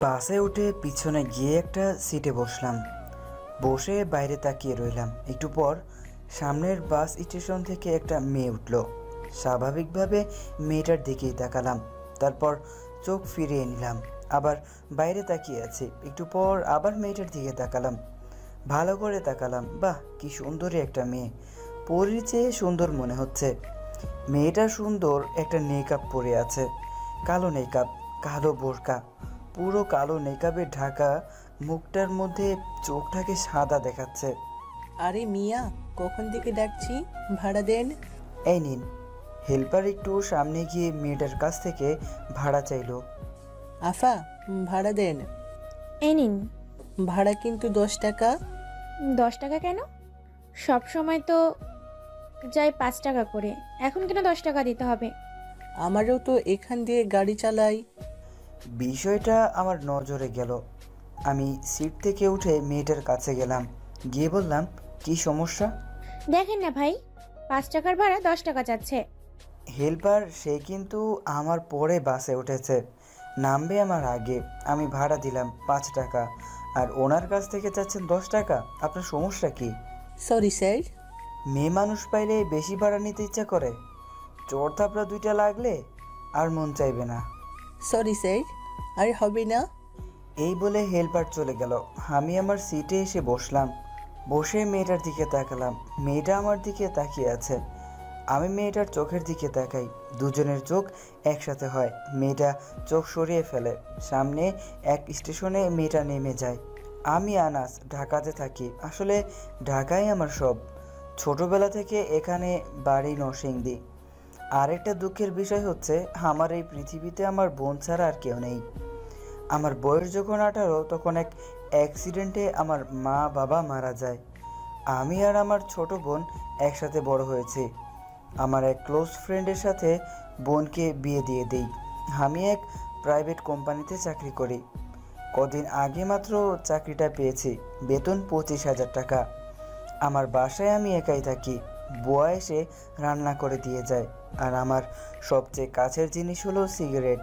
বাসে উঠে পিছনে গিয়ে একটা সিটে বসলাম। বসে বাইরে তাকিয়ে রইলাম। একটু পর সামনের বাস স্টেশন থেকে একটা মেয়ে উঠল। স্বাভাবিকভাবে মেয়েটার দিকেই তাকালাম। তারপর চোখ ফিরিয়ে নিলাম। আবার বাইরে তাকিয়ে আছি। একটু পর আবার মেয়েটার দিকে তাকালাম। ভালো করে তাকালাম। বাহ, কি সুন্দরী একটা মেয়ে! পরীর চেয়ে সুন্দর মনে হচ্ছে। মেয়েটা সুন্দর একটা নেকআপ পরে আছে। কালো নেকআপ, কালো বোরকা, পুরো কালো নেকআপে ঢাকা মুখটার মধ্যে চোখটাকে সাদা দেখাচ্ছে। আরে মিয়া, কখন থেকে ডাকছি, ভাড়া দেন। এই নিন। হেল্পার একটু সামনে গিয়ে মেয়েটার কাছ থেকে ভাড়া চাইলো। আফা, ভাড়া দেন। এই নিন। ভাড়া কিন্তু 10 টাকা। 10 টাকা কেন? সব সময় তো যাই 5 টাকা করে, এখন কেন 10 টাকা দিতে হবে? আমারও তো এখান দিয়ে গাড়ি চালাই। বিষয়টা আমার নজরে গেল। আমি সিট থেকে উঠে মেয়েটার কাছে গেলাম। গিয়ে বললাম, কি সমস্যা? দেখেন না ভাই, 5 টাকার ভাড়া 10 টাকা চাচ্ছে। হেল্পার সে কিন্তু আমার পরে বাসে উঠেছে, নামবে আমার আগে। আমি ভাড়া দিলাম 5 টাকা, আর ওনার কাছ থেকে চাচ্ছেন 10 টাকা। আপনার সমস্যা কি? Sorry sir. মেয়ে মানুষ পাইলে বেশি ভাড়া নিতে ইচ্ছা করে। চোর থাপড়া 2টা লাগলে আর মন চাইবে না। সরি স্যার, আর হবে না। এই বলে হেল্পার চলে গেল। আমি আমার সিটে এসে বসলাম। বসে মেয়েটার দিকে তাকালাম। মেয়েটা আমার দিকে তাকিয়ে আছে। আমি মেয়েটার চোখের দিকে তাকাই। দুজনের চোখ একসাথে হয়। মেয়েটা চোখ সরিয়ে ফেলে। সামনে এক স্টেশনে মেয়েটা নেমে যায়। আমি আনাস, ঢাকাতে থাকি। আসলে ঢাকাই আমার সব। ছোটবেলা থেকে এখানে বাড়ি নরসিংদী। আরেকটা দুঃখের বিষয় হচ্ছে, আমার এই পৃথিবীতে আমার বোন ছাড়া আর কেউ নেই। আমার বয়স যখন 18, তখন এক অ্যাক্সিডেন্টে আমার মা বাবা মারা যায়। আমি আর আমার ছোট বোন একসাথে বড় হয়েছি। আমার এক ক্লোজ ফ্রেন্ডের সাথে বোনকে বিয়ে দিয়ে দিই। আমি এক প্রাইভেট কোম্পানিতে চাকরি করি। কদিন আগে মাত্র চাকরিটা পেয়েছি। বেতন 25,000 টাকা। আমার বাসায় আমি একাই থাকি। বুয়া এসে রান্না করে দিয়ে যায়। আর আমার সবচেয়ে কাছের জিনিস হলো সিগারেট।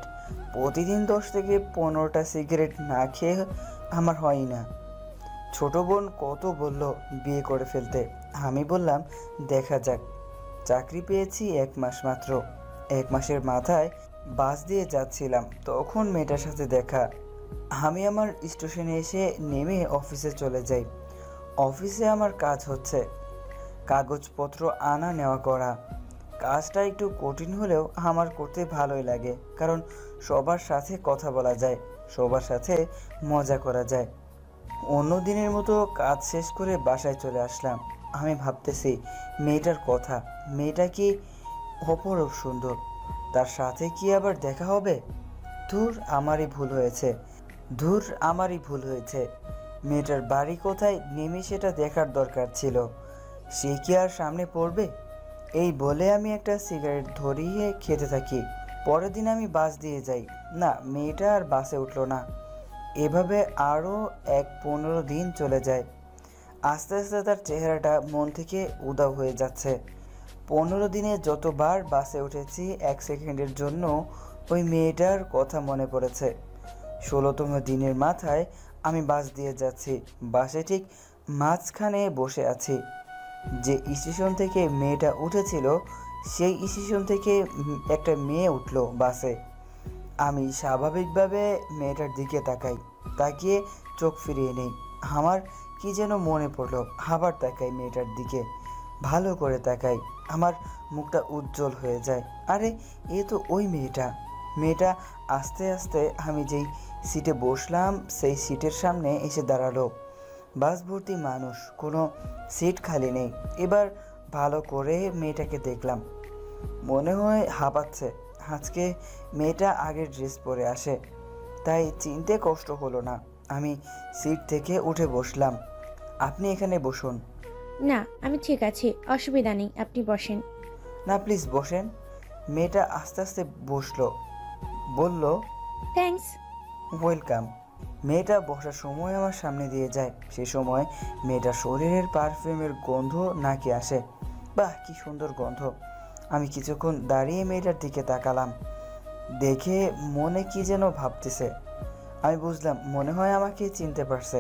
প্রতিদিন 10 থেকে 15টা সিগারেট না খেয়ে আমার হয় না। ছোট বোন কত বলল বিয়ে করে ফেলতে। আমি বললাম, দেখা যাক। চাকরি পেয়েছি 1 মাস মাত্র। 1 মাসের মাথায় বাস দিয়ে যাচ্ছিলাম, তখন মেয়েটার সাথে দেখা। আমি আমার স্টেশনে এসে নেমে অফিসে চলে যাই। অফিসে আমার কাজ হচ্ছে কাগজপত্র আনা নেওয়া করা। কাজটা একটু কঠিন হলেও আমার করতে ভালোই লাগে, কারণ সবার সাথে কথা বলা যায়, সবার সাথে মজা করা যায়। অন্য দিনের মতো কাজ শেষ করে বাসায় চলে আসলাম। আমি ভাবতেছি মেয়েটার কথা। মেয়েটা কি অপরূপ সুন্দর! তার সাথে কি আবার দেখা হবে? ধুর, আমারই ভুল হয়েছে। ধুর, আমারই ভুল হয়েছে। মেয়েটার বাড়ি কোথায় নেমে সেটা দেখার দরকার ছিল। সে কি আর সামনে পড়বে? এই বলে আমি একটা সিগারেট ধরিয়ে খেতে থাকি। পরের দিন আমি বাস দিয়ে যাই। না, মেয়েটা আর বাসে উঠলো না। এভাবে আরও 15 দিন চলে যায়। আস্তে আস্তে তার চেহারাটা মন থেকে উধাও হয়ে যাচ্ছে। 15 দিনে যতবার বাসে উঠেছি, 1 সেকেন্ডের জন্য ওই মেয়েটার কথা মনে পড়েছে। 16তম দিনের মাথায় আমি বাস দিয়ে যাচ্ছি। বাসে ঠিক মাঝখানে বসে আছি। যে স্টেশন থেকে মেয়েটা উঠেছিল, সেই স্টেশন থেকে একটা মেয়ে উঠলো বাসে। আমি স্বাভাবিকভাবে মেয়েটার দিকে তাকাই। তাকিয়ে চোখ ফিরিয়ে নেই। আমার কি যেন মনে পড়লো। আবার তাকাই মেয়েটার দিকে। ভালো করে তাকাই। আমার মুখটা উজ্জ্বল হয়ে যায়। আরে, এ তো ওই মেয়েটা। মেয়েটা আস্তে আস্তে আমি যেই সিটে বসলাম সেই সিটের সামনে এসে দাঁড়ালো। বাস ভর্তি মানুষ, কোনো সিট খালি নেই। এবার ভালো করে মেয়েটাকে দেখলাম। মনে হয় হাঁপাচ্ছে। আজকে মেয়েটা আগের ড্রেস পরে আসে, তাই চিনতে কষ্ট হলো না। আমি সিট থেকে উঠে বসলাম। আপনি এখানে বসুন। না, আমি ঠিক আছি, অসুবিধা নেই, আপনি বসেন। না, প্লিজ বসেন। মেয়েটা আস্তে আস্তে বসলো। বলল, থ্যাঙ্কস। ওয়েলকাম। মেয়েটা বসার সময় আমার সামনে দিয়ে যায়। সে সময় মেয়েটার শরীরের পারফিউমের গন্ধ নাকে আসে। বাহ, কি সুন্দর গন্ধ! আমি কিছুক্ষণ দাঁড়িয়ে মেয়েটার দিকে তাকালাম। দেখে মনে কি যেন ভাবতেছে। আমি বুঝলাম মনে হয় আমাকে চিনতে পারছে।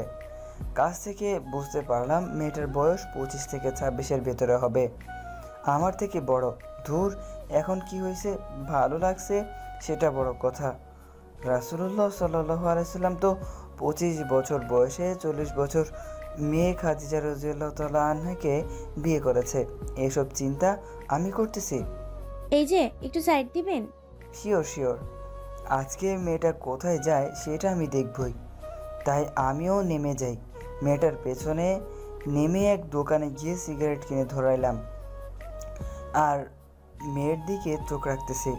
কাছ থেকে বুঝতে পারলাম মেয়েটার বয়স 25 থেকে 26-এর ভেতরে হবে, আমার থেকে বড়। ধুর, এখন কি হয়েছে, ভালো লাগছে সেটা বড় কথা। রাসূলুল্লাহ সাল্লাল্লাহু আলাইহি সাল্লাম তো 25 বছর বয়সে 40 বছর মেয়ে খাদিজা রাদিয়াল্লাহু তাআলা আনহাকে বিয়ে করেছে। এসব চিন্তা আমি করতেছি? এই যে একটু সাইড দিবেন। শিওর শিওর, আজকে মেয়েটা কোথায় যায় সেটা আমি দেখবই। তাই আমিও নেমে যাই। মেয়েটার পেছনে নেমে এক দোকানে গিয়ে সিগারেট কিনে ধরাইলাম আর মেয়ের দিকে চোখ রাখতেছি।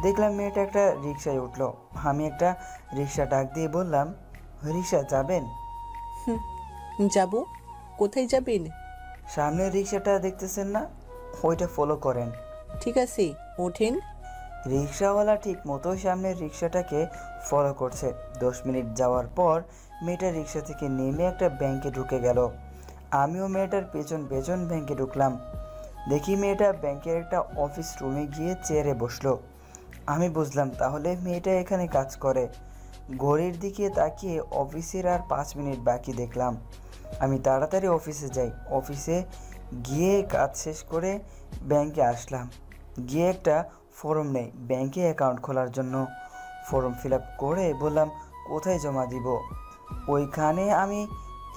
দেখলাম মেয়েটা একটা রিকশায় উঠলো। আমি একটা রিকশা ডাক দিয়ে বললাম, রিকশা যাবেন? যাব। কোথায় যাবেন? সামনের রিকশাটা দেখতেছেন না, ওইটা ফলো করেন। ঠিক আছে, ওঠেন। রিকশাওয়ালা ঠিক মতো সামনের রিকশাটাকে ফলো করছে। 10 মিনিট যাওয়ার পর মেয়েটা রিকশা থেকে নেমে একটা ব্যাংকে ঢুকে গেল। আমিও মেয়েটার পেছন পেছন ব্যাংকে ঢুকলাম। দেখি মেয়েটা ব্যাংকের একটা অফিস রুমে গিয়ে চেয়ারে বসলো। আমি বুঝলাম তাহলে মেয়েটা এখানে কাজ করে। ঘড়ির দিকে তাকিয়ে অফিসের আর 5 মিনিট বাকি দেখলাম। আমি তাড়াতাড়ি অফিসে যাই। অফিসে গিয়ে কাজ শেষ করে ব্যাংকে আসলাম। গিয়ে একটা ফর্ম নেই ব্যাংকে অ্যাকাউন্ট খোলার জন্য। ফর্ম ফিল আপ করে বললাম কোথায় জমা দিব। ওইখানে আমি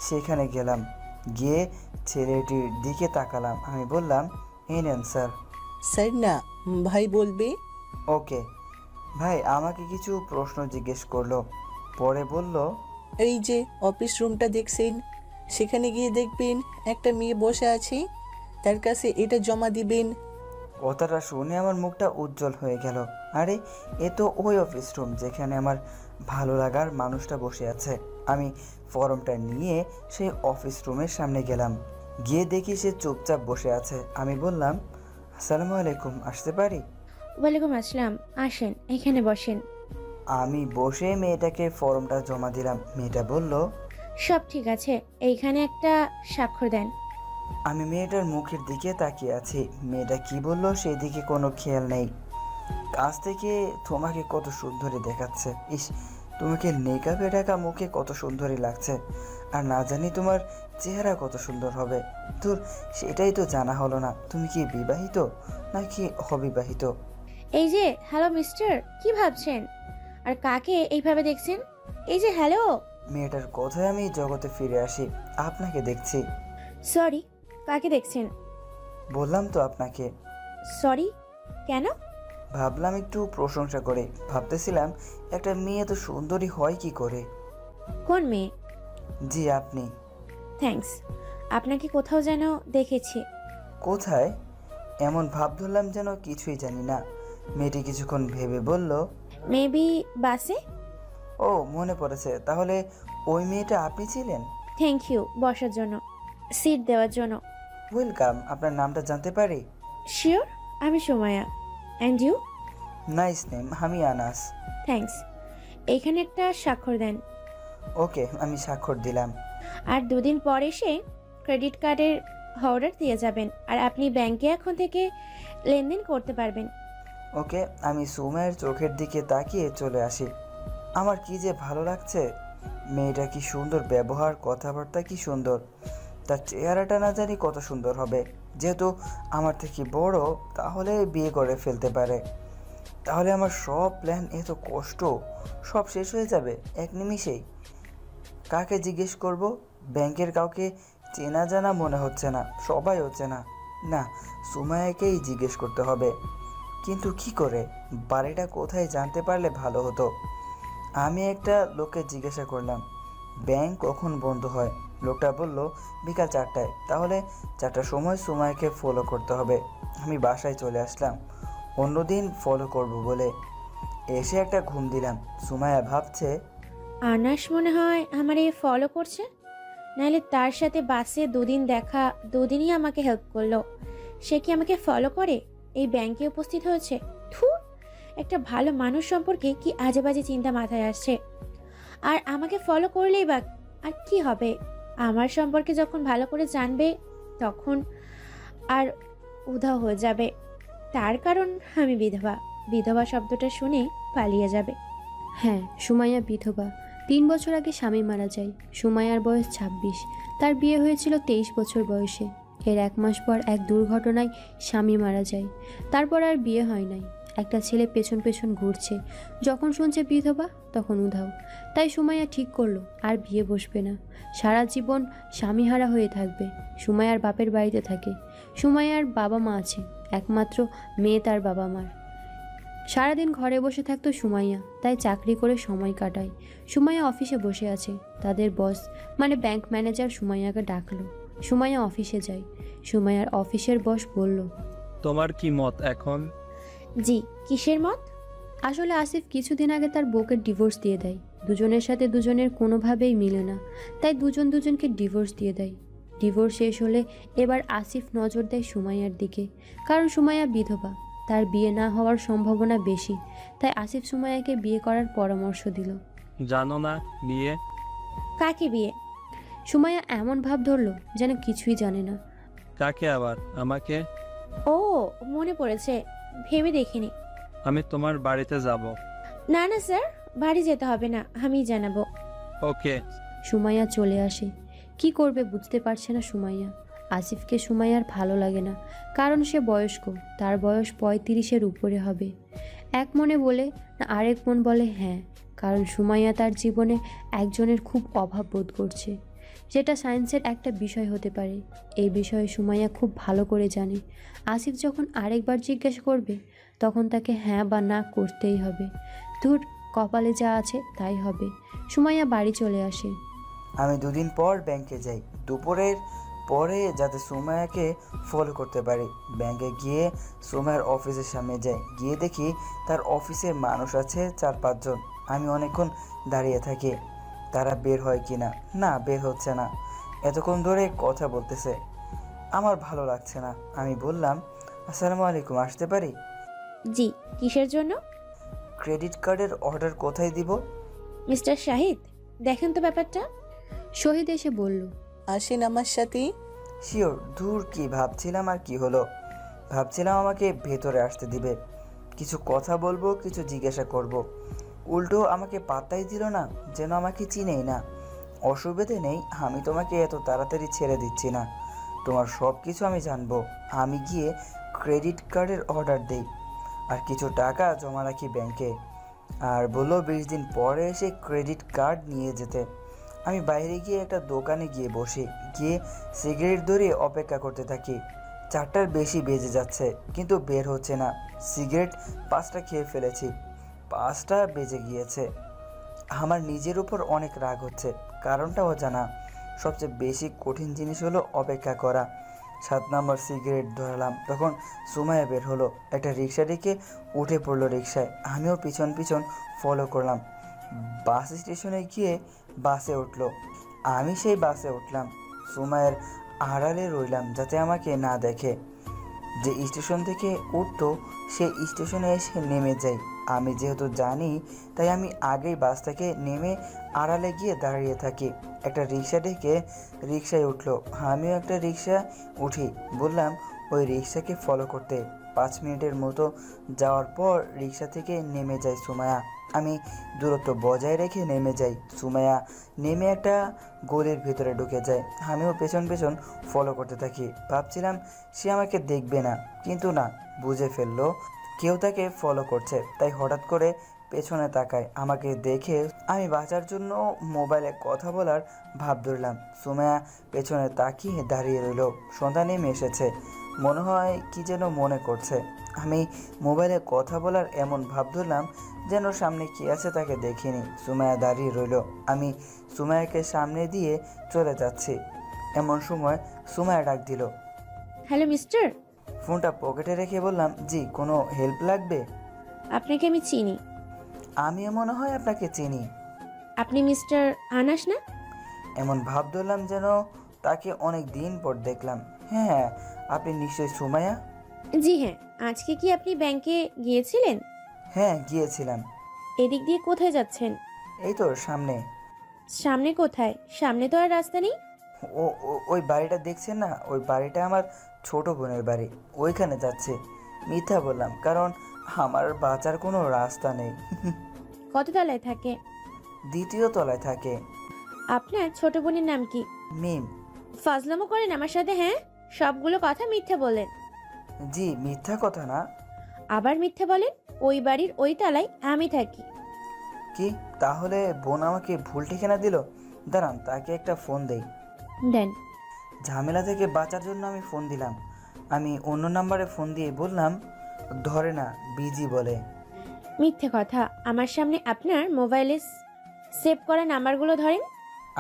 সেখানে গেলাম। গিয়ে ছেলেটির দিকে তাকালাম। আমি বললাম, এই নেন স্যার। স্যার না, ভাই বলবে। ওকে। ভাই আমাকে কিছু প্রশ্ন জিজ্ঞেস করলো, পরে বলল, এই যে অফিস রুমটা দেখছেন, সেখানে গিয়ে দেখবেন একটা মেয়ে বসে আছে, তার কাছে এটা জমা দিবেন। কথাটা শুনে আমার মুখটা উজ্জ্বল হয়ে গেল। আরে, এ তো ওই অফিস রুম যেখানে আমার ভালো লাগার মানুষটা বসে আছে। আমি ফর্মটা নিয়ে সেই অফিস রুমের সামনে গেলাম। গিয়ে দেখি সে চুপচাপ বসে আছে। আমি বললাম, আসসালামু আলাইকুম, আসতে পারি? ওয়ালাইকুম আসসালাম, আসেন এখানে বসেন। আমি বসে মেয়েটাকে ফর্মটা জমা দিলাম। মেয়েটা বলল, সব ঠিক আছে, এইখানে একটা স্বাক্ষর দেন। আমি মেয়েটার মুখের দিকে তাকিয়ে আছি। মেয়েটা কি বলল সেই দিকে কোনো খেয়াল নেই। কাছ থেকে তোমাকে কত সুন্দরী দেখাচ্ছে। ইস, তোমাকে মেকআপে ঢাকা মুখে কত সুন্দরী লাগছে। আর না জানি তোমার চেহারা কত সুন্দর হবে। তোর সেটাই তো জানা হলো না, তুমি কি বিবাহিত নাকি অবিবাহিত? এই যে হ্যালো মিস্টার, কি ভাবছেন আর কাকে এইভাবে দেখছেন? এই যে হ্যালো। মেয়েটার কথায় আমি জগতে ফিরে আসি। আপনাকে দেখছি। সরি, কাকে দেখছেন? বললাম তো আপনাকে। সরি কেন? ভাবলাম একটু প্রশংসা করে। ভাবতেছিলাম একটা মেয়ে তো সুন্দরী হয় কি করে। কোন মেয়ে? জি, আপনি। থ্যাঙ্কস, আপনাকে কোথাও যেন দেখেছি। কোথায়? এমন ভাব ধরলাম যেন কিছুই জানি না। মেয়েটি কিছুক্ষণ ভেবে বলল, মেবি বাসে। ও, মনে পড়েছে। তাহলে ওই মেয়েটা আপনি ছিলেন? থ্যাংক ইউ বসার জন্য, সিট দেওয়ার জন্য। ওয়েলকাম। আপনার নামটা জানতে পারি? শিওর, আমি Somaya. And you? Nice name, আমি আনাস। থ্যাঙ্কস। এইখানে একটা স্বাক্ষর দেন। ওকে, আমি স্বাক্ষর দিলাম। আর 2 দিন পর এসে ক্রেডিট কার্ডের অর্ডার দিয়ে যাবেন, আর আপনি ব্যাংকে এখন থেকে লেনদেন করতে পারবেন। ওকে। আমি সুমাইয়ের চোখের দিকে তাকিয়ে চলে আসি। আমার কি যে ভালো লাগছে। মেয়েটা কি সুন্দর ব্যবহার, কথাবার্তা কি সুন্দর। তার চেহারাটা না জানি কত সুন্দর হবে। যেহেতু আমার থেকে বড়, তাহলে বিয়ে করে ফেলতে পারে। তাহলে আমার সব প্ল্যান, এত কষ্ট, সব শেষ হয়ে যাবে এক নিমিষেই। কাকে জিজ্ঞেস করব? ব্যাংকের কাউকে চেনা জানা মনে হচ্ছে না, সবাই হচ্ছে না। না, সুমায়াকেই জিজ্ঞেস করতে হবে। কিন্তু কি করে? বাড়িটা কোথায় জানতে পারলে ভালো হতো। আমি একটা লোককে জিজ্ঞাসা করলাম, ব্যাংক কখন বন্ধ হয়? লোকটা বলল বিকাল 4টায়। তাহলে 4টার সময় সুমায়াকে ফলো করতে হবে। আমি বাসায় চলে আসলাম অন্যদিন ফলো করব বলে। এসে একটা ঘুম দিলাম। সুমায়া ভাবছে, আনাস মনে হয় আমারে ফলো করছে, নাহলে তার সাথে বাসে 2 দিন দেখা, 2 দিনই আমাকে হেল্প করলো। সে কি আমাকে ফলো করে এই ব্যাংকে উপস্থিত হয়েছে? ধুর, একটা ভালো মানুষ সম্পর্কে কি আজে বাজে চিন্তা মাথায় আসছে। আর আমাকে ফলো করলেই বা আর কি হবে? আমার সম্পর্কে যখন ভালো করে জানবে, তখন আর উধাও হয়ে যাবে। তার কারণ আমি বিধবা। বিধবা শব্দটা শুনে পালিয়ে যাবে। হ্যাঁ, সুমাইয়া বিধবা। 3 বছর আগে স্বামী মারা যায়। সুমাইয়ার বয়স 26, তার বিয়ে হয়েছিল 23 বছর বয়সে। এর 1 মাস পর এক দুর্ঘটনায় স্বামী মারা যায়। তারপর আর বিয়ে হয় নাই। একটা ছেলে পেছন পেছন ঘুরছে, যখন শুনছে বিধবা তখন উধাও। তাই সুমাইয়া ঠিক করলো আর বিয়ে বসবে না, সারা জীবন স্বামীহারা হয়ে থাকবে। সুমাইয়ার বাপের বাড়িতে থাকে। সুমাইয়ার বাবা মা আছে, একমাত্র মেয়ে তার বাবা মার। সারাদিন ঘরে বসে থাকতো সুমাইয়া, তাই চাকরি করে সময় কাটায়। সুমাইয়া অফিসে বসে আছে। তাদের বস মানে ব্যাংক ম্যানেজার সুমাইয়াকে ডাকলো। সুমাইয়া অফিসে যায়। সুমাইয়ার অফিসের বস বলল, তোমার কি মত এখন? জি, কিসের মত? আসলে আসিফ কিছুদিন আগে তার বউকে ডিভোর্স দিয়ে দেয়। দুজনের সাথে দুজনের কোনোভাবেই মিলে না, তাই দুজন দুজনকে ডিভোর্স দিয়ে দেয়। ডিভোর্স শেষ হলে এবার আসিফ নজর দেয় সুমাইয়ার দিকে, কারণ সুমাইয়া বিধবা, তার বিয়ে না হওয়ার সম্ভাবনা বেশি। তাই আসিফ সুমাইয়াকে বিয়ে করার পরামর্শ দিল। জানো না বিয়ে? কাকে বিয়ে? সুমাইয়া এমন ভাব ধরলো যেন কিছুই জানে না। কাকে আবার? আমাকে? ও, মনে পড়েছে, ভেবে দেখিনি। আমি তোমার বাড়িতে যাব। না না স্যার, বাড়ি যেতে হবে না, আমি জানাবো। ওকে। সুমাইয়া চলে আসে। কি করবে বুঝতে পারছে না সুমাইয়া। আসিফকে সুমাইয়ার ভালো লাগে না, কারণ সে বয়স্ক, তার বয়স 35-এর উপরে হবে। এক মনে বলে না আরেক মন বলে হ্যাঁ, কারণ সুমাইয়া তার জীবনে একজনের খুব অভাব বোধ করছে, যেটা সায়েন্সের একটা বিষয় হতে পারে। এই বিষয়ে সুমাইয়া খুব ভালো করে জানে। আসিফ যখন আরেকবার জিজ্ঞাসা করবে তখন তাকে হ্যাঁ বা না করতেই হবে। ধুর, কপালে যা আছে তাই হবে। সুমাইয়া বাড়ি চলে আসে। আমি 2 দিন পর ব্যাংকে যাই, দুপুরের পরে, যাতে সুমাইয়াকে ফলো করতে পারি। ব্যাংকে গিয়ে সুমাইয়ার অফিসের সামনে যাই। গিয়ে দেখি তার অফিসে মানুষ আছে 4-5 জন। আমি অনেকক্ষণ দাঁড়িয়ে থাকি, তারা বের হয় কি না। না, বের হচ্ছে না। এতক্ষণ ধরে কথা বলতেছে, আমার ভালো লাগছে না। আমি বললাম, আসসালামু আলাইকুম, আসতে পারি? জি, কিসের জন্য? ক্রেডিট কার্ডের অর্ডার কোথায় দিব? মিস্টার শাহিদ, দেখেন তো ব্যাপারটা। শহীদ এসে বলল, আসেন আমার সাথে। শিওর। দূর, কি ভাবছিলাম আর কি হলো। ভাবছিলাম আমাকে ভেতরে আসতে দিবে, কিছু কথা বলবো, কিছু জিজ্ঞাসা করব। উল্টো আমাকে পাত্তাই দিল না, যেন আমাকে চিনেই না। অসুবিধে নেই, আমি তোমাকে এত তাড়াতাড়ি ছেড়ে দিচ্ছি না। তোমার সব কিছু আমি জানবো। আমি গিয়ে ক্রেডিট কার্ডের অর্ডার দেই আর কিছু টাকা জমা রাখি ব্যাংকে, আর বললো 20 দিন পরে এসে ক্রেডিট কার্ড নিয়ে যেতে। আমি বাইরে গিয়ে একটা দোকানে গিয়ে বসি, গিয়ে সিগারেট ধরিয়ে অপেক্ষা করতে থাকি। 4টার বেশি বেজে যাচ্ছে, কিন্তু বের হচ্ছে না। সিগারেট 5টা খেয়ে ফেলেছি, 5টা বেজে গিয়েছে। আমার নিজের উপর অনেক রাগ হচ্ছে, কারণটাও জানা। সবচেয়ে বেশি কঠিন জিনিস হলো অপেক্ষা করা। 7 নম্বর সিগারেট ধরালাম, তখন সুমাইয়া বের হলো। একটা রিক্সা ডেকে উঠে পড়লো রিক্সায়। আমিও পিছন পিছন ফলো করলাম। বাস স্টেশনে গিয়ে বাসে উঠলো। আমি সেই বাসে উঠলাম। সুমাইয়ার আড়ালে রইলাম যাতে আমাকে না দেখে। যে স্টেশন থেকে উঠতো সেই স্টেশনে এসে নেমে যাই। আমি যেহেতু জানি, তাই আমি আগেই বাস থেকে নেমে আড়ালে গিয়ে দাঁড়িয়ে থাকি। একটা রিক্সা ডেকে রিক্সায় উঠলো। আমিও একটা রিক্সা উঠি, বললাম ওই রিক্সাকে ফলো করতে। 5 মিনিটের মতো যাওয়ার পর রিক্সা থেকে নেমে যায় সুমাইয়া। আমি দূরত্ব বজায় রেখে নেমে যাই। সুমাইয়া নেমে একটা গলির ভিতরে ঢুকে যায়। আমিও পেছন পেছন ফলো করতে থাকি। ভাবছিলাম সে আমাকে দেখবে না, কিন্তু না, বুঝে ফেললো কেউ তাকে ফলো করছে। তাই হঠাৎ করে পেছনে তাকায়। আমাকে দেখে আমি বাঁচার জন্য মোবাইলে কথা বলার ভাব ধরলাম। সুমাইয়া পেছনে তাকিয়ে দাঁড়িয়ে রইল। সন্ধ্যা নেমে এসেছে, মনে হয় কি যেন মনে করছে। আমি মোবাইলে কথা বলার এমন ভাব ধরলাম যেন সামনে কি আছে তাকে দেখিনি। সুমাইয়া দাঁড়িয়ে রইল। আমি সুমাইয়াকে সামনে দিয়ে চলে যাচ্ছি। এমন সময় সুমাইয়া ডাক দিল, হ্যালো মিস্টার। ফোনটা পকেটে রেখে বললাম, জি, কোনো হেল্প লাগবে? আপনাকে আমি চিনি। আমিও মনে হয় আপনাকে চিনি। আপনি মিস্টার আনাস না? এমন ভাব ধরলাম যেন তাকে অনেক দিন পর দেখলাম। হ্যাঁ, আপনি নিশ্চয়ই সুমাইয়া? জি হ্যাঁ। আজকে কি আপনি ব্যাংকে গিয়েছিলেন? হ্যাঁ, গিয়েছিলাম। এদিক দিয়ে কোথায় যাচ্ছেন? এই তো সামনে। সামনে কোথায়? সামনে তো আর রাস্তা নেই। ওই বাড়িটা দেখছেন না, ওই বাড়িটা আমার ছোট বোনের বাড়ি, ওইখানে যাচ্ছে। মিথ্যা বললাম, কারণ আমার বাঁচার কোনো রাস্তা নেই। কত তলায় থাকে? দ্বিতীয় তলায় থাকে। আপনার ছোট বোনের নাম কি? মিম। ফাজলামো করেন আমার সাথে? হ্যাঁ, সবগুলো কথা মিথ্যা বলেন। জি, মিথ্যা কথা না। আবার মিথ্যা বলেন। ওই বাড়ির ওই তালায় আমি থাকি। কি তাহলে বোন আমাকে ভুল ঠিকানা দিল? দাঁড়ান, তাকে একটা ফোন দেই। দেন। ঝামেলা থেকে বাঁচার জন্য আমি ফোন দিলাম। আমি অন্য নাম্বারে ফোন দিয়ে বললাম, ধরে না, বিজি বলে। মিথ্যে কথা। আমার সামনে আপনার মোবাইলে সেভ করা নাম্বারগুলো ধরেন।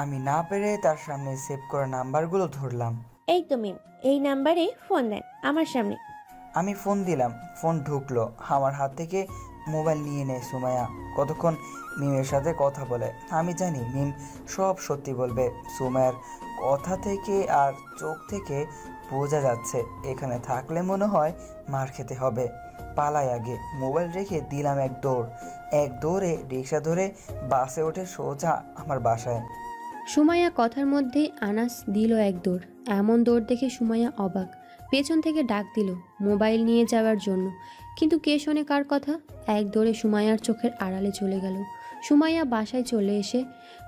আমি না পেরে তার সামনে সেভ করা নাম্বারগুলো ধরলাম। এই তো মিম, এই নাম্বারে ফোন দেন আমার সামনে। আমি ফোন দিলাম, ফোন ঢুকলো। আমার হাত থেকে মোবাইল নিয়ে নেয় সুমাইয়া। কতক্ষণ মিমের সাথে কথা বলে। আমি জানি মিম সব সত্যি বলবে। সুমাইয়ার কথা থেকে আর চোখ থেকে বোঝা যাচ্ছে এখানে থাকলে মনে হয় মার খেতে হবে। পালাই আগে। মোবাইল রেখে দিলাম এক দৌড়ে রিক্সা ধরে বাসে ওঠে সোজা আমার বাসায়। সুমাইয়া কথার মধ্যেই আনাস দিল এক দৌড়। এমন দৌড় দেখে সুমাইয়া অবাক। পেছন থেকে ডাক দিল মোবাইল নিয়ে যাওয়ার জন্য, কিন্তু কে শোনে কার কথা। এক দৌড়ে সুমাইয়ার চোখের আড়ালে চলে গেল। সুমাইয়া বাসায় চলে এসে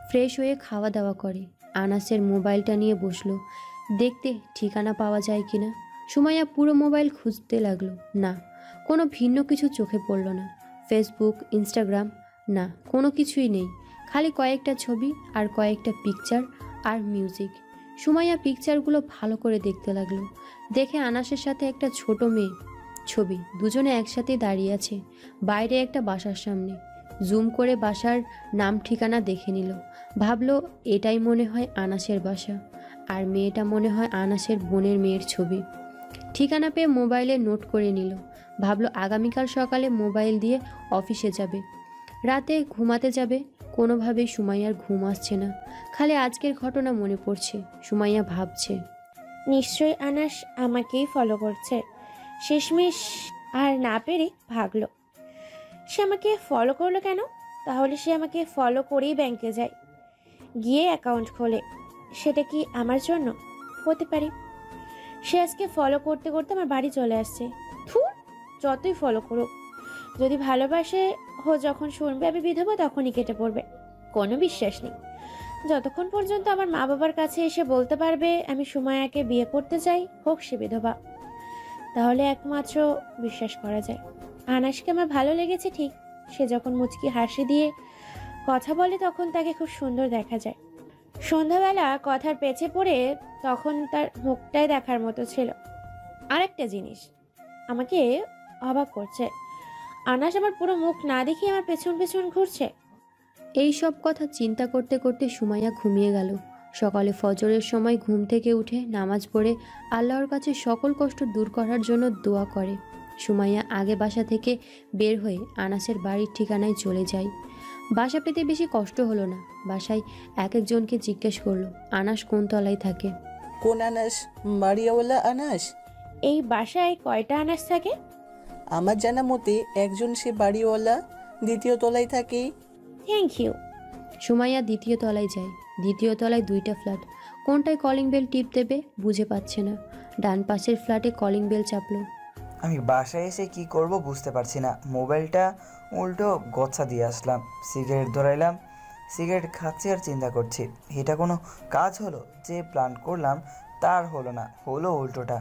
ফ্রেশ হয়ে খাওয়া দাওয়া করে আনাসের মোবাইলটা নিয়ে বসলো, দেখতে ঠিকানা পাওয়া যায় কিনা। সুমাইয়া পুরো মোবাইল খুঁজতে লাগলো। না, কোনো ভিন্ন কিছু চোখে পড়ল না। ফেসবুক, ইনস্টাগ্রাম, না, কোনো কিছুই নেই। খালি কয়েকটা ছবি আর কয়েকটা পিকচার আর মিউজিক। সুমাইয়া পিকচারগুলো ভালো করে দেখতে লাগলো। দেখে আনাসের সাথে একটা ছোট মেয়ে ছবি, দুজনে একসাথে দাঁড়িয়ে আছে বাইরে একটা বাসার সামনে। জুম করে বাসার নাম ঠিকানা দেখে নিল। ভাবলো এটাই মনে হয় আনাসের বাসা, আর মেয়েটা মনে হয় আনাসের বোনের মেয়ের ছবি। ঠিকানা পেয়ে মোবাইলে নোট করে নিল। ভাবলো আগামীকাল সকালে মোবাইল দিয়ে অফিসে যাবে, রাতে ঘুমাতে যাবে। কোনোভাবেই সুমাইয়ার ঘুম আসছে না, খালি আজকের ঘটনা মনে পড়ছে। সুমাইয়া ভাবছে, নিশ্চয়ই আনাস আমাকেই ফলো করছে। শেষমেশ আর না পেরে ভাগলো। সে আমাকে ফলো করলো কেন? তাহলে সে আমাকে ফলো করেই ব্যাংকে যায়, গিয়ে অ্যাকাউন্ট খোলে। সেটা কি আমার জন্য? হতে পারে। সে আজকে ফলো করতে করতে আমার বাড়ি চলে আসছে। থুর, যতই ফলো করুক, যদি ভালোবাসে যখন শুনবে আমি বিধবা তখনই কেটে পড়বে। কোনো বিশ্বাস নেই। যতক্ষণ পর্যন্ত আমার মা বাবার কাছে এসে বলতে পারবে আমি সুমাইয়াকে বিয়ে করতে চাই, হোক সে বিধবা, তাহলে একমাত্র বিশ্বাস করা যায়। আনাসকে আমার ভালো লেগেছে ঠিক। সে যখন মুচকি হাসি দিয়ে কথা বলে তখন তাকে খুব সুন্দর দেখা যায়। সন্ধ্যাবেলা কথার পেছে পড়ে তখন তার মুখটাই দেখার মতো ছিল। আরেকটা জিনিস আমাকে অবাক করছে, আনাস আমার পুরো মুখ না দেখে আমার পেছন পেছন ঘুরছে। এই সব কথা চিন্তা করতে করতে সুমাইয়া ঘুমিয়ে গেল। সকালে ফজরের সময় ঘুম থেকে উঠে নামাজ পড়ে আল্লাহর কাছে সকল কষ্ট দূর করার জন্য দোয়া করে। সুমাইয়া আগে বাসা থেকে বের হয়ে আনাসের বাড়ির ঠিকানায় চলে যায়। বাসা পেতে বেশি কষ্ট হলো না। বাসায় এক একজনকে জিজ্ঞেস করলো আনাস কোন তলায় থাকে। কোন আনাস? বাড়িওয়ালা আনাস? এই বাসায় কয়টা আনাস থাকে? আমার জানা মতে একজন, সে বাড়িওয়ালা, দ্বিতীয় তলায় থাকে। Thank you. সুমাইয়া দ্বিতীয় তলায় যায়। দ্বিতীয় তলায় দুইটা ফ্ল্যাট, কোনটায় কলিং বেল টিপ দেবে বুঝে পাচ্ছে না। ডান পাশের ফ্ল্যাটে কলিং বেল চাপলো। আমি বাসায় এসে কি করব বুঝতে পারছি না। মোবাইলটা উল্টো গচ্ছা দিয়ে আসলাম, সিগারেট ধরাইলাম। সিগারেট খাচ্ছি আর চিন্তা করছি, এটা কোনো কাজ হলো? যে প্ল্যান করলাম তার হলো না, হলো উল্টোটা।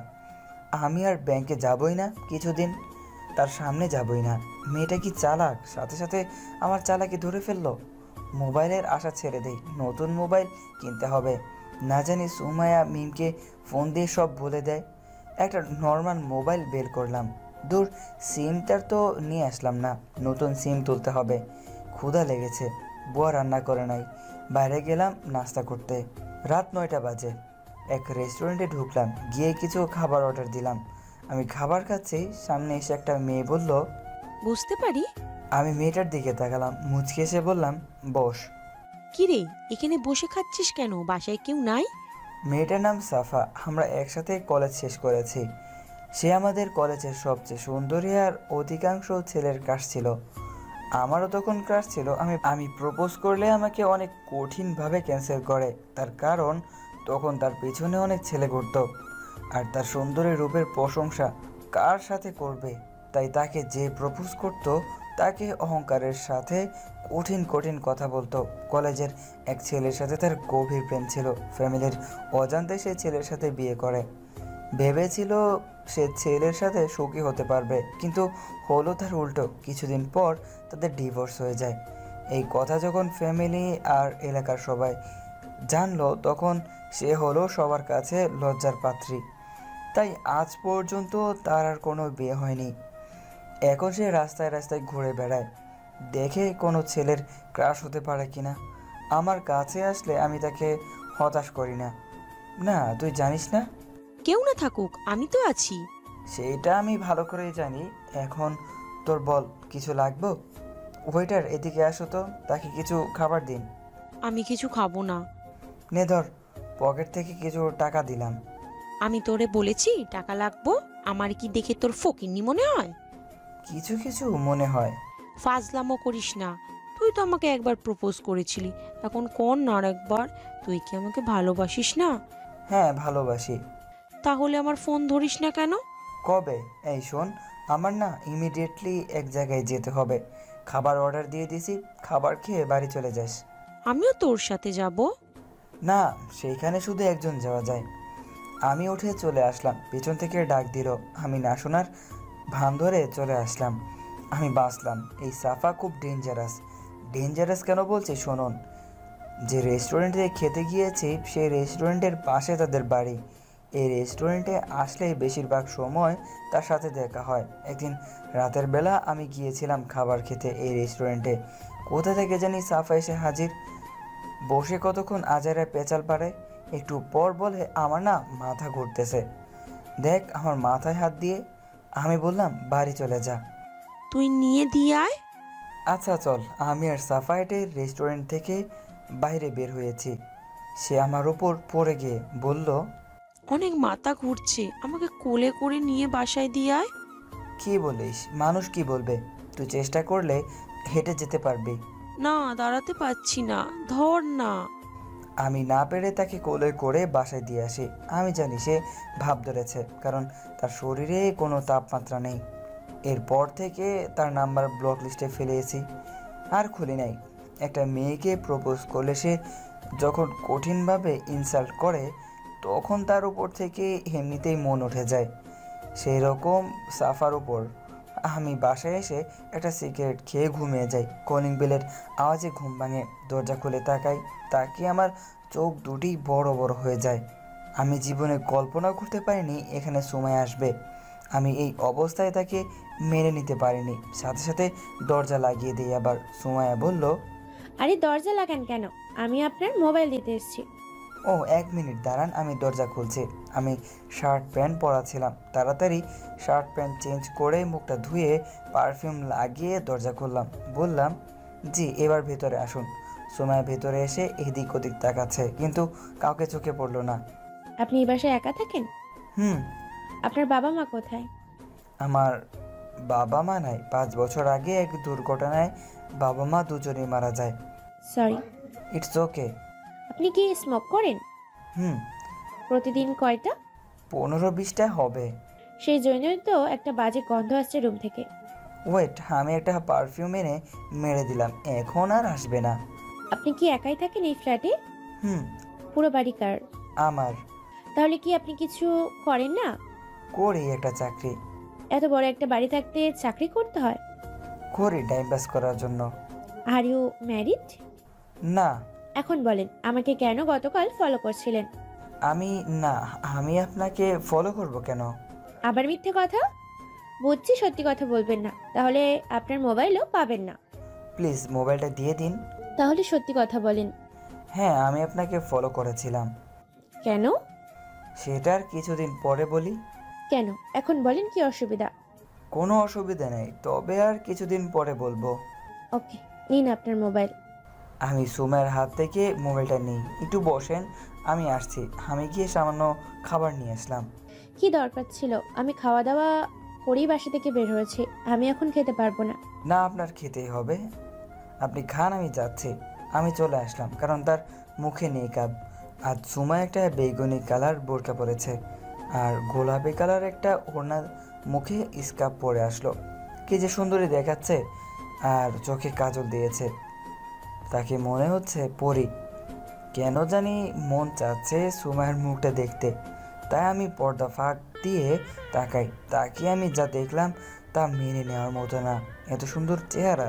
আমি আর ব্যাংকে যাবই না কিছুদিন, তার সামনে যাবই না। মেয়েটা কি চালাক, সাথে সাথে আমার চালাকি ধরে ফেললো। মোবাইলের আশা ছেড়ে দেই, নতুন মোবাইল কিনতে হবে। না জানি সুমাইয়া মিমকে ফোন দিয়ে সব বলে দেয়। একটা নর্মাল মোবাইল বের করলাম। দূর, সিমটার তো নিয়ে আসলাম না, নতুন সিম তুলতে হবে। ক্ষুধা লেগেছে, বুয়া রান্না করে নাই। বাইরে গেলাম নাস্তা করতে। রাত 9টা বাজে। এক রেস্টুরেন্টে ঢুকলাম, গিয়ে কিছু খাবার অর্ডার দিলাম। আমি খাবার খাচ্ছি, সামনে এসে একটা মেয়ে বলল, বুঝতে পারি। আমি মেয়েটার দিকে তাকালাম, মুচকি এসে বললাম, বস। কিরে, এখানে বসে খাচ্ছিস কেন? বাসায় কেউ নাই? মেয়েটার নাম সাফা, আমরা একসাথে কলেজ শেষ করেছি। সে আমাদের কলেজের সবচেয়ে সুন্দরী আর অধিকাংশ ছেলের ক্রাশ ছিল। আমারও তখন ক্রাশ ছিল। আমি প্রপোজ করলে আমাকে অনেক কঠিনভাবে ক্যান্সেল করে। তার কারণ তখন তার পিছনে অনেক ছেলে ঘুরত, আর তার সুন্দরী রূপের প্রশংসা কার সাথে করবে, তাই তাকে যে প্রপোজ করত তাকে অহংকারের সাথে কঠিন কঠিন কথা বলতো। কলেজের এক ছেলের সাথে তার গভীর প্রেম ছিল। ফ্যামিলির অজান্তে সে ছেলের সাথে বিয়ে করে। ভেবেছিল সে ছেলের সাথে সুখী হতে পারবে, কিন্তু হলো তার উল্টো। কিছুদিন পর তাদের ডিভোর্স হয়ে যায়। এই কথা যখন ফ্যামিলি আর এলাকার সবাই জানলো, তখন সে হলো সবার কাছে লজ্জার পাত্রী। তাই আজ পর্যন্ত তার আর কোনো বিয়ে হয়নি। এখন সে রাস্তায় রাস্তায় ঘুরে বেড়ায়, দেখে কোনো ছেলের ক্রাশ হতে পারে কিনা। আমার কাছে আসলে আমি তাকে হতাশ করি না। না, তুই জানিস না? কেউ না থাকুক, আমি তো আছি। সেইটা আমি ভালো করেই জানি। এখন তোর বল, কিছু লাগবে? ওয়েটার, এদিকে আসো তো, তাকে কিছু খাবার দিন। আমি কিছু খাবো না। নে ধর, পকেট থেকে কিছু টাকা দিলাম। আমি তোরে বলেছি টাকা লাগবো? আমার কি দেখে তোর ফকিন্নি মনে হয়? কিছু কিছু মনে হয়। ফাজলামো করিস না। তুই তো আমাকে একবার প্রপোজ করেছিলি, এখন কর না আর একবার। তুই কি আমাকে ভালোবাসিস না? হ্যাঁ, ভালোবাসি। তাহলে আমার ফোন ধরিস না কেন? কবে? এই শোন, আমার না ইমিডিয়েটলি এক জায়গায় যেতে হবে। খাবার অর্ডার দিয়ে দিছি, খাবার খেয়ে বাড়ি চলে যাস। আমিও তোর সাথে যাব। না, সেইখানে শুধু একজন যাওয়া যায়। আমি উঠে চলে আসলাম, পেছন থেকে ডাক দিল। আমি না শোনার ভান ধরে চলে আসলাম। আমি বাঁচলাম। এই সাফা খুব ডেঞ্জারাস। ডেঞ্জারাস কেন বলছি শুনুন। যে রেস্টুরেন্টে খেতে গিয়েছি, সেই রেস্টুরেন্টের পাশে তাদের বাড়ি। এই রেস্টুরেন্টে আসলেই বেশিরভাগ সময় তার সাথে দেখা হয়। একদিন রাতের বেলা আমি গিয়েছিলাম খাবার খেতে এই রেস্টুরেন্টে। কোথা থেকে জানি সাফা এসে হাজির। বসে কতক্ষণ আজারে পেঁচাল পারে। একটু পর বলে, আমার না মাথা ঘুরতেছে, দেখ আমার মাথায় হাত দিয়ে। আমি বললাম, বাড়ি চলে যা। তুই নিয়ে দিয়ে আয়। আচ্ছা চল। আমি আর সাফায়েটের রেস্টুরেন্ট থেকে বাইরে বের হয়েছি। সে আমার উপর পড়ে গিয়ে বলল, অনেক মাথা ঘুরছে, আমাকে কোলে করে নিয়ে বাসায় দিয়ে আয়। কি বলিস? মানুষ কি বলবে? তুই চেষ্টা করলে হেঁটে যেতে পারবি। না, দাঁড়াতে পারছি না, ধর না। আমি না পেরে তাকে কোলে করে বাসায় দিয়ে আসি। আমি জানি সে ভাব ধরেছে, কারণ তার শরীরে কোনো তাপমাত্রা নেই। এরপর থেকে তার নাম্বার ব্লক লিস্টে ফেলেছি, আর খুলি নাই। একটা মেয়েকে প্রপোজ করলে সে যখন কঠিনভাবে ইনসাল্ট করে, তখন তার উপর থেকে এমনিতেই মন উঠে যায়। সেই রকম সাফার উপর। আমি বাসায় এসে একটা সিগারেট খেয়ে ঘুমিয়ে যাই। কলিং বেলের আওয়াজে ঘুম ভাঙে। দরজা খুলে তাকাই, তাকিয়ে আমার চোখ দুটি বড় বড় হয়ে যায়। আমি জীবনে কল্পনা করতে পারিনি এখানে সময় আসবে। আমি এই অবস্থায় তাকে মেনে নিতে পারিনি। সাথে সাথে দরজা লাগিয়ে দিই। আবার সুমায়া বলল, আরে দরজা লাগান কেন? আমি আপনার মোবাইল দিতে এসেছি। ও, 1 মিনিট দাঁড়ান, আমি দরজা খুলছি। আমি শার্ট প্যান্ট পরা ছিলাম। তাড়াতাড়ি শার্ট প্যান্ট চেঞ্জ করে মুখটা ধুয়ে পারফিউম লাগিয়ে দরজা খুললাম। বললাম, জি এবার ভেতরে আসুন। সুমায়া ভেতরে এসে এদিক ওদিক তাকাচ্ছে, কিন্তু কাউকে চোখে পড়লো না। আপনি এই বাসায় একা থাকেন? হুম। আপনার বাবা মা কোথায়? আমার বাবা মা নাই। 5 বছর আগে এক দুর্ঘটনায় বাবা মা দুজনেই মারা যায়। সরি। It's okay. আপনি কি স্মোক করেন? হুম। প্রতিদিন কয়টা? 15-20টা হবে। সেই জন্যই তো একটা বাজে গন্ধ আসছে রুম থেকে। ওয়েট, আমি একটা পারফিউম এনে মেরে দিলাম, এখন আর আসবে না। আপনি কি একাই থাকেন এই ফ্ল্যাটে? হুম। পুরো বাড়ি কার? আমার। তাহলে কি আপনি কিছু করেন না? করি একটা চাকরি। এত বড় একটা বাড়ি থাকতে চাকরি করতে হয়? করি টাইম পাস করার জন্য। Are you married? না। এখন বলেন, আমাকে কেন গতকাল ফলো করছিলেন? আমি আপনাকে ফলো করব কেন? আবার মিথ্যে কথা? বুঝছি সত্যি কথা বলবেন না, তাহলে আপনার মোবাইলও পাবেন না। প্লিজ মোবাইলটা দিয়ে দিন। তাহলে সত্যি কথা বলেন। হ্যাঁ, আমি আপনাকে ফলো করেছিলাম। কেন? সেটার কিছুদিন পরে বলি। কেন? এখন বলেন, কি অসুবিধা? কোনো অসুবিধা নেই, তবে আর কিছুদিন পরে বলবো। ওকে, নিন আপনার মোবাইল। আমি সুমায়ের হাত থেকে মোবাইলটা নিই। একটু বসেন, আমি আসছি। আমি গিয়ে সামান্য খাবার নিয়ে আসলাম। কি দরকার ছিল? আমি খাওয়া দাওয়া করেই বাসা থেকে বের হয়েছি, আমি এখন খেতে পারবো না। না, আপনার খেতেই হবে। আপনি খান, আমি যাচ্ছি। আমি চলে আসলাম, কারণ তার মুখে নেকাব। আর সুমা একটা বেগুনি কালার বোরকা পরেছে, আর গোলাপি কালার একটা ওড়না, মুখে স্কার্ফ পরে আসলো। কি যে সুন্দরী দেখাচ্ছে। আর চোখে কাজল দিয়েছে। তাকে মনে হচ্ছে পরী। কেন জানি মন চাচ্ছে সুমাইয়ার মুখটা দেখতে, তাই আমি পর্দা ফাঁক দিয়ে তাকাই। তাকে আমি যা দেখলাম তা মেনে নেওয়ার মতো না। এত সুন্দর চেহারা,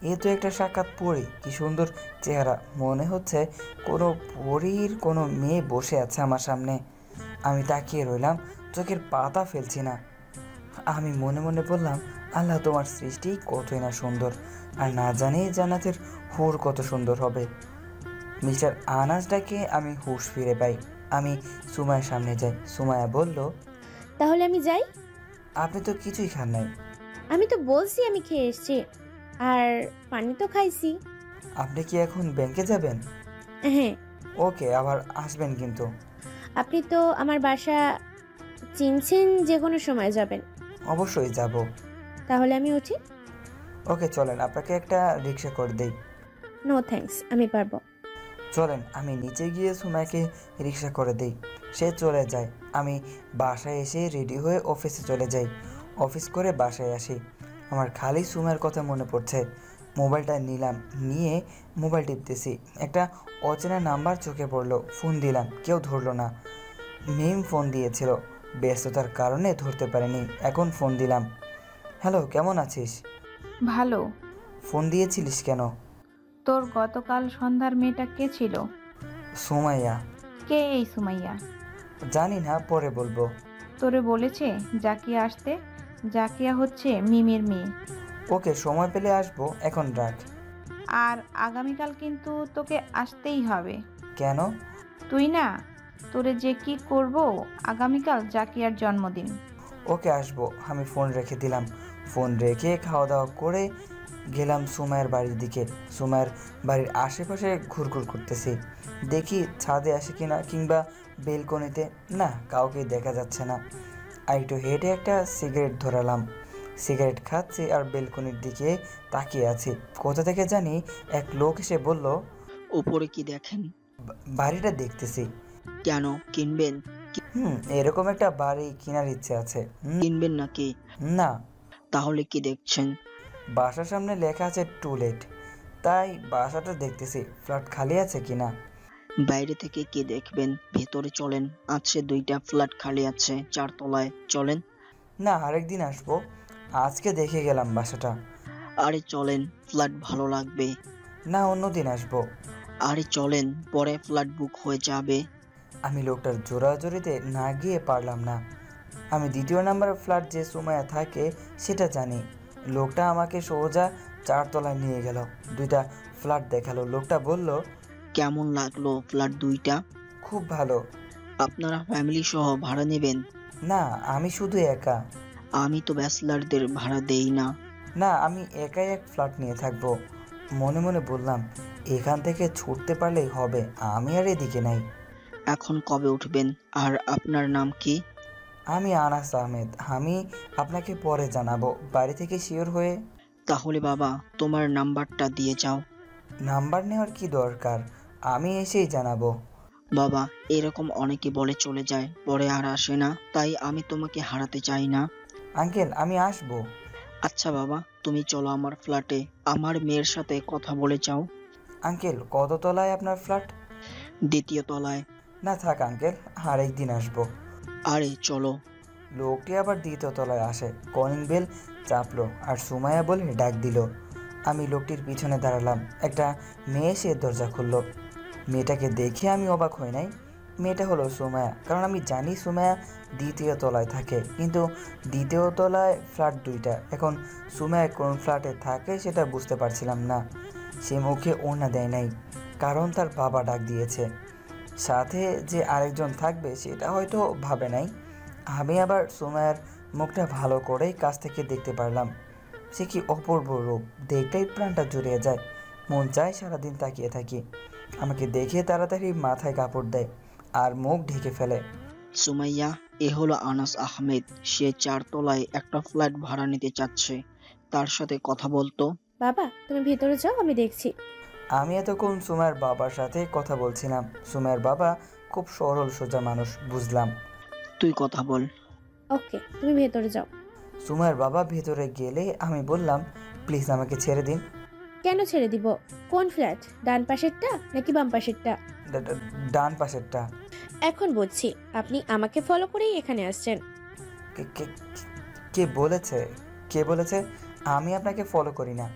এ তো একটা সাক্ষাৎ পরী। কি সুন্দর চেহারা, মনে হচ্ছে কোনো পরীর কোনো মেয়ে বসে আছে আমার সামনে। আমি তাকিয়ে রইলাম, চোখের পাতা ফেলছি না। আমি মনে মনে বললাম, আল্লাহ তোমার সৃষ্টি কতই না সুন্দর, আর না জানি জান্নাতের হুর কত সুন্দর হবে। মিস্টার আনাস ডাকে আমি হুঁশ ফিরে পাই। আমি সুমাইয়ার সামনে যাই। সুমাইয়া বলল, তাহলে আমি যাই? আপনি তো কিছুই খান নাই। আমি তো বলছি আমি খেয়ে এসেছি, আর পানি তো খাইছি। আপনি কি এখন ব্যাংকে যাবেন? হ্যাঁ। ওকে, আবার আসবেন কিন্তু। আপনি তো আমার বাসা চিনছেন, যে কোনো সময় যাবেন। অবশ্যই যাব। তাহলে আমি উঠি? ওকে চলেন, আপনাকে একটা রিক্সা করে দেই। নো থ্যাঙ্কস, আমি পারবো। চলেন, আমি নিচে গিয়ে সুমাইয়াকে রিক্সা করে দেই। সে চলে যায়। আমি বাসায় এসে রেডি হয়ে অফিসে চলে যাই। অফিস করে বাসায় আসি। আমার খালি সুমাইয়ার কথা মনে পড়ছে। মোবাইলটা নিলাম, নিয়ে মোবাইল টিপতেছি। একটা অচেনা নাম্বার চোখে পড়লো। ফোন দিলাম, কেউ ধরলো না। মিম ফোন দিয়েছিল, ব্যস্ততার কারণে ধরতে পারিনি। এখন ফোন দিলাম। হ্যালো, কেমন আছিস? ভালো। ফোন দিয়েছিলিস কেন? তোর গতকাল সন্ধ্যার মেয়েটা কে ছিল? সুমাইয়া। কে এই সুমাইয়া? জানি না, পরে বলবো। তোরে বলেছে জাকিয়া আসতে? জাকিয়া হচ্ছে মিমের মেয়ে। ওকে, সময় পেলে আসবো, এখন রাখ। আর আগামীকাল কিন্তু তোকে আসতেই হবে। কেন? তুই না, তোরে যে কি করব, আগামীকাল জাকিয়ার জন্মদিন। ওকে, আসবো। আমি ফোন রেখে দিলাম। ফোন রেখে খাওয়া দাওয়া করে গেলাম সুমাইয়ের বাড়ির দিকে। সুমাইয়ের বাড়ির আশেপাশে ঘুরঘুর করতেছি, দেখি ছাদে আসে কিনা, কিংবা বেলকনিতে। না, কাউকে দেখা যাচ্ছে না। আর একটু হেঁটে একটা সিগারেট ধরালাম। সিগারেট খাচ্ছি আর বেলকনির দিকে তাকিয়ে আছি। কোথা থেকে জানি এক লোক এসে বলল, উপরে কি দেখেন? বাড়িটা দেখতেছি। কেন, কিনবেন? এরকম একটা বাড়ি কেনার ইচ্ছে আছে। কিনবেন নাকি? না। তাহলে কি দেখছেন? বাসার সামনে লেখা আছে টু লেট, তাই বাসাটা দেখতেছি ফ্ল্যাট খালি আছে কিনা। বাইরে থেকে কি দেখবেন? ভেতরে চলেন, আছে 2টা ফ্ল্যাট খালি আছে 4 তলায়, চলেন। না, আরেকদিন আসবো, আজকে দেখে গেলাম বাসাটা। আরে চলেন, ফ্ল্যাট ভালো লাগবে। না, অন্যদিন আসবো। আরে চলেন, পরে ফ্ল্যাট বুক হয়ে যাবে। আমি লোকটার জোরাজোরিতে না গিয়ে পারলাম না। আমি 2য় নাম্বার ফ্ল্যাট যে সুমাইয়া থাকে সেটা জানি। লোকটা আমাকে সোজা 4 তলায় নিয়ে গেল, 2টা ফ্ল্যাট দেখালো। লোকটা বলল, কেমন লাগলো ফ্ল্যাট 2টা? খুব ভালো। আপনারা ফ্যামিলি সহ ভাড়া নেবেন? না, আমি শুধু একা। আমি তো ব্যাচলারদের ভাড়া দেই না। না, আমি একাই এক ফ্ল্যাট নিয়ে থাকবো। মনে মনে বললাম, এখান থেকে ছুটতে পারলেই হবে, আমি আর এদিকে নাই। এখন কবে উঠবেন? আর আপনার নাম কি? আমি আনাস আহমেদ। আমি আপনাকে পরে জানাবো, বাড়ি থেকে শিওর হয়ে। তাহলে বাবা, তোমার নাম্বারটা দিয়ে যাও। নাম্বার নেওয়ার কি দরকার, আমি এসেই জানাবো। বাবা, এরকম অনেকে বলে চলে যায়, পরে আর আসে না, তাই আমি তোমাকে হারাতে চাই না। আঙ্কেল, আমি আসবো। আচ্ছা বাবা, তুমি চলো আমার ফ্ল্যাটে, আমার মেয়ের সাথে কথা বলে যাও। আঙ্কেল, কত তলায় আপনার ফ্ল্যাট? 2য় তলায়। না থাক আঙ্কেল, আরেকদিন আসবো। আরে চলো। লোকটি আবার 2য় তলায় আসে, কলিং বেল চাপলো আর সুমাইয়া বলে ডাক দিল। আমি লোকটির পিছনে দাঁড়ালাম। একটা মেয়ে এসে দরজা খুললো। মেয়েটাকে দেখে আমি অবাক হই নাই। মেয়েটা হলো সুমাইয়া, কারণ আমি জানি সুমাইয়া 2য় তলায় থাকে, কিন্তু 2য় তলায় ফ্ল্যাট 2টা। এখন সুমাইয়া কোন ফ্ল্যাটে থাকে সেটা বুঝতে পারছিলাম না। সে মুখে ওড়না দেয় নাই, কারণ তার বাবা ডাক দিয়েছে। সাথে যে আরেকজন থাকবে সেটা হয়তো ভাবে নাই। আমি আবার সুমাইয়ার মুখটা ভালো করেই কাছ থেকে দেখতে পারলাম। সে কি অপূর্ব রূপ, দেখলেই প্রাণটা জুড়িয়ে যায়, মন চায় সারাদিন তাকিয়ে থাকি। আমাকে দেখে তাড়াতাড়ি মাথায় কাপড় দেয় আর মুখ ঢেকে ফেলে। সুমাইয়া, এ হলো আনাস আহমেদ। সে 4 তলায় একটা ফ্ল্যাট ভাড়া নিতে চাচ্ছে, তার সাথে কথা বলতো। বাবা, তুমি ভেতরে যাও, আমি দেখছি। আমি এতক্ষণ সুমাইয়ার বাবার সাথে কথা বলছিলাম। সুমাইয়ার বাবা খুব সরল সোজা মানুষ, বুঝলাম। তুই কথা বল। ওকে, তুমি ভেতরে যাও। সুমাইয়ার বাবা ভেতরে গেলে আমি বললাম, প্লিজ আমাকে ছেড়ে দিন। কেন ছেড়ে দিব? কোন ফ্ল্যাট? ডান পাশেরটা নাকি বাম পাশেরটা? ডান পাশেরটা। এখন বুঝছি আপনি আমাকে ফলো করেই এখানে আসছেন। কে- কে- কে বলেছে? কে বলেছে? আমি আপনাকে ফলো করি না।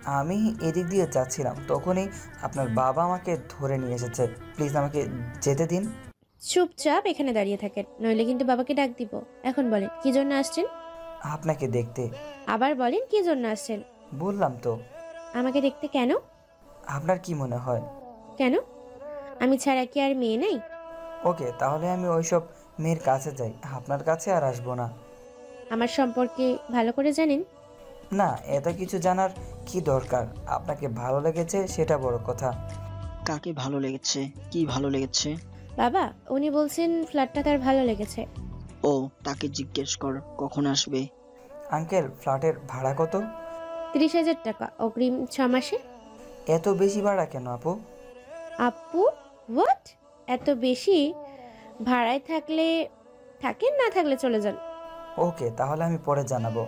আমি এদিক দিয়ে যাচ্ছিলাম, তখনই আপনার বাবা আমাকে ধরে নিয়ে এসেছে। প্লিজ আমাকে যেতে দিন। চুপচাপ এখানে দাঁড়িয়ে থাকেন, নইলে কিন্তু বাবাকে ডাক দিব। এখন বলেন কি জন্য আসছেন? আপনাকে দেখতে। আবার বলেন কি জন্য আসছেন? বললাম তো। আমাকে দেখতে কেন? আপনার কি মনে হয়? কেন? আমি ছাড়া কি আর মেয়ে নেই? ওকে, তাহলে আমি ওইসব মেয়ের কাছে যাই, আপনার কাছে আর আসবো না। আমার সম্পর্কে ভালো করে জানেন? না, এত কিছু জানার কি দরকার? আপনাকে ভালো লেগেছে সেটা বড় কথা। কাকে ভালো লেগেছে? কি ভালো লেগেছে? বাবা, উনি বলছেন ফ্ল্যাটটা তার ভালো লেগেছে। ও, তাকে জিজ্ঞেস কর কখন আসবে। আঙ্কেল, ফ্ল্যাটের ভাড়া কত? 30,000 টাকা অগ্রিম 6 মাসে। এত বেশি ভাড়া কেন আপু? আপু? হোয়াট? এত বেশি? ভাড়ায় থাকলে থাকেন, না থাকলে চলে যান। ওকে, তাহলে আমি পরে জানাবো।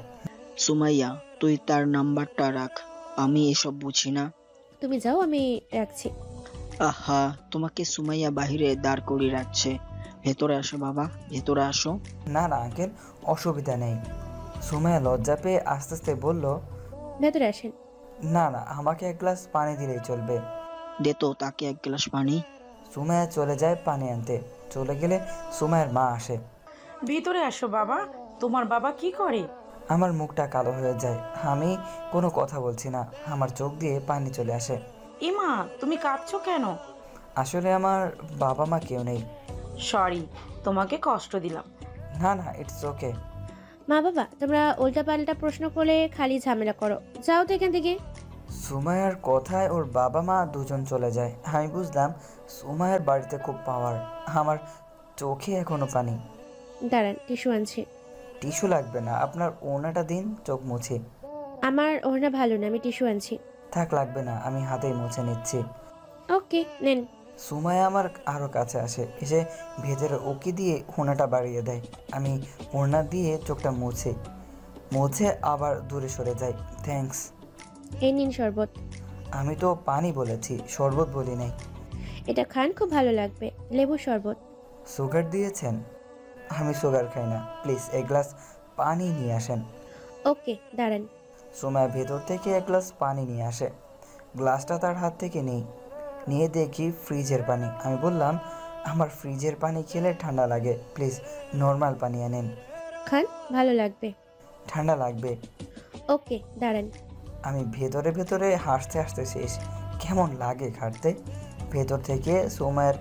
সুমাইয়া, তুই তার নাম্বারটা রাখ। আমি এসব বুঝি না। তুমি যাও, আমি রাখছি। আহা, তোমাকে সুমাইয়া বাহিরে দাঁড় করিয়ে রাখছে। ভেতরে আসো বাবা, ভেতরে আসো। না না আঙ্কেল, অসুবিধা নেই। সুমাইয়া লজ্জা পেয়ে আস্তে আস্তে বলল, ভেতরে আসেন। না না, আমাকে এক গ্লাস পানি দিলেই চলবে। দে তো তাকে এক গ্লাস পানি। সুমাইয়া চলে যায় পানি আনতে। চলে গেলে সুমাইয়ার মা আসে। ভিতরে আসো বাবা। তোমার বাবা কি করে? আমার মুখটা কালো হয়ে যায়। আমি কোনো কথা বলছি না, আমার চোখ দিয়ে পানি চলে আসে। ইমা, তুমি কাঁদছো কেন? আসলে আমার বাবা মা কেউ নেই। সরি, তোমাকে কষ্ট দিলাম। না না, ইটস ওকে। মা বাবা, তোমরা উল্টাপাল্টা প্রশ্ন করলে খালি ঝামেলা করো। যাও তো এখান থেকে। সুমাইয়ার কথায় ওর বাবা মা দুজন চলে যায়। আমি বুঝলাম সুমাইয়ার বাড়িতে খুব পাওয়ার। আমার চোখে এখনো পানি। দাঁড়ান, টিস্যু আনছি। টিস্যু লাগবে না, আপনার ওড়নাটা দিন, চোখ মুছি। আমার ওড়না ভালো না, আমি টিস্যু আনছি। থাক, লাগবে না, আমি হাতেই মুছে নিচ্ছি। ওকে, নেন। সুমাইয়া আমার আরও কাছে আসে, এসে ভেতরে উকি দিয়ে ওড়নাটা বাড়িয়ে দেয়। আমি ওড়না দিয়ে চোখটা মুছে মুছে আবার দূরে সরে যাই। থ্যাঙ্কস। এই নিন শরবত। আমি তো পানি বলেছি, শরবত বলি নাই। এটা খান, খুব ভালো লাগবে। লেবু শরবত। সুগার দিয়েছেন? আমি সুগার খাই না। প্লিজ এক গ্লাস পানি নিয়ে আসেন। ওকে, দাঁড়ান। সুমাইয়া ভেতর থেকে এক গ্লাস পানি নিয়ে আসে। গ্লাসটা তার হাত থেকে নিয়ে দেখি ফ্রিজের পানি। আমি বললাম, আমার ফ্রিজের পানি খেলে ঠান্ডা লাগে, প্লিজ নর্মাল পানি আনেন। খান, ভালো লাগবে। ঠান্ডা লাগবে। ওকে, দাঁড়ান। আমি ভেতরে ভেতরে হাসতে হাসতে শেষ। কেমন লাগে খাটতে। ভেতর থেকে সুমাইয়ার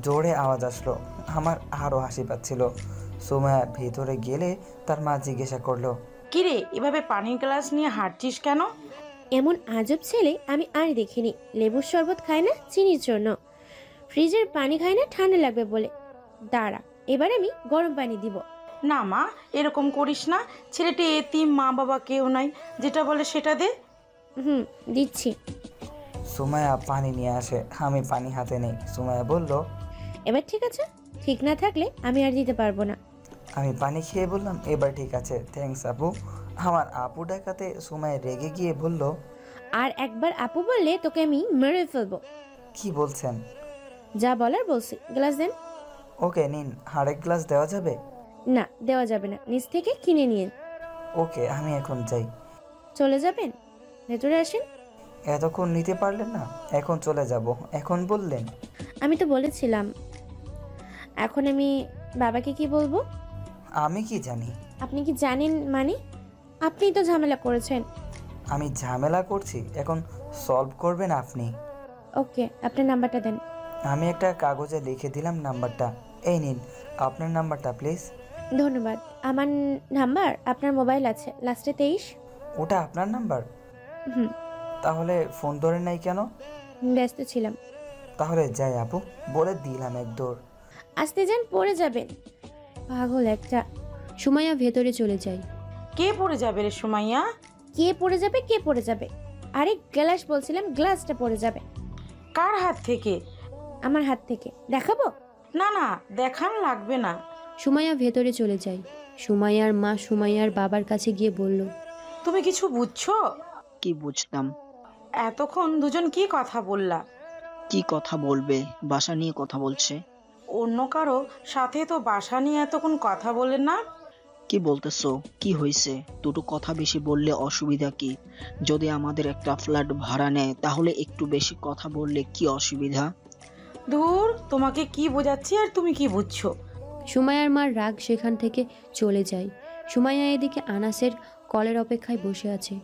জোরে আওয়াজ আসলো। আমার আরও হাসি পাচ্ছিল। সুমাইয়া ভেতরে গেলে তার মা জিজ্ঞাসা করলো, কিরে, এভাবে পানির গ্লাস নিয়ে হাঁটছিস কেন? এমন আজব ছেলে আমি আর দেখিনি। লেবুর শরবত খায় না চিনির জন্য, ফ্রিজের পানি খায় না ঠান্ডা লাগবে বলে। দাঁড়া, এবার আমি গরম পানি দিব। না মা, এরকম করিস না। ছেলেটি এতিম, মা বাবা কেউ নাই, যেটা বলে সেটা দে। দিচ্ছি। সুমাইয়া পানি নিয়ে আসে। আমি পানি হাতে নেই। সুমাইয়া বলল, এবার ঠিক আছে? ঠিক না থাকলে আমি আর দিতে পারবো না। আমি পানি খেয়ে বললাম, এবার ঠিক আছে, থ্যাঙ্কস আপু। আমার আপু ডাকাতে সুমাইয়া রেগে গিয়ে বলল, আর একবার আপু বললে তোকে আমি মেরে ফেলবো। কি বলছেন? যা বলার বলছি। গ্লাস দেন। ওকে নিন, আরেক গ্লাস দেওয়া যাবে? না, দেওয়া যাবে না, নিচ থেকে কিনে নিন। ওকে, আমি এখন যাই। চলে যাবেন? ভেতরে আসেন। এতক্ষণ নিতে পারলেন না, এখন চলে যাব এখন বললেন? আমি তো বলেছিলাম। এখন আমি বাবাকে কি বলবো? আমি কি জানি? আপনি কি জানেন মানে? আপনিই তো ঝামেলা করেছেন। আমি ঝামেলা করছি? এখন সলভ করবেন আপনি। ওকে, আপনার নাম্বারটা দেন। আমি একটা কাগজে লিখে দিলাম নাম্বারটা। এই নিন আপনার নাম্বারটা প্লিজ। ধন্যবাদ। আমার নাম্বার আপনার মোবাইল আছে, লাস্টে 23। ওটা আপনার নাম্বার? হুম। তাহলে ফোন ধরে নাই কেন? ব্যস্ত ছিলাম। তাহলে যাই আপু, বলে দিলাম এক দৌড়। আসতে যান, পড়ে যাবেন। পাগল একটা। সুমাইয়া ভেতরে চলে যায়। কে পড়ে যাবে রে সুমাইয়া? কে পড়ে যাবে? কে পড়ে যাবে? আরে গ্লাস বলছিলাম, গ্লাসটা পড়ে যাবে। কার হাত থেকে? আমার হাত থেকে। দেখাবো? না না, দেখান লাগবে না। সুমাইয়া ভেতরে চলে যায়। সুমাইয়ার মা সুমাইয়ার বাবার কাছে গিয়ে বলল, তুমি কিছু বুঝছো? কি বুঝতাম? এতক্ষণ দুজন কি কথা বললা? কি কথা বলবে? বাসা নিয়ে কথা বলছে। অন্য কারো সাথে তো বাসা নিয়ে এতক্ষণ কথা বলেন না। কি বলতেছো? কি হয়েছে? দুটো কথা বেশি বললে অসুবিধা কি? যদি আমাদের একটা ফ্ল্যাট ভাড়া নেয় তাহলে একটু বেশি কথা বললে কি অসুবিধা? দূর, তোমাকে কি বোঝাচ্ছি আর তুমি কি বুঝছো? সুমাইয়ার মার রাগ সেখান থেকে চলে যায়। সুমাইয়া এদিকে আনাসের কলের অপেক্ষায় বসে আছে।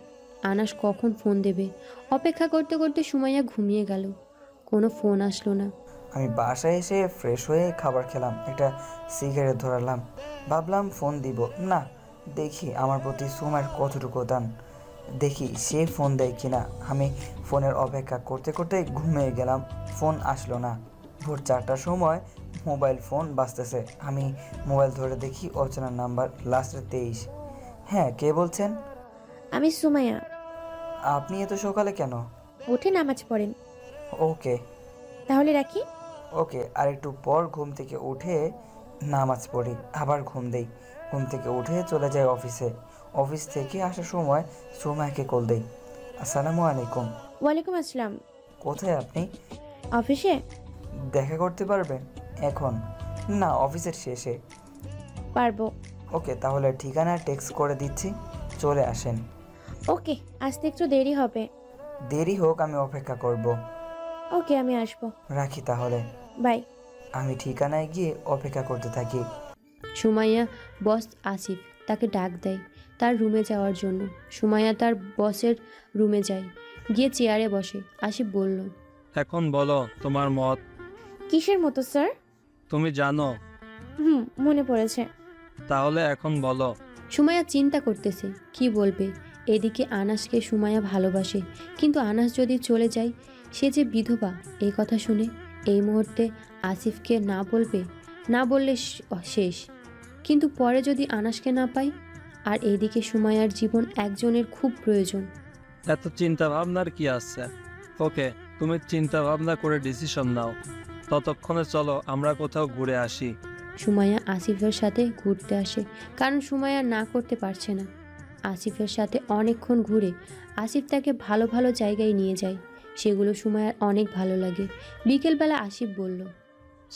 আনাস কখন ফোন দেবে অপেক্ষা করতে করতে সুমাইয়া ঘুমিয়ে গেল। কোনো ফোন আসলো না। আমি বাসায় এসে ফ্রেশ হয়ে খাবার খেলাম, একটা সিগারেট ধরালাম, ভাবলাম ফোন দিব না, দেখি আমার প্রতি সুমাইয়ের কতটুকু দান, দেখি সে ফোন দেয় কিনা। আমি ফোনের অপেক্ষা করতে করতে ঘুমিয়ে গেলাম। ফোন আসলো না। ভোর 4টার সময় মোবাইল ফোন বাজতেছে। আমি মোবাইল ধরে দেখি অচেনা নাম্বার, লাস্টে 23। হ্যাঁ, কে বলছেন? আমি সুমাইয়া। আপনি এত সকালে কেন? উঠে নামাজ পড়েন। ওকে তাহলে রাখি। ওকে। আর একটু পর ঘুম থেকে উঠে নামাজ পড়ি, আবার ঘুম দেই। ঘুম থেকে উঠে চলে যাই অফিসে। অফিস থেকে আসার সময় সুমাইয়াকে কল দেই। আসসালামু আলাইকুম। ওয়ালাইকুম আসসালাম। কোথায় আপনি? অফিসে। দেখা করতে পারবেন এখন? না, অফিসের শেষে। পারবো। ওকে, তাহলে ঠিকানা টেক্সট করে দিচ্ছি, চলে আসেন। ওকে, আসতে একটু দেরি হবে। দেরি হোক, আমি অপেক্ষা করব। ওকে, আমি আসবো। রাখি তাহলে। বাই। আমি ঠিকানায় গিয়ে অপেক্ষা করতে থাকি। সুমাইয়া বস আসিফ তাকে ডাক দেয় তার রুমে যাওয়ার জন্য। সুমাইয়া তার বসের রুমে যায়, গিয়ে চেয়ারে বসে। আসিফ বলল, এখন বলো তোমার মত। কিসের মতো স্যার? তুমি জানো? মনে পড়েছে। তাহলে এখন বলো। সুমাইয়া চিন্তা করতেছে কি বলবে। এদিকে আনাসকে সুমাইয়া ভালোবাসে, কিন্তু আনাস যদি চলে যায়, সে যে বিধবা এই কথা শুনে এই মুহূর্তে আসিফকে না বলবে, না বললে শেষ। কিন্তু পরে যদি আনাসকে না পাই। আর এইদিকে সুমাইয়ার জীবন একজনের খুব প্রয়োজন। এত চিন্তা ভাবনার কি আছে? ওকে, তুমি চিন্তা ভাবনা করে ডিসিশন নাও। ততক্ষণে চলো আমরা কোথাও ঘুরে আসি। সুমাইয়া আসিফের সাথে ঘুরতে আসে, কারণ সুমাইয়া না করতে পারছে না। আসিফের সাথে অনেকক্ষণ ঘুরে আসিফ তাকে ভালো ভালো জায়গায় নিয়ে যায়, সেগুলো সুমাইয়ার অনেক ভালো লাগে। বিকেলবেলা আসিফ বলল,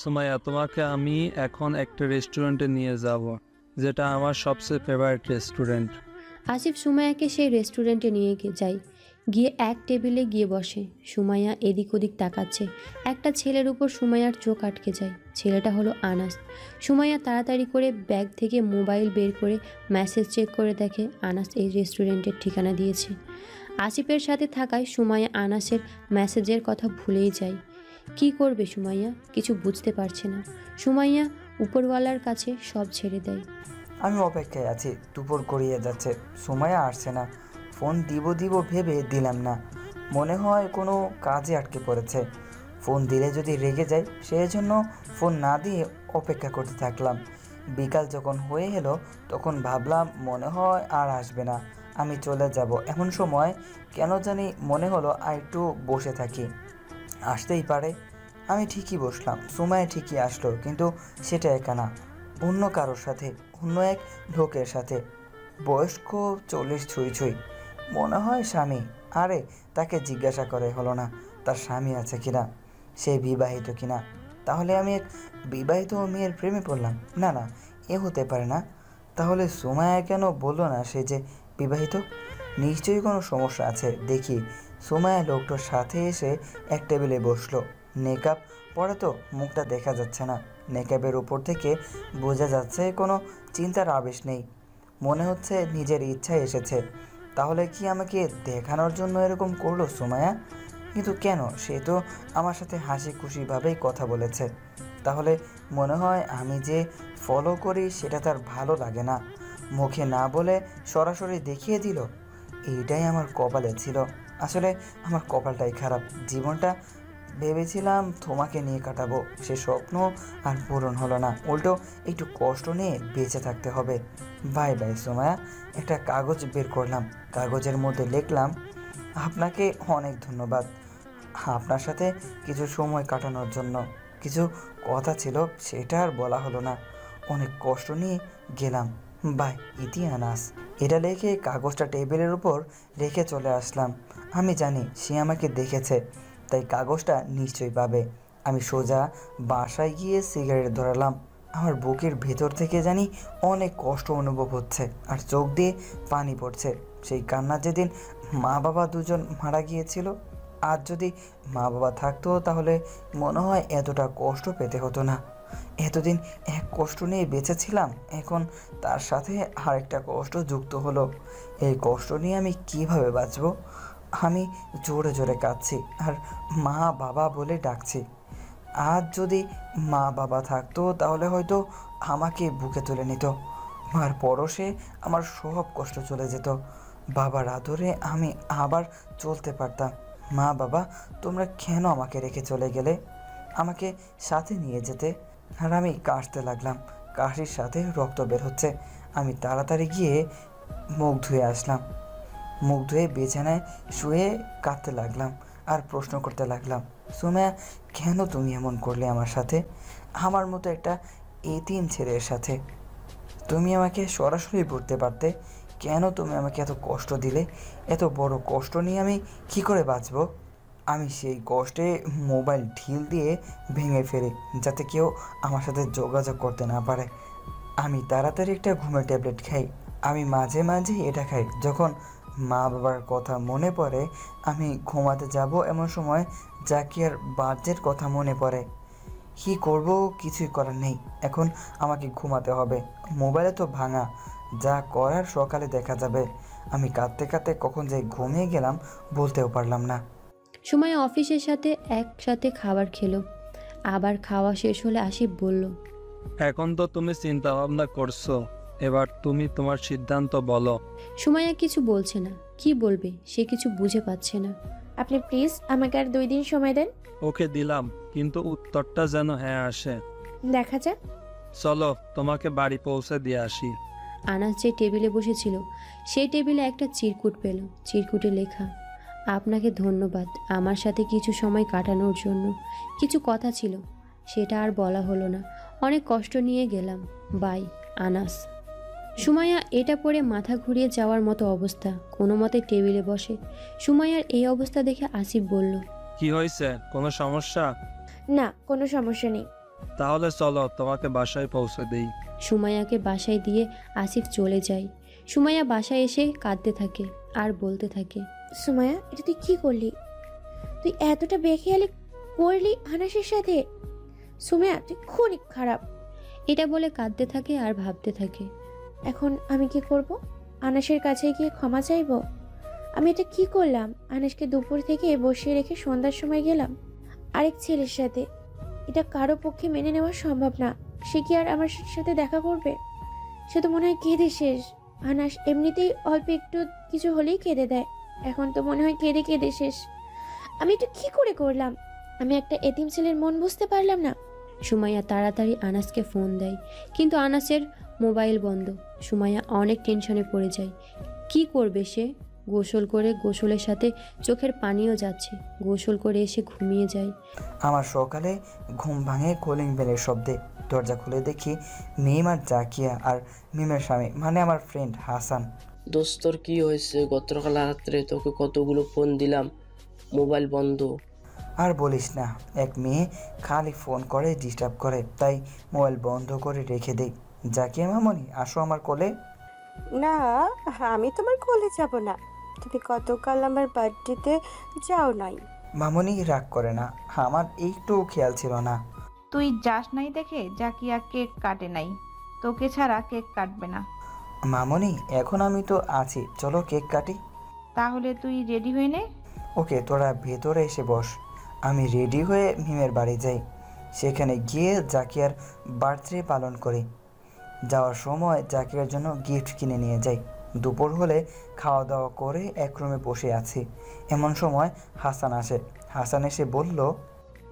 সুমাইয়া, তোমাকে আমি এখন একটা রেস্টুরেন্টে নিয়ে যাব, যেটা আমার সবচেয়ে ফেভারিট রেস্টুরেন্ট। আসিফ সুমাইয়াকে সেই রেস্টুরেন্টে নিয়ে যায়, গিয়ে এক টেবিলে গিয়ে বসে। সুমাইয়া এদিক ওদিক তাকাচ্ছে। একটা ছেলের উপর সুমাইয়ার চোখ আটকে যায়। ছেলেটা হলো আনাস। সুমাইয়া তাড়াতাড়ি করে ব্যাগ থেকে মোবাইল বের করে মেসেজ চেক করে দেখে আনাস এই রেস্টুরেন্টের ঠিকানা দিয়েছে। আসিফের সাথে থাকায় সুমাইয়া আনাসের মেসেজের কথা ভুলেই যায়। কি করবে সুমাইয়া কিছু বুঝতে পারছে না। সুমাইয়া উপরওয়ালার কাছে সব ছেড়ে দেয়। আমি অপেক্ষায় আছি, দুপুর গড়িয়ে যাচ্ছে, সুমাইয়া আসছে না। ফোন দিব ভেবে দিলাম না, মনে হয় কোনো কাজে আটকে পড়েছে। ফোন দিলে যদি রেগে যায়, সেই জন্য ফোন না দিয়ে অপেক্ষা করতে থাকলাম। বিকাল যখন হয়ে এলো তখন ভাবলাম মনে হয় আর আসবে না, আমি চলে যাব। এমন সময় কেন জানি মনে হলো আর একটু বসে থাকি, আসতেই পারে। আমি ঠিকই বসলাম। সুমাইয়া ঠিকই আসলো, কিন্তু সেটা একা না, অন্য কারোর সাথে, অন্য এক লোকের সাথে। বয়স্ক 40 ছুঁই ছুঁই, মনে হয় স্বামী। আরে তাকে জিজ্ঞাসা করে হলো না তার স্বামী আছে কিনা, সে বিবাহিত কিনা। তাহলে আমি এক বিবাহিত মেয়ের প্রেমে পড়লাম? না না, এ হতে পারে না। তাহলে সুমাইয়া কেন বললো না সে যে বিবাহিত? নিশ্চয়ই কোনো সমস্যা আছে। দেখি সুমাইয়া লোকটার সাথে এসে এক টেবিলে বসলো। নেকআপ পরে তো মুখটা দেখা যাচ্ছে না, নেকআপের উপর থেকে বোঝা যাচ্ছে কোনো চিন্তার আবেশ নেই। মনে হচ্ছে নিজের ইচ্ছায় এসেছে। তাহলে কি আমাকে দেখানোর জন্য এরকম করলো সুমাইয়া? কিন্তু কেন? সে তো আমার সাথে হাসি খুশিভাবেই কথা বলেছে। তাহলে মনে হয় আমি যে ফলো করি সেটা তার ভালো লাগে না, মুখে না বলে সরাসরি দেখিয়ে দিল। এইটাই আমার কপালে ছিল। আসলে আমার কপালটাই খারাপ। জীবনটা ভেবেছিলাম তোমাকে নিয়ে কাটাবো, সে স্বপ্ন আর পূরণ হলো না, উল্টো একটু কষ্ট নিয়ে বেঁচে থাকতে হবে। Bye bye Sumaiya. একটা কাগজ বের করলাম, কাগজের মধ্যে লিখলাম, আপনাকে অনেক ধন্যবাদ আপনার সাথে কিছু সময় কাটানোর জন্য। কিছু কথা ছিল সেটা আর বলা হলো না, অনেক কষ্ট নিয়ে গেলাম। বাই ইতি আনাস। এটা লিখে কাগজটা টেবিলের উপর রেখে চলে আসলাম। আমি জানি সে আমাকে দেখেছে, তাই কাগজটা নিশ্চয়ই পাবে। আমি সোজা বাসায় গিয়ে সিগারেট ধরালাম। আমার বুকের ভেতর থেকে জানি অনেক কষ্ট অনুভব হচ্ছে, আর চোখ দিয়ে পানি পড়ছে। সেই কান্না যেদিন মা বাবা দুজন মারা গিয়েছিল। আজ যদি মা বাবা থাকতো তাহলে মনে হয় এতটা কষ্ট পেতে হতো না। এতদিন এক কষ্ট নিয়ে বেঁচেছিলাম, এখন তার সাথে আরেকটা কষ্ট যুক্ত হলো। এই কষ্ট নিয়ে আমি কিভাবে বাঁচব? আমি জোরে জোরে কাঁদছি আর মা বাবা বলে ডাকছি। আজ যদি মা বাবা থাকতো তাহলে হয়তো আমাকে বুকে তুলে নিত। মার পরশে আমার সব কষ্ট চলে যেত। বাবার আদরে আমি আবার চলতে পারতাম। মা বাবা, তোমরা কেন আমাকে রেখে চলে গেলে? আমাকে সাথে নিয়ে যেতে। আর আমি কাশতে লাগলাম, কাশির সাথে রক্ত বের হচ্ছে। আমি তাড়াতাড়ি গিয়ে মুখ ধুয়ে আসলাম। মুখ ধুয়ে বিছানায় শুয়ে কাঁদতে লাগলাম আর প্রশ্ন করতে লাগলাম, সুমাইয়া, কেন তুমি এমন করলে আমার সাথে, আমার মতো একটা এতিম ছেলের সাথে? তুমি আমাকে সরাসরি বলতে পারতে। কেন তুমি আমাকে এত কষ্ট দিলে? এত বড় কষ্ট নিয়ে আমি কি করে বাঁচব? আমি সেই কষ্টে মোবাইল ঢিল দিয়ে ভেঙে ফেলি, যাতে কেউ আমার সাথে যোগাযোগ করতে না পারে। আমি তাড়াতাড়ি একটা ঘুমের ট্যাবলেট খাই। আমি মাঝে মাঝে এটা খাই যখন মা বাবার কথা মনে পড়ে। আমি ঘুমাতে যাব এমন সময় জাকিয়ার বার্থডের কথা মনে পড়ে। কী করব, কিছুই করার নেই। এখন আমাকে ঘুমাতে হবে। মোবাইলে তো ভাঙা, যা করার সকালে দেখা যাবে। আমি কাঁদতে কাঁদতে কখন যে ঘুমিয়ে গেলাম বলতেও পারলাম না। সুমাইয়া অফিসের সাথে একসাথে খাবার খেলো। আবার খাওয়া শেষ হলে আসিফ বলল, এখন তো তুমি চিন্তা ভাবনা করছো, এবার তুমি তোমার সিদ্ধান্ত বলো। সুমাইয়া কিছু বলছে না, কি বলবে সে কিছু বুঝে পাচ্ছে না। আপনি প্লিজ আমাকে আর 2 দিন সময় দেন। ওকে দিলাম, কিন্তু উত্তরটা যেন হ্যাঁ আসে। দেখা যাক। চলো তোমাকে বাড়ি পৌঁছে দিয়ে আসি। আনাস যে টেবিলে বসেছিল সেই টেবিলে একটা চিরকুট পেল। চিরকুটে লেখা, আপনাকে ধন্যবাদ আমার সাথে কিছু সময় কাটানোর জন্য। কিছু কথা ছিল, সেটা আর বলা হলো না। অনেক কষ্ট নিয়ে গেলাম। বাই, আনাস। সুমাইয়া এটা পড়ে মাথা ঘুরিয়ে যাওয়ার মতো অবস্থা। কোনো মতে টেবিলে বসে। সুমাইয়ার এই অবস্থা দেখে আসিফ বলল, কি হয়েছে, কোনো সমস্যা? না, কোনো সমস্যা নেই। তাহলে চলো তোমাকে বাসায় পৌঁছে দেই। সুমাইয়াকে বাসায় দিয়ে আসিফ চলে যায়। সুমাইয়া বাসায় এসে কাঁদতে থাকে আর বলতে থাকে, সুমাইয়া, এটা তুই কি করলি? তুই এতটা বেখেয়ালি করলি আনাসের সাথে? সুমাইয়া, তুই খুবই খারাপ। এটা বলে কাঁদতে থাকে আর ভাবতে থাকে, এখন আমি কি করব? আনাসের কাছে গিয়ে ক্ষমা চাইবো? আমি এটা কি করলাম? আনাসকে দুপুর থেকে বসিয়ে রেখে সন্ধ্যার সময় গেলাম আরেক ছেলের সাথে। এটা কারো পক্ষে মেনে নেওয়া সম্ভব না। সে কি আর আমার সাথে দেখা করবে? সে তো মনে হয় কেঁদে শেষ। আনাস এমনিতেই অল্প একটু কিছু হলেই কেঁদে দেয়, এখন তো মনে হয় কেঁদে কেঁদে শেষ। আমি এটা কি করে করলাম? আমি একটা এতিম ছেলের মন বুঝতে পারলাম না। সুমাইয়া তাড়াতাড়ি আনাসকে ফোন দেয়, কিন্তু আনাসের মোবাইল বন্ধ। সুমাইয়া অনেক টেনশনে পড়ে যায়। কি করবে সে? গোসল করে গোসলের সাথে চোখের পানিও যাচ্ছে। গোসল করে এসে ঘুমিয়ে যায়। আমার সকালে ঘুম ভাঙে কলিং বেলের শব্দে। দরজা খুলে দেখি মিম আর জাকিয়া আর মিমের স্বামী মানে আমার ফ্রেন্ড হাসান। দোস্তর কি হয়েছে? গতকাল রাত্রে তোকে কতগুলো ফোন দিলাম, মোবাইল বন্ধ। আর বলিস না, এক মেয়ে খালি ফোন করে ডিস্টার্ব করে, তাই মোবাইল বন্ধ করে রেখে দেই। জাকিয়া মামনি, আসো আমার কোলে। না, আমি তোমার কোলে যাব না। তুমি গতকাল আমার বার্থডেতে যাও নাই। মামনি রাগ করে না, আমার একটু খেয়াল ছিল না। তুই যাস নাই দেখে জাকিয়া কেক কাটে নাই, তোকে ছাড়া কেক কাটবে না। মামনি, এখন আমি তো আছি, চলো কেক কাটি। তাহলে তুই রেডি হয়ে নে। ওকে, তোরা ভেতরে এসে বস। আমি রেডি হয়ে মিমের বাড়ি যাই। সেখানে গিয়ে জাকিয়ার বার্থডে পালন করি। যাওয়ার সময় জাকিয়ার জন্য গিফট কিনে নিয়ে যাই। দুপুর হলে খাওয়া দাওয়া করে এক রুমে বসে আছি। এমন সময় হাসান আসে। হাসান এসে বলল,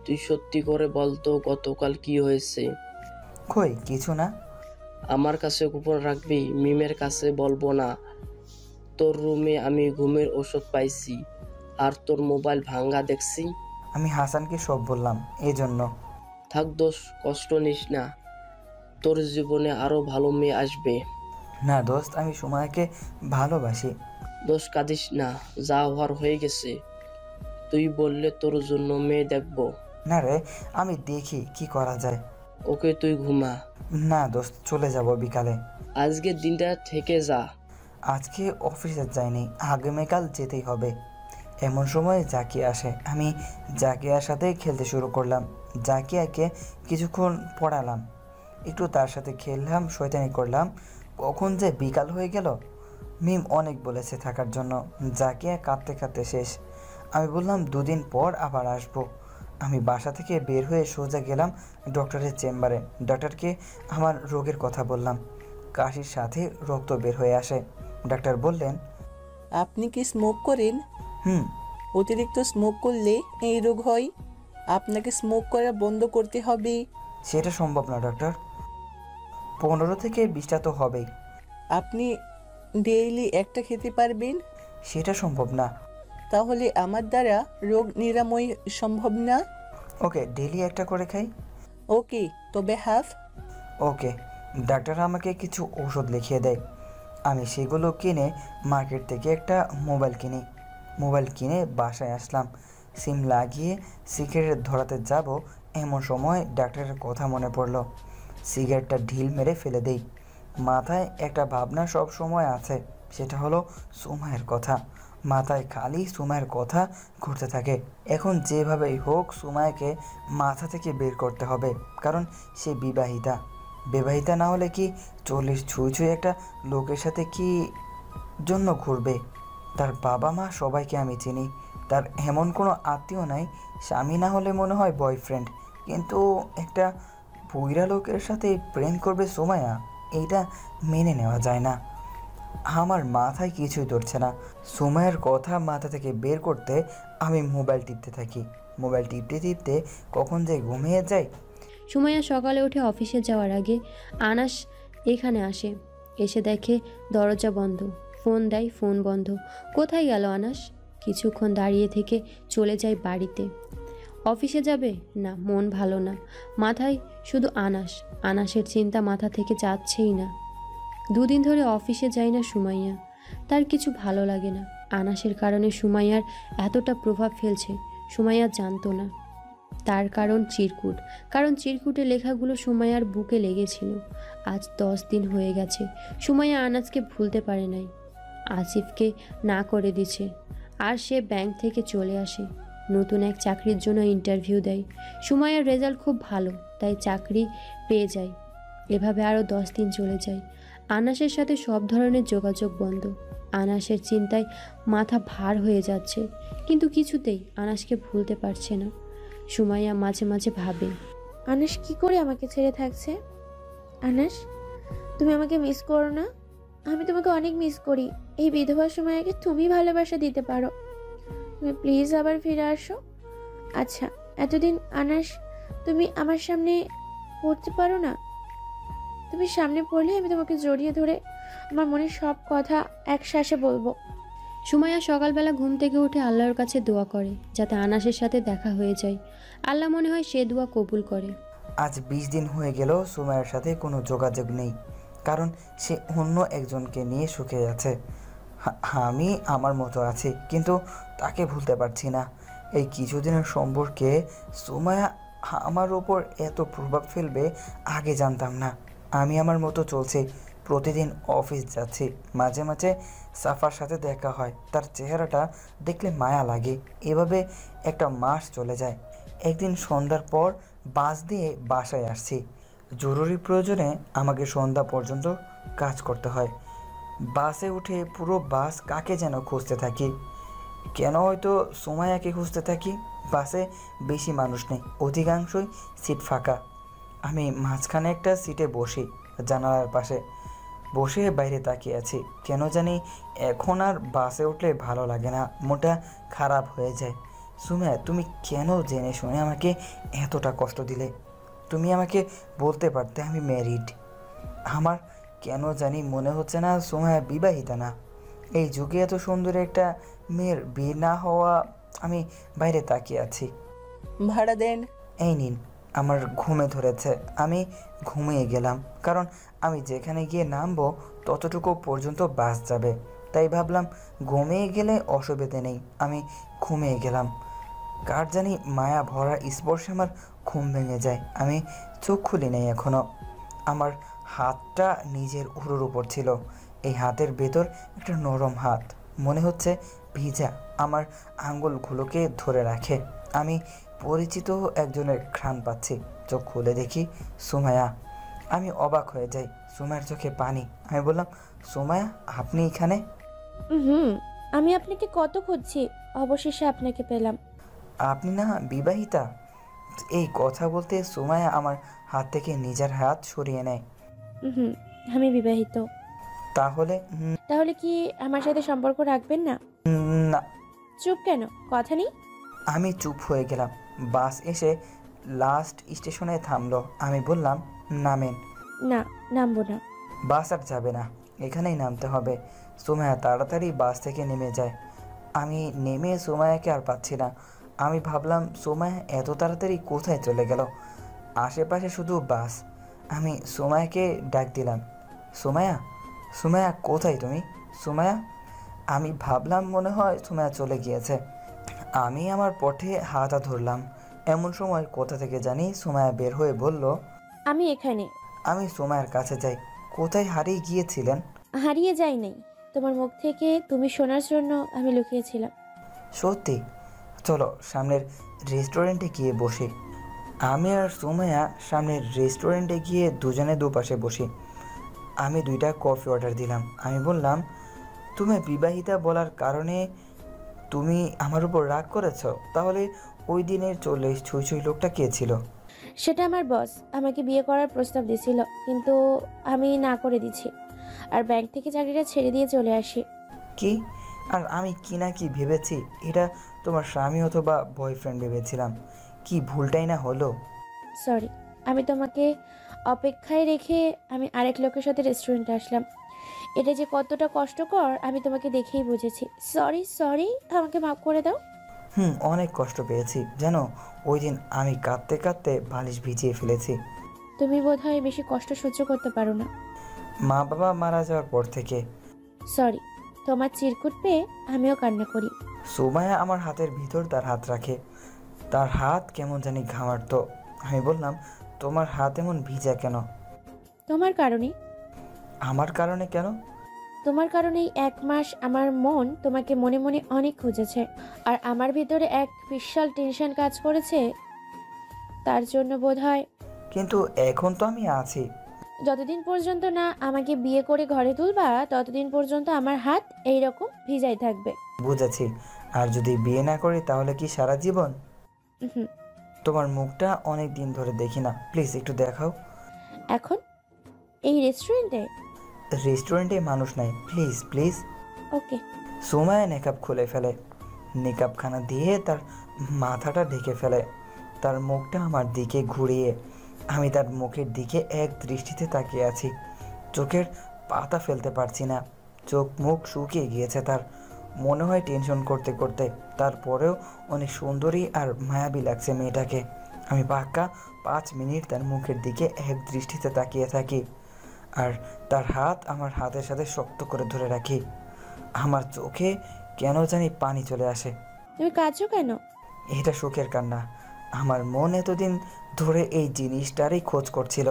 তুই সত্যি করে বলতো গতকাল কি হয়েছে? কই কিছু না। আমার কাছে গোপন রাখবি? মিমের কাছে বলবো না। তোর রুমে আমি ঘুমের ওষুধ পাইছি আর তোর মোবাইল ভাঙ্গা দেখছি। আমি হাসানকে সব বললাম। এই জন্য থাক দোষ, কষ্ট নিস না, তোর জীবনে আরো ভালো মেয়ে আসবে। না দোস্ত, আমি সুমায়াকে ভালোবাসি। দোষ কাঁদিস না, যা হওয়ার হয়ে গেছে। তুই বললে তোর জন্য মেয়ে দেখবো। না রে, আমি দেখি কি করা যায়। ওকে, তুই ঘুমা। না দোস্ত, চলে যাব বিকালে। আজকের দিনটা থেকে যা। আজকে অফিসে যাইনি, আগামীকাল যেতেই হবে। এমন সময় জাকিয়া আসে। আমি জাকিয়ার সাথে খেলতে শুরু করলাম। জাকিয়াকে কিছুক্ষণ পড়ালাম, একটু তার সাথে খেললাম, শয়তানি করলাম। কখন যে বিকাল হয়ে গেল। মিম অনেক বলেছে থাকার জন্য। জাকিয়া কাঁদতে কাঁদতে শেষ। আমি বললাম 2 দিন পর আবার আসবো। আমি বাসা থেকে বের হয়ে সোজা গেলাম ডক্টরের চেম্বারে। ডক্টরকে আমার রোগের কথা বললাম। কাশির সাথে রক্ত বের হয়ে আসে। ডাক্তার বললেন, আপনি কি স্মোক করেন? হুম। অতিরিক্ত স্মোক করলে এই রোগ হয়। আপনাকে স্মোক করা বন্ধ করতে হবে। সেটা সম্ভব না ডক্টর, 15 থেকে 20টা তো হবেই। আপনি ডেইলি একটা খেতে পারবেন? সেটা সম্ভব না। তাহলে আমার দ্বারা রোগ নিরাময় সম্ভব না। ওকে, ডেইলি একটা করে খাই। ওকে, তবে হাফ। ওকে। ডাক্তার আমাকে কিছু ওষুধ লিখিয়ে দেয়। আমি সেগুলো কিনে মার্কেট থেকে একটা মোবাইল কিনে বাসায় আসলাম। সিম লাগিয়ে সিগারেট ধরাতে যাব, এমন সময় ডাক্তারের কথা মনে পড়ল। সিগারেটটা ঢিল মেরে ফেলে দেই। মাথায় একটা ভাবনা সব সময় আছে, সেটা হলো সুমাইয়ের কথা। মাথায় খালি সুমাইয়ের কথা ঘুরতে থাকে। এখন যেভাবেই হোক সুমাইকে মাথা থেকে বের করতে হবে, কারণ সে বিবাহিতা না হলে কি 40 ছুঁই একটা লোকের সাথে কি জন্য ঘুরবে? তার বাবা মা সবাইকে আমি চিনি, তার এমন কোনো আত্মীয় নাই। স্বামী না হলে মনে হয় বয়ফ্রেন্ড, কিন্তু একটা বুইড়া লোকের সাথে প্রেম করবে সুমাইয়া, এইটা মেনে নেওয়া যায় না। আমার মাথায় কিছুই ধরছে না। সুমাইয়ের কথা মাথা থেকে বের করতে আমি মোবাইল টিপতে থাকি। মোবাইল টিপতে টিপতে কখন যে ঘুমিয়ে যাই। সুমাইয়া সকালে উঠে অফিসে যাওয়ার আগে আনাস এখানে আসে। এসে দেখে দরজা বন্ধ। ফোন দেয়, ফোন বন্ধ। কোথায় গেল আনাস? কিছুক্ষণ দাঁড়িয়ে থেকে চলে যায় বাড়িতে। অফিসে যাবে না, মন ভালো না। মাথায় শুধু আনাসের চিন্তা মাথা থেকে যাচ্ছেই না। 2 দিন ধরে অফিসে যায় না সুমাইয়া। তার কিছু ভালো লাগে না। আনাসের কারণে সুমাইয়ার এতটা প্রভাব ফেলছে সুমাইয়া জানতো না। তার কারণ চিরকুটে লেখাগুলো সুমাইয়ার বুকে লেগেছিল। আজ 10 দিন হয়ে গেছে। সুমাইয়া আনাজকে ভুলতে পারে নাই। আসিফকে না করে দিছে, আর সে ব্যাংক থেকে চলে আসে। নতুন এক চাকরির জন্য ইন্টারভিউ দেয়। সুমাইয়ার রেজাল্ট খুব ভালো, তাই চাকরি পেয়ে যায়। এভাবে আরও 10 দিন চলে যায়। আনাসের সাথে সব ধরনের যোগাযোগ বন্ধ। আনাসের চিন্তায় মাথা ভার হয়ে যাচ্ছে, কিন্তু কিছুতেই আনাসকে ভুলতে পারছে না। সুমাইয়া মাঝে মাঝে ভাবে, আনাস কি করে আমাকে ছেড়ে থাকছে? আনাস, তুমি আমাকে মিস করো না? আমি তোমাকে অনেক মিস করি। এই বিধবার সময়কে তুমি ভালোবাসা দিতে পারো। তুমি প্লিজ আবার ফিরে আসো। আচ্ছা, এতদিন আনাস তুমি আমার সামনে পড়তে পারো না? তুমি সামনে পড়লে আমি তোমাকে জড়িয়ে ধরে আমার মনের সব কথা এক শ্বাসে বলবো। সুমাইয়া সকালবেলা ঘুম থেকে উঠে আল্লাহর কাছে দোয়া করে যাতে আনাসের সাথে দেখা হয়ে যায়। আল্লাহ মনে হয় সে দোয়া কবুল করে। আজ 20 দিন হয়ে গেল সুমাইয়ের সাথে কোনো যোগাযোগ নেই, কারণ সে অন্য একজনকে নিয়ে সুখে আছে। আমি আমার মতো আছি, কিন্তু তাকে ভুলতে পারছি না। এই কিছুদিনের সম্পর্কে সুমাইয়া আমার ওপর এত প্রভাব ফেলবে আগে জানতাম না। আমি আমার মতো চলছি, প্রতিদিন অফিস যাচ্ছি, মাঝে মাঝে সাফার সাথে দেখা হয়, তার চেহারাটা দেখলে মায়া লাগে। এভাবে একটা মাস চলে যায়। একদিন সন্ধ্যার পর বাস দিয়ে বাসায় আসছি। জরুরি প্রয়োজনে আমাকে সন্ধ্যা পর্যন্ত কাজ করতে হয়। বাসে উঠে পুরো বাস কাকে যেন খুঁজতে থাকি, কেন হয়তো সুমাইয়াকে খুঁজতে থাকি। বাসে বেশি মানুষ নেই, অধিকাংশই সিট ফাঁকা। আমি মাঝখানে একটা সিটে বসি, জানালার পাশে বসে বাইরে তাকিয়ে আছি। কেন জানি এখন আর বাসে উঠলে ভালো লাগে না, মনটা খারাপ হয়ে যায়। সুমাইয়া, তুমি কেন জেনে শুনে আমাকে এতটা কষ্ট দিলে? তুমি আমাকে বলতে পারতে আমি ম্যারিড। আমার কেন জানি মনে হচ্ছে না সুমাইয়া বিবাহিতা না। এই যুগে এত সুন্দর একটা মেয়ের বিয়ে না হওয়া। আমি বাইরে তাকিয়ে আছি। ভাড়া দেন। এই নিন। আমার ঘুমে ধরেছে। আমি ঘুমিয়ে গেলাম, কারণ আমি যেখানে গিয়ে নামবো ততটুকু পর্যন্ত বাস যাবে। তাই ভাবলাম ঘুমিয়ে গেলে অসুবিধে নেই। আমি ঘুমিয়ে গেলাম। কার জানি মায়া ভরা স্পর্শে আমার ঘুম ভেঙে যায়। আমি চোখ খুলি নাই এখনো। আমার হাতটা নিজের উরুর উপর ছিল। এই হাতের ভেতর একটা নরম হাত, মনে হচ্ছে ভিজা, আমার আঙ্গুলগুলোকে ধরে রাখে। আমি পরিচিত একজনের ঘ্রাণ পাচ্ছি। চোখ খুলে দেখি সুমায়া। আমি অবাক হয়ে যাই। সুমায়ার চোখে পানি। আমি বললাম, সুমায়া, আপনি এখানে? হুম, আমি আপনাকে কত খুঁজছি, অবশেষে আপনাকে পেলাম। আপনি না বিবাহিতা? এই কথা বলতে সুমায়া আমার হাত থেকে নিজের হাত সরিয়ে নেয়। হুম, আমি বিবাহিত। তাহলে তাহলে কি আমার সাথে সম্পর্ক রাখবেন না? না। চুপ কেন, কথা নেই? আমি চুপ হয়ে গেলাম। বাস এসে লাস্ট স্টেশনে থামলো। আমি বললাম, নামেন। না, নামবো না। বাস আর যাবে না, এখানেই নামতে হবে। সুমায়া তাড়াতাড়ি বাস থেকে নেমে যায়। আমি নেমে সুমায়াকে আর পাচ্ছি না। আমি ভাবলাম সুমায়া এত তাড়াতাড়ি কোথায় চলে গেল। আশেপাশে শুধু বাস। আমি সুমায়াকে ডাক দিলাম, সুমায়া, সুমায়া কোথায় তুমি? সুমায়া। আমি ভাবলাম মনে হয় সুমায়া চলে গিয়েছে। আমি আমার পথে হাতা ধরলাম। এমন সময় কোথা থেকে জানি সুমায়া বের হয়ে বলল, আমি এখানে। আমি সুমায়ার কাছে যাই। কোথায় হারিয়ে গিয়েছিলেন? হারিয়ে যাই নাই, তোমার মুখ থেকে তুমি শোনার জন্য আমি লুকিয়েছিলাম। সত্যি? চলো সামনের রেস্টুরেন্টে গিয়ে বসি। আমি আর সুমায়া সামনের রেস্টুরেন্টে গিয়ে দুজনে দুপাশে বসি। আমি 2টা কফি অর্ডার দিলাম। আমি বললাম, তুমি বিবাহিতা বলার কারণে তুমি আমার উপর রাগ করেছো? তাহলে ওই দিনের 40 ছুঁই ছুঁই লোকটা কে ছিল? সেটা আমার বস আমাকে বিয়ে করার প্রস্তাব দিয়েছিল, কিন্তু আমি না করে দিচ্ছি, আর ব্যাংক থেকে চাকরিটা ছেড়ে দিয়ে চলে আসি। কি? আর আমি কি না কি ভেবেছি? এটা তোমার স্বামী অথবা বয়ফ্রেন্ড ভেবেছিলাম। কি ভুলটাই না হলো। সরি, আমি তোমাকে অপেক্ষায় রেখে আমি আরেক লোকের সাথে রেস্টুরেন্টে আসলাম। এটা যে কতটা কষ্টকর আমি তোমাকে দেখেই বুঝেছি। সরি সরি, আমাকে মাফ করে দাও। অনেক কষ্ট পেয়েছি জানো। ওই দিন আমি কাঁদতে কাঁদতে বালিশ ভিজিয়ে ফেলেছি। তুমি বোধহয় বেশি কষ্ট সহ্য করতে পারো না। মা বাবা মারা যাওয়ার পর থেকে। সরি, তোমার চিরকুট পেয়ে আমিও কান্না করি। সুমায়া আমার হাতের ভিতর তার হাত রাখে। তার হাত কেমন জানি ঘামাতো। আমি বললাম, তোমার হাত এমন ভিজা কেন? তোমার কারণে। আমার কারণে কেন? তোমার কারণেই 1 মাস আমার মন তোমাকে মনে মনে অনেক খুঁজেছে, আর আমার ভিতরে এক বিশাল টেনশন কাজ করেছে। তার জন্য বোধহয়। কিন্তু এখন তো আমি আছি। যতদিন পর্যন্ত না আমাকে বিয়ে করে ঘরে তুলবা, ততদিন পর্যন্ত আমার হাত এইরকম ভিজাই থাকবে। বুঝেছি। আর যদি বিয়ে না করি তাহলে কি সারা জীবন? হুম। তোমার মুখটা অনেক দিন ধরে দেখি না, প্লিজ একটু দেখাও। এখন এই রেস্টুরেন্টে? রেস্টুরেন্টে মানুষ নাই, প্লিজ প্লিজ। ওকে। সুমায়া নেকাব খুলে ফেলে। নেকাবখানা দিয়ে তার মাথাটা ঢেকে ফেলে। তার মুখটা আমার দিকে ঘুরিয়ে আমি তার মুখের দিকে এক দৃষ্টিতে তাকিয়ে আছি। চোখের পাতা ফেলতে পারছি না। চোখ মুখ শুকিয়ে গিয়েছে তার। মনে হয় টেনশন করতে করতে। তারপরেও অনেক সুন্দরী আর মায়াবী লাগছে মেয়েটাকে। আমি পাক্কা 5 মিনিট তার মুখের দিকে এক দৃষ্টিতে তাকিয়ে থাকি, আর তার হাত আমার হাতের সাথে শক্ত করে ধরে রাখি। আমার চোখে কেন জানি পানি চলে আসে। তুমি কাঁদছো কেন? এটা সুখের কান্না। আমার মন এতদিন ধরে এই জিনিসটারই খোঁজ করছিল।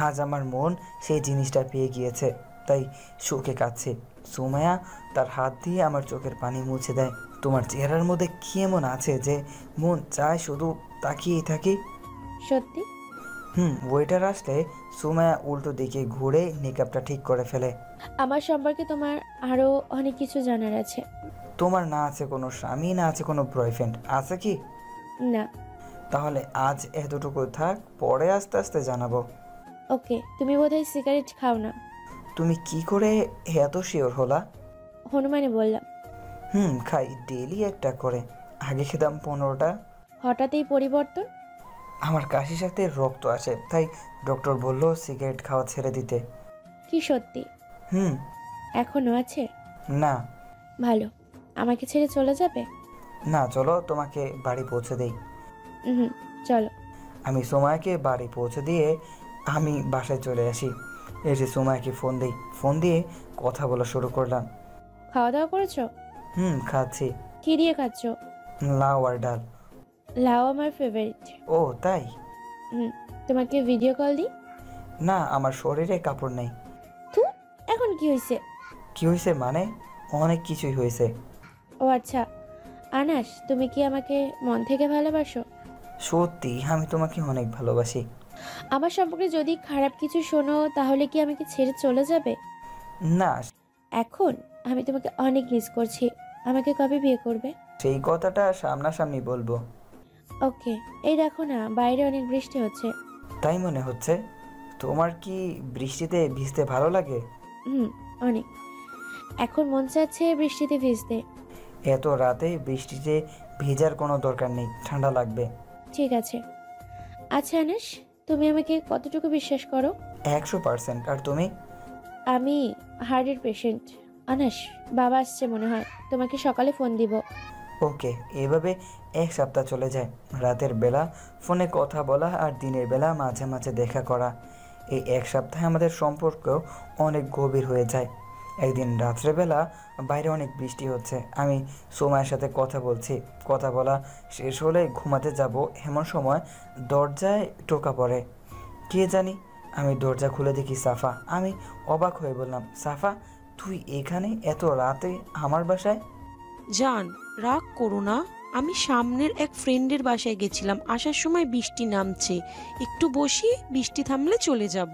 আজ আমার মন সেই জিনিসটা পেয়ে গিয়েছে, তাই সুখে কাঁদছে। সুমায়া তার হাত দিয়ে আমার চোখের পানি মুছে দেয়। তোমার চেহারার মধ্যে কি এমন আছে যে মন চায় শুধু তাকিয়েই থাকি? সত্যি? ওয়েটার আসলে সুমায়া উল্টো দিকে ঘুরে মেকআপটা ঠিক করে ফেলে। আমার সম্পর্কে তোমার আরো অনেক কিছু জানার আছে। তোমার না আছে কোনো স্বামী, না আছে কোনো বয়ফ্রেন্ড, আছে কি? না। তাহলে আজ এতটুকু থাক, পরে আস্তে আস্তে জানাবো। ওকে। তুমি বোধহয় সিগারেট খাও না। তুমি কি করে এত শিওর হলা? হনুমানে বললাম। খাই, ডেইলি একটা করে। আগে খেতাম 15টা। হঠাৎ এই পরিবর্তন? আমার কাশির সাথে রক্ত আসে, তাই ডক্টর বলল সিগারেট খাওয়া ছেড়ে দিতে। কি সত্যি? এখনো আছে? না। ভালো। আমাকে ছেড়ে চলে যাবে? না, চলো তোমাকে বাড়ি পৌঁছে দেই। চলো। আমি সোমায়াকে বাড়ি পৌঁছে দিয়ে আমি বাসায় চলে আসি। এসে সোমায়াকে ফোন দিয়ে কথা বলা শুরু করলাম। খাওয়া দাওয়া করেছো? খাচ্ছি। কি দিয়ে খাচ্ছ? লাউ আর ডাল। লাউ আমার ফেভারিট। ও তাই? তোমাকে ভিডিও কল দিই? না, আমার শরীরে কাপড় নেই। তো এখন কি হয়েছে? কি হয়েছে মানে? অনেক কিছুই হয়েছে। ও আচ্ছা, আনাস তুমি কি আমাকে মন থেকে ভালোবাসো? সত্যি আমি তোমাকে অনেক ভালোবাসি। আমার সম্পর্কে যদি খারাপ কিছু শোনো তাহলে কি আমাকে ছেড়ে চলে যাবে? না। এখন আমি তোমাকে অনেক মিস করছি। আমাকে কবে বিয়ে করবে? সেই কথাটা সামনাসামনি বলবো। ওকে। এই দেখো না, বাইরে অনেক বৃষ্টি হচ্ছে। তাই মনে হচ্ছে? তোমার কি বৃষ্টিতে ভিজতে ভালো লাগে? অনেক। এখন মন চাচ্ছে বৃষ্টিতে ভিজতে। এত রাতে বৃষ্টিতে ভেজার কোনো দরকার নেই, ঠান্ডা লাগবে। ঠিক আছে। আচ্ছা আনাস, তুমি আমাকে কতটুকু বিশ্বাস করো? 100%। আর তুমি? আমি হার্টের পেশেন্ট। আনাস, বাবা আসছে মনে হয়, তোমাকে সকালে ফোন দিব। ওকে। এভাবে 1 সপ্তাহ চলে যায়। রাতের বেলা ফোনে কথা বলা আর দিনের বেলা মাঝে মাঝে দেখা করা। এই 1 সপ্তাহে আমাদের সম্পর্ক অনেক গভীর হয়ে যায়। একদিন রাত্রেবেলা বাইরে অনেক বৃষ্টি হচ্ছে। আমি সোমায়ের সাথে কথা বলছি। কথা বলা শেষ হলে ঘুমাতে যাব এমন সময় দরজায় টোকা পড়ে। কে জানি। আমি দরজা খুলে দেখি সাফা। আমি অবাক হয়ে বললাম, সাফা তুই এখানে এত রাতে আমার বাসায়? জান, রাগ করো না, আমি সামনের এক ফ্রেন্ডের বাসায় গেছিলাম, আসার সময় বৃষ্টি নামছে, একটু বসি, বৃষ্টি থামলে চলে যাব।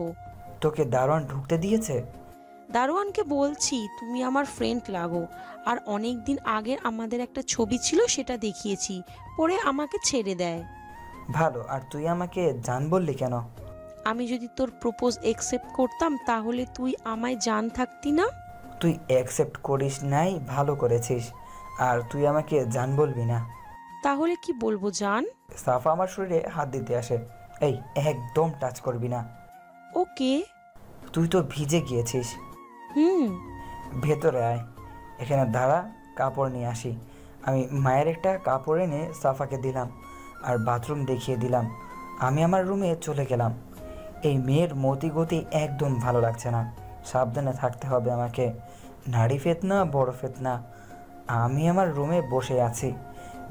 তোকে দারোয়ান ঢুকতে দিয়েছে? দারোয়ানকে বলছি তুমি আমার ফ্রেন্ড লাগো, আর অনেক দিন আগের আমাদের একটা ছবি ছিল সেটা দেখিয়েছি, পরে আমাকে ছেড়ে দেয়। ভালো। আর তুই আমাকে জান বললি কেন? আমি যদি তোর প্রপোজ একসেপ্ট করতাম তাহলে তুই আমায় জান থাকতি না? তুই অ্যাকসেপ্ট করিস নাই, ভালো করেছিস। আর তুই আমাকে জান বলবি না? তাহলে কি বলবো জান? সাফা আমার শরীরে হাত দিতে আসে। এই একদম টাচ করবি না। ওকে। তুই তো ভিজে গিয়েছিস। ভেতরে আয়, এখানে দাঁড়া, কাপড় নিয়ে আসি। আমি মায়ের একটা কাপড় এনে সাফাকে দিলাম আর বাথরুম দেখিয়ে দিলাম। আমি আমার রুমে চলে গেলাম। এই মেয়ের মতিগতি একদম ভালো লাগছে না। সাবধানে থাকতে হবে আমাকে। নারী ফেতনা বড় ফেতনা। আমি আমার রুমে বসে আছি।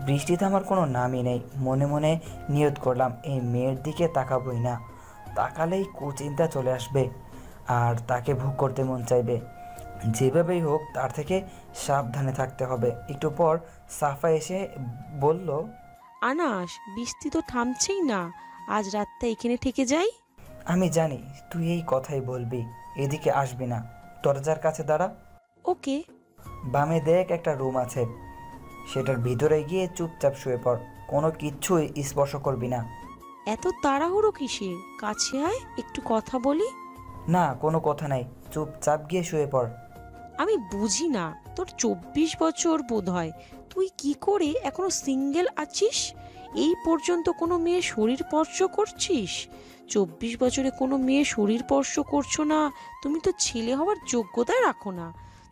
বৃষ্টিতে আমার কোনো নামই নেই। মনে মনে নিয়ত করলাম এই মেয়ের দিকে তাকাবই না। তাকালেই কুচিন্তা চলে আসবে আর তাকে ভোগ করতে মন চাইবে। যেভাবেই হোক তার থেকে সাবধানে থাকতে হবে। একটু পর সাফা এসে বলল, আনাস, বৃষ্টি তো থামছেই না, আজ রাতটা এখানে থেকে যাই। আমি জানি তুই এই কথাই বলবি। এদিকে আসবি না, দরজার কাছে দাঁড়া। ওকে। বামে দেখ একটা রুম আছে, সেটার ভিতরে গিয়ে চুপচাপ শুয়ে পড়। কোনো কিচ্ছুই স্পর্শ করবি না। এত তাড়াহুড়ো কিসের? কাছে আয়, একটু কথা বলি। না, কোনো কথা নাই, চুপচাপ গিয়ে শুয়ে পড়। আমি বুঝি না, তোর 24 বছর বোধ হয়, তুই কি করে এখনো সিঙ্গেল আছিস? এই পর্যন্ত কোনো মেয়ে শরীর স্পর্শ করছিস? 24 বছরে কোনো মেয়ে শরীর স্পর্শ করছো না, তুমি তো ছেলে হওয়ার যোগ্যতাই রাখো না।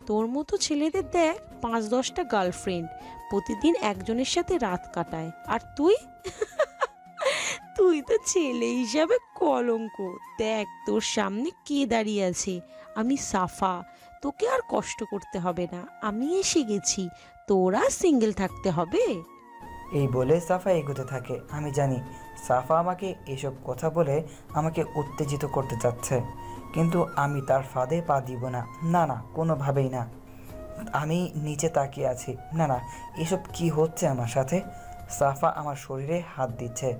তোর মতো ছেলেদের দেখ 5-10টা গার্লফ্রেন্ড, প্রতিদিন একজনের সাথে রাত কাটায়, আর তুই তুই তো ছেলে হিসাবে কলঙ্ক। দেখ তোর সামনে কে দাঁড়িয়ে আছে, আমি সাফা। তোকে আর কষ্ট করতে হবে না, আমি এসে গেছি, তোরা সিঙ্গেল থাকতে হবে। এই বলে সাফা এগোতে থাকে। আমি জানি সাফা আমাকে এসব কথা বলে আমাকে উত্তেজিত করতে চাচ্ছে, কিন্তু আমি তার ফাঁদে পা দিব না। না না, কোনোভাবেই না। আমি নিচে তাকিয়ে আছি। না না, এসব কি হচ্ছে আমার সাথে? সাফা আমার শরীরে হাত দিচ্ছে।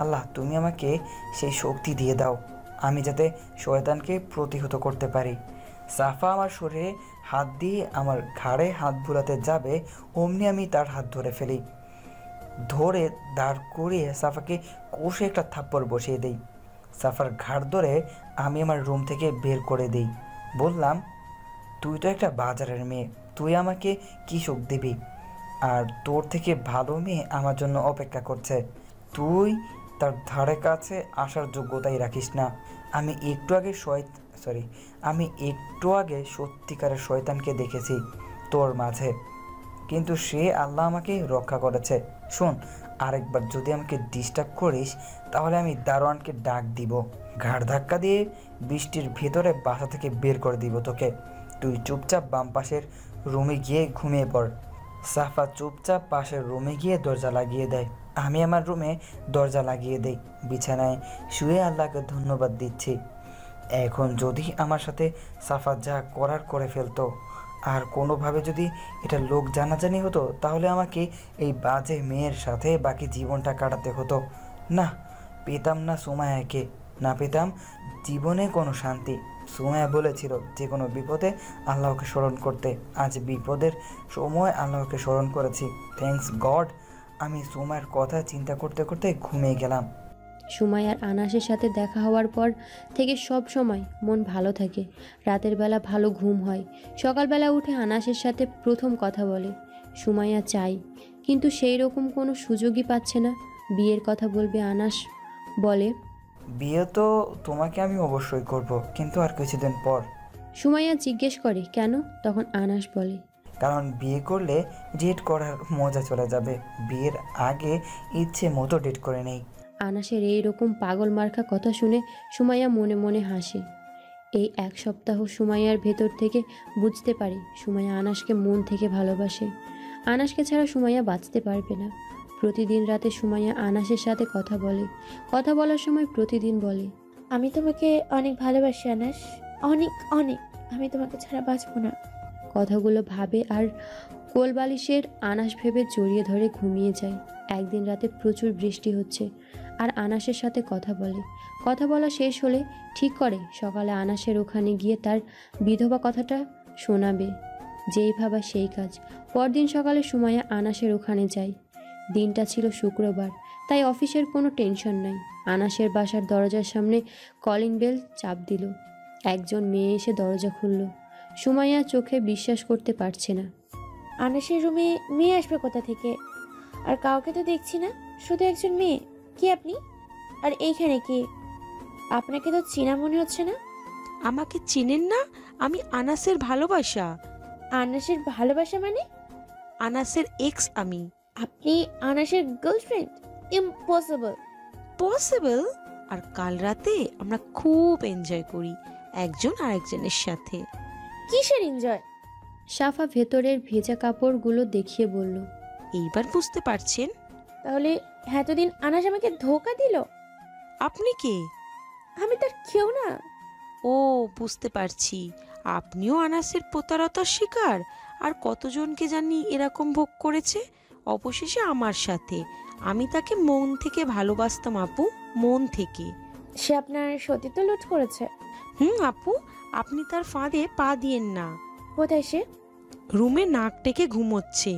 আল্লাহ, তুমি আমাকে সেই শক্তি দিয়ে দাও, আমি যাতে শয়তানকে প্রতিহত করতে পারি। সাফা আমার শরীরে হাত দিয়ে আমার ঘাড়ে হাত বুলাতে যাবে, অমনি আমি তার হাত ধরে ফেলি। ধরে দাঁড় করিয়ে সাফাকে কষে একটা থাপ্পড় বসিয়ে দিই। সাফার ঘাড় ধরে আমি আমার রুম থেকে বের করে দিই। বললাম, তুই তো একটা বাজারের মেয়ে, তুই আমাকে কী সুখ দিবি? আর তোর থেকে ভালো মেয়ে আমার জন্য অপেক্ষা করছে। তুই তার ধারে কাছে আসার যোগ্যতাই রাখিস না। আমি একটু আগে সত্যিকারের শয়তানকে দেখেছি তোর মাঝে। কিন্তু সে আল্লাহ আমাকে রক্ষা করেছে। শোন, আরেকবার যদি আমাকে ডিস্টার্ব করিস তাহলে আমি দারোয়ানকে ডাক দিব, ঘাড় ধাক্কা দিয়ে বৃষ্টির ভেতরে বাসা থেকে বের করে দিব তোকে। তুই চুপচাপ বাম পাশের রুমে গিয়ে ঘুমিয়ে পড়। সাফা চুপচাপ পাশের রুমে গিয়ে দরজা লাগিয়ে দেয়। আমি আমার রুমে দরজা লাগিয়ে দেই, বিছানায় শুয়ে আল্লাহকে ধন্যবাদ দিচ্ছি। এখন যদি আমার সাথে সাফা যা করার করে ফেলতো, আর কোনোভাবে যদি এটা লোক জানাজানি হতো, তাহলে আমাকে এই বাজে মেয়ের সাথে বাকি জীবনটা কাটাতে হতো। না, পেতাম না সুমায়াকে, না পেতাম জীবনে কোনো শান্তি। সুমায়া বলেছিল যে কোনো বিপদে আল্লাহকে স্মরণ করতে। আজ বিপদের সময় আল্লাহকে স্মরণ করেছি। Thanks god. আমি সুমায়ার কথা চিন্তা করতে করতে ঘুমিয়ে গেলাম। সুমাইয়ার আনাসের সাথে দেখা হওয়ার পর থেকে সব সময় মন ভালো থাকে। রাতের বেলা ভালো ঘুম হয়। সকালবেলা উঠে আনাসের সাথে প্রথম কথা বলে। সুমাইয়া চাই, কিন্তু সেই রকম কোনো সুযোগই পাচ্ছে না। বিয়ের কথা বলবে আনাস বলে, বিয়ে তো তোমাকে আমি অবশ্যই করব, কিন্তু আর কিছুদিন পর। সুমাইয়া জিজ্ঞেস করে কেন? তখন আনাস বলে, কারণ বিয়ে করলে ডেট করার মজা চলে যাবে। বিয়ের আগে ইচ্ছে মতো ডেট করে নেই। আনাসের এই রকম পাগল মার্কা কথা শুনে সুমাইয়া মনে মনে হাসে। এই এক সপ্তাহ সুমাইয়ার ভেতর থেকে বুঝতে পারে সুমাইয়া আনাসকে মন থেকে ভালোবাসে। আনাসকে ছাড়া সুমাইয়া বাঁচতে পারবে না। প্রতিদিন রাতে সুমাইয়া আনাসের সাথে কথা বলে। কথা বলার সময় প্রতিদিন বলে, আমি তোমাকে অনেক ভালোবাসি আনাস, অনেক অনেক। আমি তোমাকে ছাড়া বাঁচবো না। কথাগুলো ভাবে আর কোলবালিশের আনাস ভেবে জড়িয়ে ধরে ঘুমিয়ে যায়। একদিন রাতে প্রচুর বৃষ্টি হচ্ছে আর আনাসের সাথে কথা বলে। কথা বলা শেষ হলে ঠিক করে সকালে আনাসের ওখানে গিয়ে তার বিধবা কথাটা শোনাবে। যেই ভাবা সেই কাজ। পরদিন সকালে সুমাইয়া আনাসের ওখানে যায়। দিনটা ছিল শুক্রবার, তাই অফিসের কোনো টেনশন নাই। আনাসের বাসার দরজার সামনে কলিং বেল চাপ দিল। একজন মেয়ে এসে দরজা খুলল। সুমাইয়া চোখে বিশ্বাস করতে পারছে না। আনাসের রুমে মেয়ে আসবে কোথা থেকে? আর কাউকে তো দেখছি না, শুধু একজন মেয়ে। কি আপনি? আর এইখানে কি? আপনাকে তো চেনা মনে হচ্ছে না। আমাকে চেনেন না? আমি আনাসের ভালোবাসা। আনাসের ভালোবাসা মানে? আনাসের এক্স আমি। আপনি আনাসের গার্লফ্রেন্ড? ইম্পসিবল। পসিবল? আর কাল রাতে আমরা খুব এনজয় করি একজন আরেকজনের সাথে। কিসের এনজয়? সাফা ভেতরের ভেজা কাপড়গুলো দেখিয়ে বলল, এইবার বুঝতে পারছেন? তাহলে এতদিন আনাস আমাকে ধোকা দিল। আপনি কে? আমি তার কেউ না। ও, বুঝতে পারছি। আপনিও আনাসের প্রতারতার শিকার। আর কতজনকে জানি এরকম ভোগ করেছে, অবশেষে আমার সাথে। আমি তাকে মন থেকে ভালোবাসতাম আপু, মন থেকে। সে আপনার সতীত্ব লুট করেছে। আপু, আপনি তার ফাঁদে পা দিয়েন না। কোথায় সে? রুমে নাক টেকে ঘুমোচ্ছে।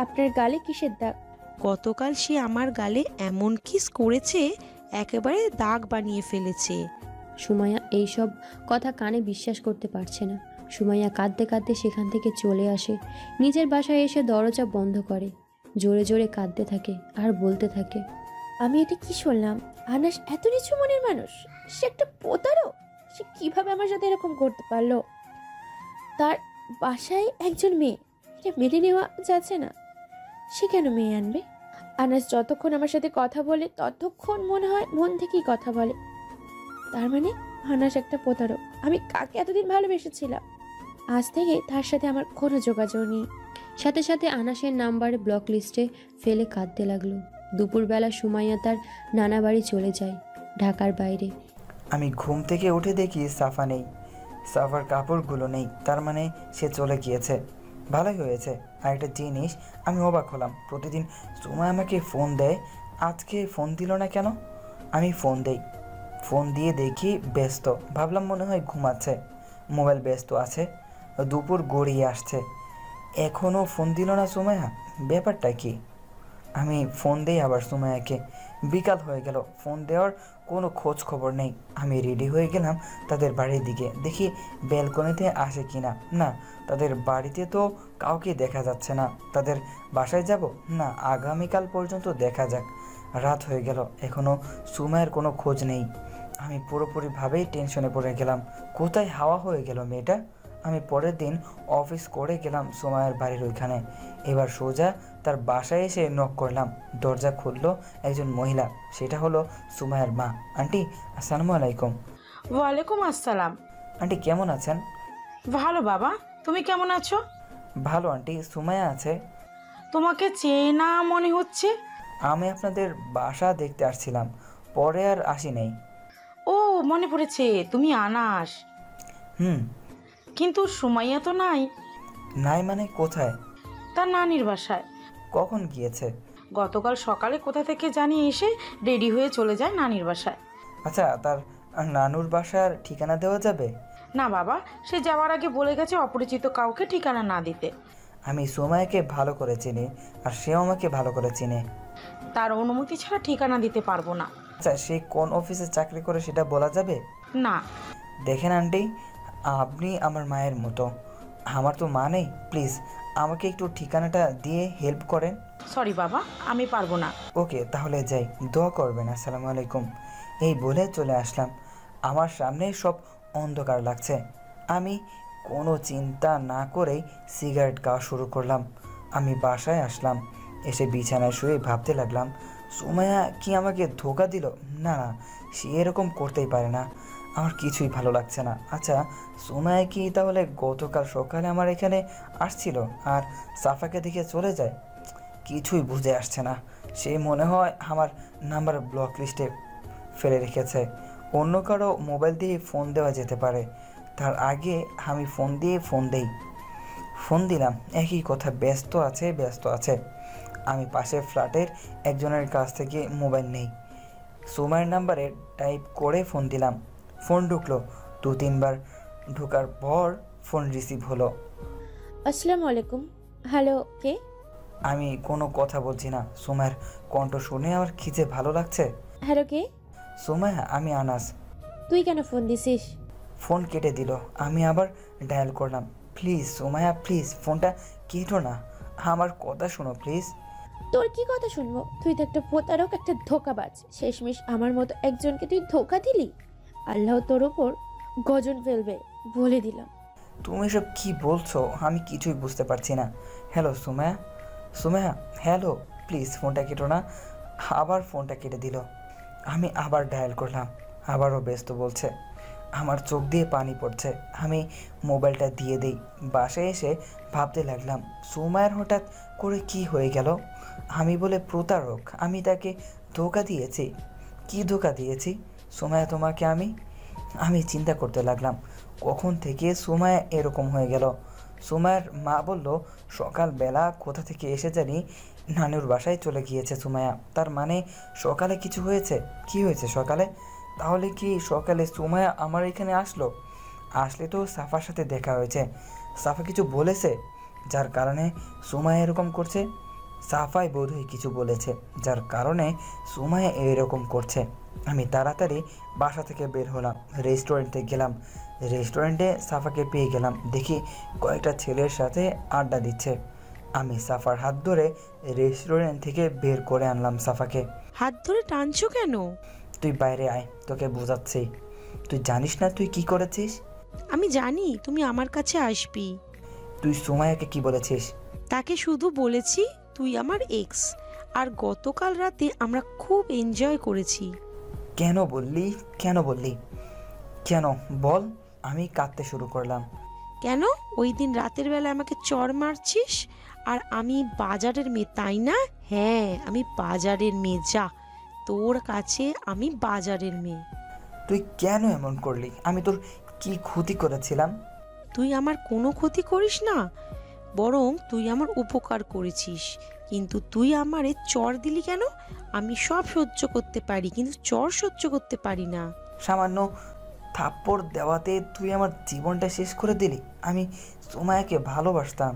আপনার গালে কিসের দাগ? গতকাল সে আমার গালে এমন কিস করেছে, একেবারে দাগ বানিয়ে ফেলেছে। সুমাইয়া এইসব কথা কানে বিশ্বাস করতে পারছে না। সুমাইয়া কাঁদতে কাঁদতে সেখান থেকে চলে আসে। নিজের বাসায় এসে দরজা বন্ধ করে জোরে জোরে কাঁদতে থাকে আর বলতে থাকে, আমি এটা কি শুনলাম? আনাস এত নিচু মনের মানুষ? সে একটা প্রতারক। সে কিভাবে আমার সাথে এরকম করতে পারলো? তার বাসায় একজন মেয়ে, এটা মেনে নেওয়া যাচ্ছে না। সে কেন মেয়ে আনবে? আনাস যতক্ষণ আমার সাথে কথা বলে ততক্ষণ মনে হয় মন থেকেই কথা বলে। তার মানে আনাস একটা প্রতারক। আমি কাকে এতদিন ভালোবেসেছিলাম? আজ থেকে তার সাথে আমার কোনো যোগাযোগ নেই। সাথে সাথে আনাসের নাম্বারে ব্লক লিস্টে ফেলে কাঁদতে লাগলো। দুপুরবেলা সুমাইয়া তার নানা বাড়ি চলে যায়, ঢাকার বাইরে। আমি ঘুম থেকে উঠে দেখি সাফা নেই। সাফার কাপড়গুলো নেই, তার মানে সে চলে গিয়েছে। ভালোই হয়েছে। আর একটা জিনিস আমি অবাক হলাম, প্রতিদিন সুমাইয়া আমাকে ফোন দেয়, আজকে ফোন দিল না কেন? আমি ফোন দেই, ফোন দিয়ে দেখি ব্যস্ত। ভাবলাম মনে হয় ঘুমাচ্ছে, মোবাইল ব্যস্ত আছে। দুপুর গড়িয়ে আসছে, এখনও ফোন দিল না সুমাইয়া, ব্যাপারটা কি? আমি ফোন দিই আবার সুমাইয়াকে। বিকাল হয়ে গেল, ফোন দেওয়ার কোনো খোঁজ খবর নেই। আমি রেডি হয়ে গেলাম তাদের বাড়ির দিকে, দেখি ব্যালকনিতে আসে কিনা। না, তাদের বাড়িতে তো কাউকে দেখা যাচ্ছে না। তাদের বাসায় যাব না, আগামীকাল পর্যন্ত দেখা যাক। রাত হয়ে গেল, এখনও সুমাইয়ার কোনো খোঁজ নেই। আমি পুরোপুরিভাবেই টেনশনে পড়ে গেলাম। কোথায় হাওয়া হয়ে গেল মেয়েটা? আমি পরের দিন অফিস করে গেলাম সুমাইয়ার বাড়ির ওইখানে। এবার সোজা তার বাসায় এসে নক করলাম। দরজা খুললো একজন মহিলা, সেটা হলো সুমাইয়ার মা। আন্টি আসসালামু আলাইকুম। ওয়ালাইকুম আসসালাম। আন্টি কেমন আছেন? ভালো বাবা, তুমি কেমন আছো? ভালো আন্টি। সুমাইয়া আছে? তোমাকে চেনা মনে হচ্ছে। আমি আপনাদের বাসা দেখতে আসছিলাম, পরে আর আসি নাই। ও মনে পড়েছে, তুমি আনাস। কিন্তু সুমাইয়া তো নাই। নাই মানে কোথায়? তার নানির বাসায়। কখন গিয়েছে? গতকাল সকালে কোথা থেকে জানি এসে রেডি হয়ে চলে যায় নানির বাসায়। আচ্ছা, তার নানুর বাসার ঠিকানা দেওয়া যাবে? না বাবা, সে যাওয়ার আগে বলে গেছে অপরিচিত কাউকে ঠিকানা না দিতে। আমি সুমাইয়াকে ভালো করে চিনি, আর সেও আমাকে ভালো করে চিনে। তার অনুমতি ছাড়া ঠিকানা দিতে পারবো না। আচ্ছা, সে কোন অফিসে চাকরি করে সেটা বলা যাবে? না। দেখেন আন্টি, আপনি আমার মায়ের মতো, আমার তো মা নেই। প্লিজ আমাকে একটু ঠিকানাটা দিয়ে হেল্প করেন। সরি বাবা, আমি পারবো না। ওকে, তাহলে যাই, দোয়া করবেন। আসসালামু আলাইকুম। এই বলে চলে আসলাম। আমার সামনে সব অন্ধকার লাগছে। আমি কোনো চিন্তা না করেই সিগারেট খাওয়া শুরু করলাম। আমি বাসায় আসলাম, এসে বিছানায় শুয়ে ভাবতে লাগলাম, সুমাইয়া কি আমাকে ধোঁকা দিল? না না, সে এরকম করতেই পারে না। আমার কিছুই ভালো লাগছে না। আচ্ছা, সুমাইয়া কি তাহলে গতকাল সকালে আমার এখানে আসছিল আর সাফাকে দেখে চলে যায়? কিছুই বুঝে আসছে না। সে মনে হয় আমার নাম্বার ব্লক লিস্টে ফেলে রেখেছে। অন্য কারো মোবাইল দিয়ে ফোন দেওয়া যেতে পারে। তার আগে আমি ফোন দিলাম, একই কথা, ব্যস্ত আছে। আমি পাশের ফ্ল্যাটের একজনের কাছ থেকে মোবাইল নেই, সুমাইয়ের নাম্বারে টাইপ করে ফোন দিলাম। ফোন ঢুকলো। 2-3 বার ঢোকার পর ফোন রিসিভ হলো। আসসালামু আলাইকুম। হ্যালো, কে? আমি কোনো কথা বলছি না। সুমাইয়ের কণ্ঠ শুনে আমার খিজে ভালো লাগছে। হ্যালো, কে? সুমাইয়া, আমি আনাস। তুই কেন ফোন দিছিস? ফোন কেটে দিল। আমি আবার ডায়াল করলাম। প্লিজ সুমাইয়া, প্লিজ ফোনটা কেটো না, আমার কথা শোনো প্লিজ। তোর কি কথা শুনবো? তুই তো একটা প্রতারক, একটা ধোঁকাবাজ। শেষমেশ আমার মতো একজনকে তুই ধোঁকা দিলি। আল্লাহ তোর ওপর গজন ফেলবে, বলে দিলাম। তুমি সব কি বলছো? আমি কিছুই বুঝতে পারছি না। হ্যালো সুমাইয়া, হ্যালো, প্লিজ ফোনটা কেটো না। আবার ফোনটা কেটে দিল। আমি আবার ডায়াল করলাম, আবারও ব্যস্ত বলছে। আমার চোখ দিয়ে পানি পড়ছে। আমি মোবাইলটা দিয়ে দিই। বাসায় এসে ভাবতে লাগলাম, সুমাইয়ার হঠাৎ করে কি হয়ে গেল? আমি বলে প্রতারক, আমি তাকে ধোঁকা দিয়েছি। কি ধোঁকা দিয়েছি সুমাইয়া তোমাকে? আমি চিন্তা করতে লাগলাম, কখন থেকে সুমাইয়া এরকম হয়ে গেল। সুমাইয়ার মা বলল, সকালবেলা কোথা থেকে এসে জানি নানুর বাসায় চলে গিয়েছে সুমাইয়া। তার মানে সকালে কিছু হয়েছে। কি হয়েছে সকালে? তাহলে কি সকালে সুমাইয়া আমার এখানে আসলে তো সাফার সাথে দেখা হয়েছে। সাফা কিছু বলেছে যার কারণে সুমাইয়া এরকম করছে। সাফাই বোধহয় কিছু বলেছে যার কারণে সুমাইয়া এরকম করছে। আমি তাড়াতাড়ি বাসা থেকে বের হলাম, রেস্টুরেন্টে গেলাম। রেস্টুরেন্টে সাফাকে পেয়ে গেলাম। দেখি কয়েকটা ছেলের সাথে আড্ডা দিচ্ছে। আমি সাফার হাত ধরে রেস্টুরেন্ট থেকে বের করে আনলাম সাফাকে। হাত ধরে টানছো কেন? তুই বাইরে আয়, তোকে বোঝাচ্ছি। তুই জানিস না তুই কি করেছিস? আমি জানি তুমি আমার কাছে আসবি। তুই সুমাইয়াকে কি বলেছিস? তাকে শুধু বলেছি তুই আমার এক্স, আর গতকাল রাতে আমরা খুব এনজয় করেছি। কেন বললি? কেন বল। আমি কাঁদতে শুরু করলাম। কেন? ওই দিন রাতের বেলা আমাকে চড় মারছিস আর আমি বাজারের মেয়ে, তাই না? হ্যাঁ, আমি বাজারের মেয়ে। যা, তোর কাছে আমি বাজারের মেয়ে। তুই কেন এমন করলি? আমি তোর কি ক্ষতি করেছিলাম? তুই আমার কোনো ক্ষতি করিস না, বরং তুই আমার উপকার করেছিস। কিন্তু তুই আমারে চড় দিলি কেন? আমি সব সহ্য করতে পারি, কিন্তু চড় সহ্য করতে পারি না। সামান্য থাপ্পড় দেওয়াতে তুই আমার জীবনটা শেষ করে দিলি। আমি সুমাইয়াকে ভালোবাসতাম।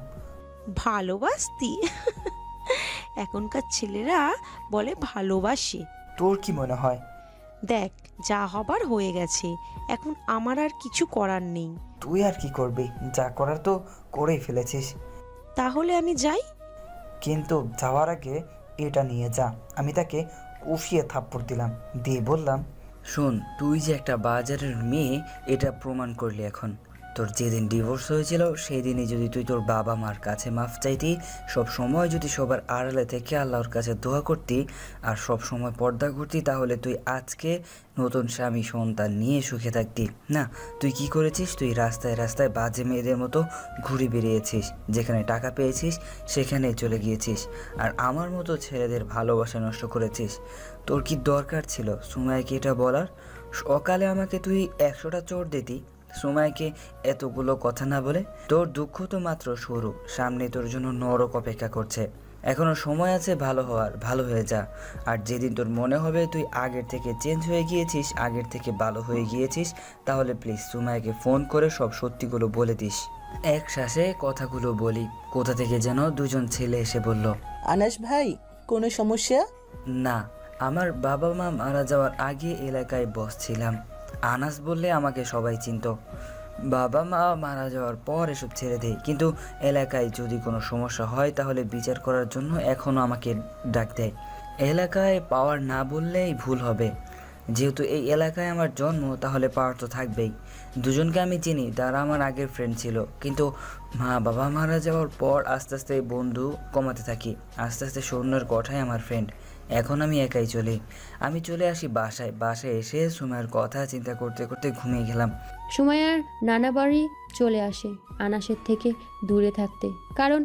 ভালোবাসতি? এখনকার ছেলেরা বলে ভালোবাসে। তোর কি মনে হয়? দেখ, যা হবার হয়ে গেছে, এখন আমার আর কিছু করার নেই। তুই আর কি করবি? যা করার তো করেই ফেলেছিস। তাহলে আমি যাই? কিন্তু যাওয়ার আগে এটা নিয়ে যা। আমি তাকে উফিয়ে থাপ্পড় দিলাম, দিয়ে বললাম, শোন, তুই যে একটা বাজারের মেয়ে এটা প্রমাণ করলি। এখন তোর যেদিন ডিভোর্স হয়েছিল সেই দিনই যদি তুই তোর বাবা মার কাছে মাফ চাইতি, সব সময় যদি সবার আড়ালে থেকে আল্লাহর কাছে দোয়া করতি আর সব সময় পর্দা করতি, তাহলে তুই আজকে নতুন স্বামী সন্তান নিয়ে সুখে থাকতি। না, তুই কি করেছিস? তুই রাস্তায় রাস্তায় বাজে মেয়েদের মতো ঘুরে বেরিয়েছিস, যেখানে টাকা পেয়েছিস সেখানে চলে গিয়েছিস, আর আমার মতো ছেলেদের ভালোবাসা নষ্ট করেছিস। তোর কি দরকার ছিল সুমাইয়াকে এটা বলার? সকালে আমাকে তুই 100টা চোর দিতি, সুমাইয়াকে এতগুলো কথা না বলে। তোর দুঃখ তো মাত্র শুরু, সামনে তোর জন্য নরক অপেক্ষা করছে। এখনো সময় আছে ভালো হওয়ার, ভালো হয়ে যা। আর যেদিন তোর মনে হবে তুই আগের থেকে চেঞ্জ হয়ে গিয়েছিস, আগের থেকে ভালো হয়ে গিয়েছিস, তাহলে প্লিজ সুমাইয়াকে ফোন করে সব সত্যিগুলো বলে দিস। এক শ্বাসে কথাগুলো বলি। কোথা থেকে যেন দুজন ছেলে এসে বলল, আনাস ভাই, কোনো সমস্যা? না, আমার বাবা মা মারা যাওয়ার আগে এলাকায় বস ছিলাম। আনাস বললে আমাকে সবাই চিনত। বাবা মা মারা যাওয়ার পর এসব ছেড়ে দেয়, কিন্তু এলাকায় যদি কোনো সমস্যা হয় তাহলে বিচার করার জন্য এখনও আমাকে ডাক দেয়। এলাকায় পাওয়ার না বললেই ভুল হবে, যেহেতু এই এলাকায় আমার জন্ম, তাহলে পাওয়ার তো থাকবেই। দুজনকে আমি চিনি, তারা আমার আগের ফ্রেন্ড ছিল, কিন্তু মা বাবা মারা যাওয়ার পর আস্তে আস্তে বন্ধু কমাতে থাকি, আস্তে আস্তে সৈন্যর কথাই আমার ফ্রেন্ড। এখন আমি একাই চলি। আমি চলে আসি বাসায় এসে সুমাইয়ার কথা চিন্তা করতে করতে ঘুমিয়ে গেলাম। সুমাইয়ার নানা বাড়ি চলে আসে আনাসের থেকে দূরে থাকতে, কারণ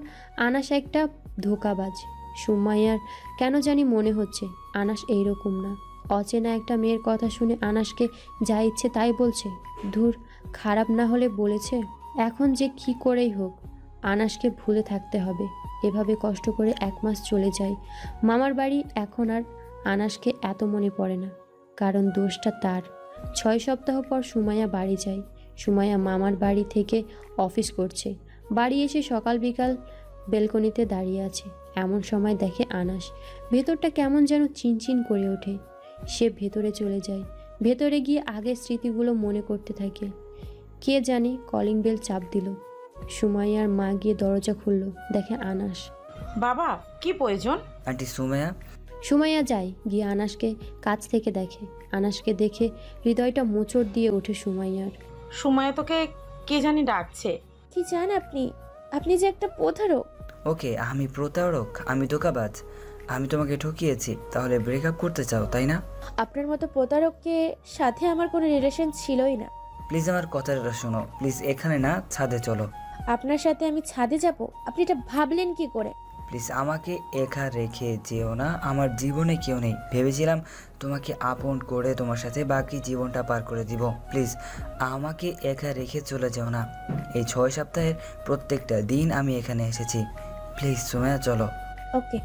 আনাস একটা ধোঁকাবাজ। সুমাইয়ার কেন জানি মনে হচ্ছে আনাস এইরকম না। অচেনা একটা মেয়ের কথা শুনে আনাসকে যা ইচ্ছে তাই বলছে। ধুর, খারাপ না হলে বলেছে। এখন যে কি করেই হোক আনাসকে ভুলে থাকতে হবে। এভাবে কষ্ট করে 1 মাস চলে যায়। মামার বাড়ি এখন আর আনাসকে এত মনে পড়ে না, কারণ দোষটা তার। 6 সপ্তাহ পর সুমাইয়া বাড়ি যায়। সুমাইয়া মামার বাড়ি থেকে অফিস করছে। বাড়ি এসে সকাল বিকাল বেলকনিতে দাঁড়িয়ে আছে। এমন সময় দেখে আনাস। ভেতরটা কেমন যেন চিনচিন করে ওঠে। সে ভেতরে চলে যায়। ভেতরে গিয়ে আগের স্মৃতিগুলো মনে করতে থাকে। কে জানি কলিং বেল চাপ দিল। সুমাইয়ার মা গিয়ে দরজা খুলল, দেখে আনাস। বাবা, কি প্রয়োজন? আন্টি সুমাইয়া। সুমাইয়া যায়, গিয়ে আনাসকে কাছ থেকে দেখে। আনাসকে দেখে হৃদয়টা মোচড় দিয়ে ওঠে সুমাইয়ার। সময় তোকে কে জানি ডাকছে। কি চান আপনি? আপনি যে একটা প্রতারক। ওকে, আমি প্রতারক, আমি ধোঁকাবাজ, আমি তোমাকে ঠকিয়েছি, তাহলে ব্রেকআপ করতে চাও তাই না? আপনার মতো প্রতারককে সাথে আমার কোনো রিলেশন ছিলই না। প্লিজ আমার কথাটা শোনো, প্লিজ এখানে না, ছাদে চলো। আপনার সাথে আমি ছাদে যাব? আপনি এটা ভাবলেন কি করে? প্লিজ আমাকে একা রেখে যেও না, আমার জীবনে কেউ নেই। ভেবেছিলাম তোমাকে আপন করে তোমার সাথে বাকি জীবনটা পার করে দিব। প্লিজ আমাকে একা রেখে চলে যেও না। এই 6 সপ্তাহের প্রত্যেকটা দিন আমি এখানে এসেছি। প্লিজ সুমাইয়া চলো। ওকে,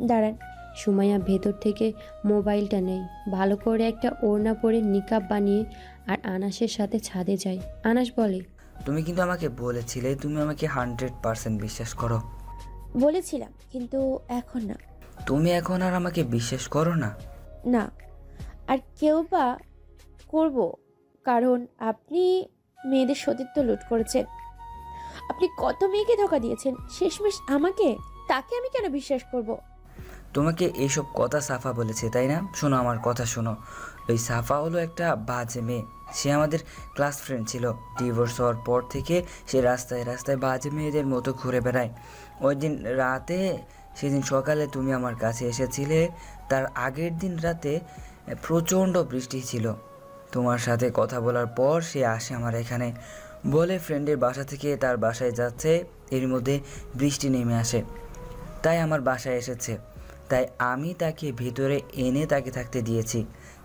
দাঁড়ান। সুমাইয়া ভেতর থেকে মোবাইলটা নেয়, ভালো করে একটা ওড়না পরে নিকাব বানিয়ে আর আনাসের সাথে ছাদে যায়। আনাস বলে, তুমি কিন্তু আমাকে বলেছিলে তুমি আমাকে 100% বিশ্বাস করো। বলেছিলাম, কিন্তু এখন না। তুমি এখন আর আমাকে বিশ্বাস করো না? না, আর কেউ বা করব, কারণ আপনি মেয়েদের সতীত্ব লুট করেছেন। আপনি কত মেয়েকে ধোঁকা দিয়েছেন, শেষমেশ আমাকে। তাকে আমি কেন বিশ্বাস করব? তোমাকে এইসব কথা সাফা বলেছে তাই না? শোনো আমার কথা শোনো। ওই সাফা হলো একটা বাজে মেয়ে। সে আমাদের ক্লাস ফ্রেন্ড ছিল। ডিভোর্স হওয়ার পর থেকে সে রাস্তায় রাস্তায় বাজে মেয়েদের মতো ঘুরে বেড়ায়। ওই দিন রাতে, সেদিন সকালে তুমি আমার কাছে এসেছিলে, তার আগের দিন রাতে প্রচণ্ড বৃষ্টি ছিল। তোমার সাথে কথা বলার পর সে আসে আমার এখানে, বলে ফ্রেন্ডের বাসা থেকে তার বাসায় যাচ্ছে, এর মধ্যে বৃষ্টি নেমে আসে, তাই আমার বাসায় এসেছে। তাই আমি তাকে ভিতরে এনে তাকে থাকতে দিয়েছি।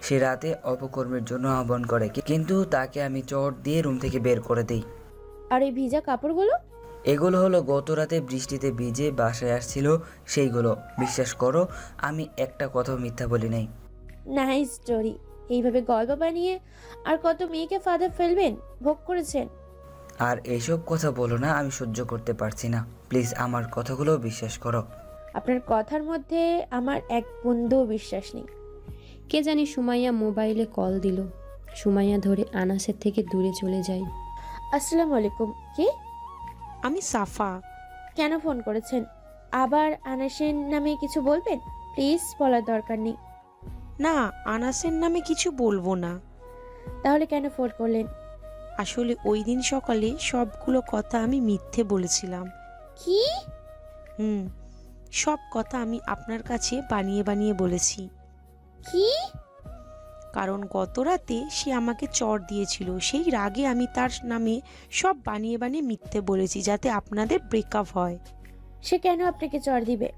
সে রাতে অপকর্মের জন্য আহ্বান করে, কিন্তু তাকে আমি চট দিয়ে রুম থেকে বের করে দিই। আর এই ভিজা কাপড়গুলো? এগুলো হলো গত রাতে বৃষ্টিতে ভিজে বাসায় আসছিল সেইগুলো। বিশ্বাস করো, আমি একটা কথাও মিথ্যা বলি নাই। Nice story. এইভাবে গল্প বানিয়ে আর কত মেয়েকে ফাঁদে ফেলবেন? ভোগ করেছেন। আর এইসব কথা বলো না, আমি সহ্য করতে পারছি না। প্লিজ আমার কথাগুলো বিশ্বাস করো। আপনার কথার মধ্যে আমার এক বন্ধুও বিশ্বাস নেই। কে জানি সুমাইয়া মোবাইলে কল দিল। সুমাইয়া ধরে আনাসের থেকে দূরে চলে যায়। আসসালামু আলাইকুম। কে? আমি সাফা। কেন ফোন করেছেন? আবার আনাসের নামে কিছু বলবেন? প্লিজ, বলার দরকার নেই। না, আনাসের নামে কিছু বলবো না। তাহলে কেন ফোন করলেন? আসলে ওই দিন সকালে সবগুলো কথা আমি মিথ্যে বলেছিলাম। কি? সব কথা আমি আপনার কাছে বানিয়ে বানিয়ে বলেছি। কি? কারণ গত রাতে সে আমাকে চড় দিয়েছিল, সেই রাগে আমি তার নামে সব বানিয়ে বানিয়ে মিথ্যে বলেছি যাতে আপনাদের ব্রেকআপ হয়। সে কেন আপনাকে চড় দিবে?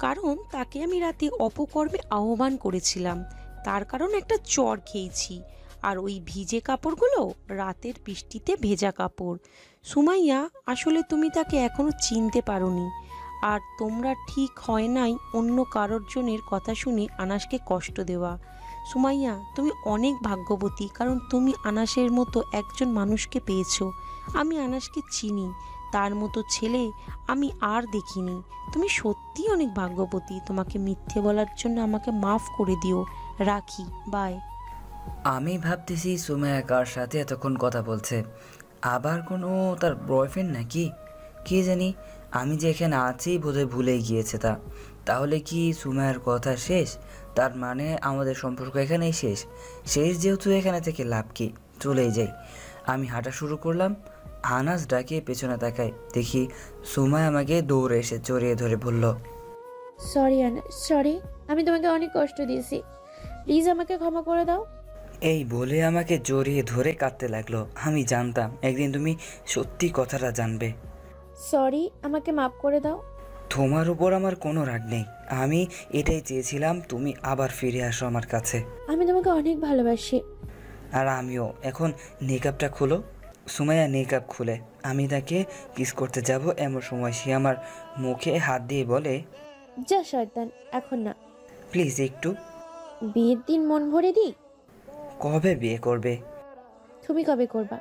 কারণ তাকে আমি রাতে অপকর্মে আহ্বান করেছিলাম, তার কারণ একটা চড় খেয়েছি। আর ওই ভিজে কাপড়গুলো রাতের বৃষ্টিতে ভেজা কাপড়। সুমাইয়া, আসলে তুমি তাকে এখনো চিনতে পারোনি। আর তোমরা ঠিক হয় নাই অন্য কারোর জনের কথা শুনে আনাসকে কষ্ট দেওয়া। সুমাইয়া, তুমি অনেক ভাগ্যবতী, কারণ তুমি আনাসের মতো একজন মানুষকে পেয়েছো। আমি আনাসকে চিনি, তার মতো ছেলে আমি আর দেখিনি। তুমি সত্যিই অনেক ভাগ্যবতী। তোমাকে মিথ্যে বলার জন্য আমাকে মাফ করে দিও। রাখি, বাই। আমি ভাবতেছি সুমাইয়া কার সাথে এতক্ষণ কথা বলছে, আবার কোনো তার বয়ফ্রেন্ড নাকি, কে জানি। আমি যে এখানে আছি বোধহয় ভুলেই গিয়েছে তা। তাহলে কি সুমাইয়ার কথা শেষ? তার মানে আমাদের সম্পর্ক এখানেই শেষ। যেহেতু এখানে থেকে লাভ কি, চলেই যাই। আমি হাঁটা শুরু করলাম। আনাস ডাকে পেছনে তাকাই, দেখি সুমাইয়া আমাকে দৌড়ে এসে জড়িয়ে ধরে বলল, সরি আনাস, সরি, আমি তোমাকে অনেক কষ্ট দিয়েছি, প্লিজ আমাকে ক্ষমা করে দাও। এই বলে আমাকে জড়িয়ে ধরে কাঁদতে লাগলো। আমি জানতাম একদিন তুমি সত্যি কথাটা জানবে। সরি, আমাকে মাফ করে দাও। তোমার উপর আমার কোনো রাগ নেই, আমি এটাই চেয়েছিলাম তুমি আবার ফিরে আসো আমার কাছে। আমি তোমাকে অনেক ভালোবাসি। আর আমিও। এখন নেকআপটা খুলো। সুমাইয়া নেকআপ খুলে আমি তাকে কিস করতে যাব, এমন সময় সে আমার মুখে হাত দিয়ে বলে, যা শয়তান, এখন না, প্লিজ একটু। বিয়ের দিন মন ভরে দিই। কবে বিয়ে করবে? তুমি কবে করবা?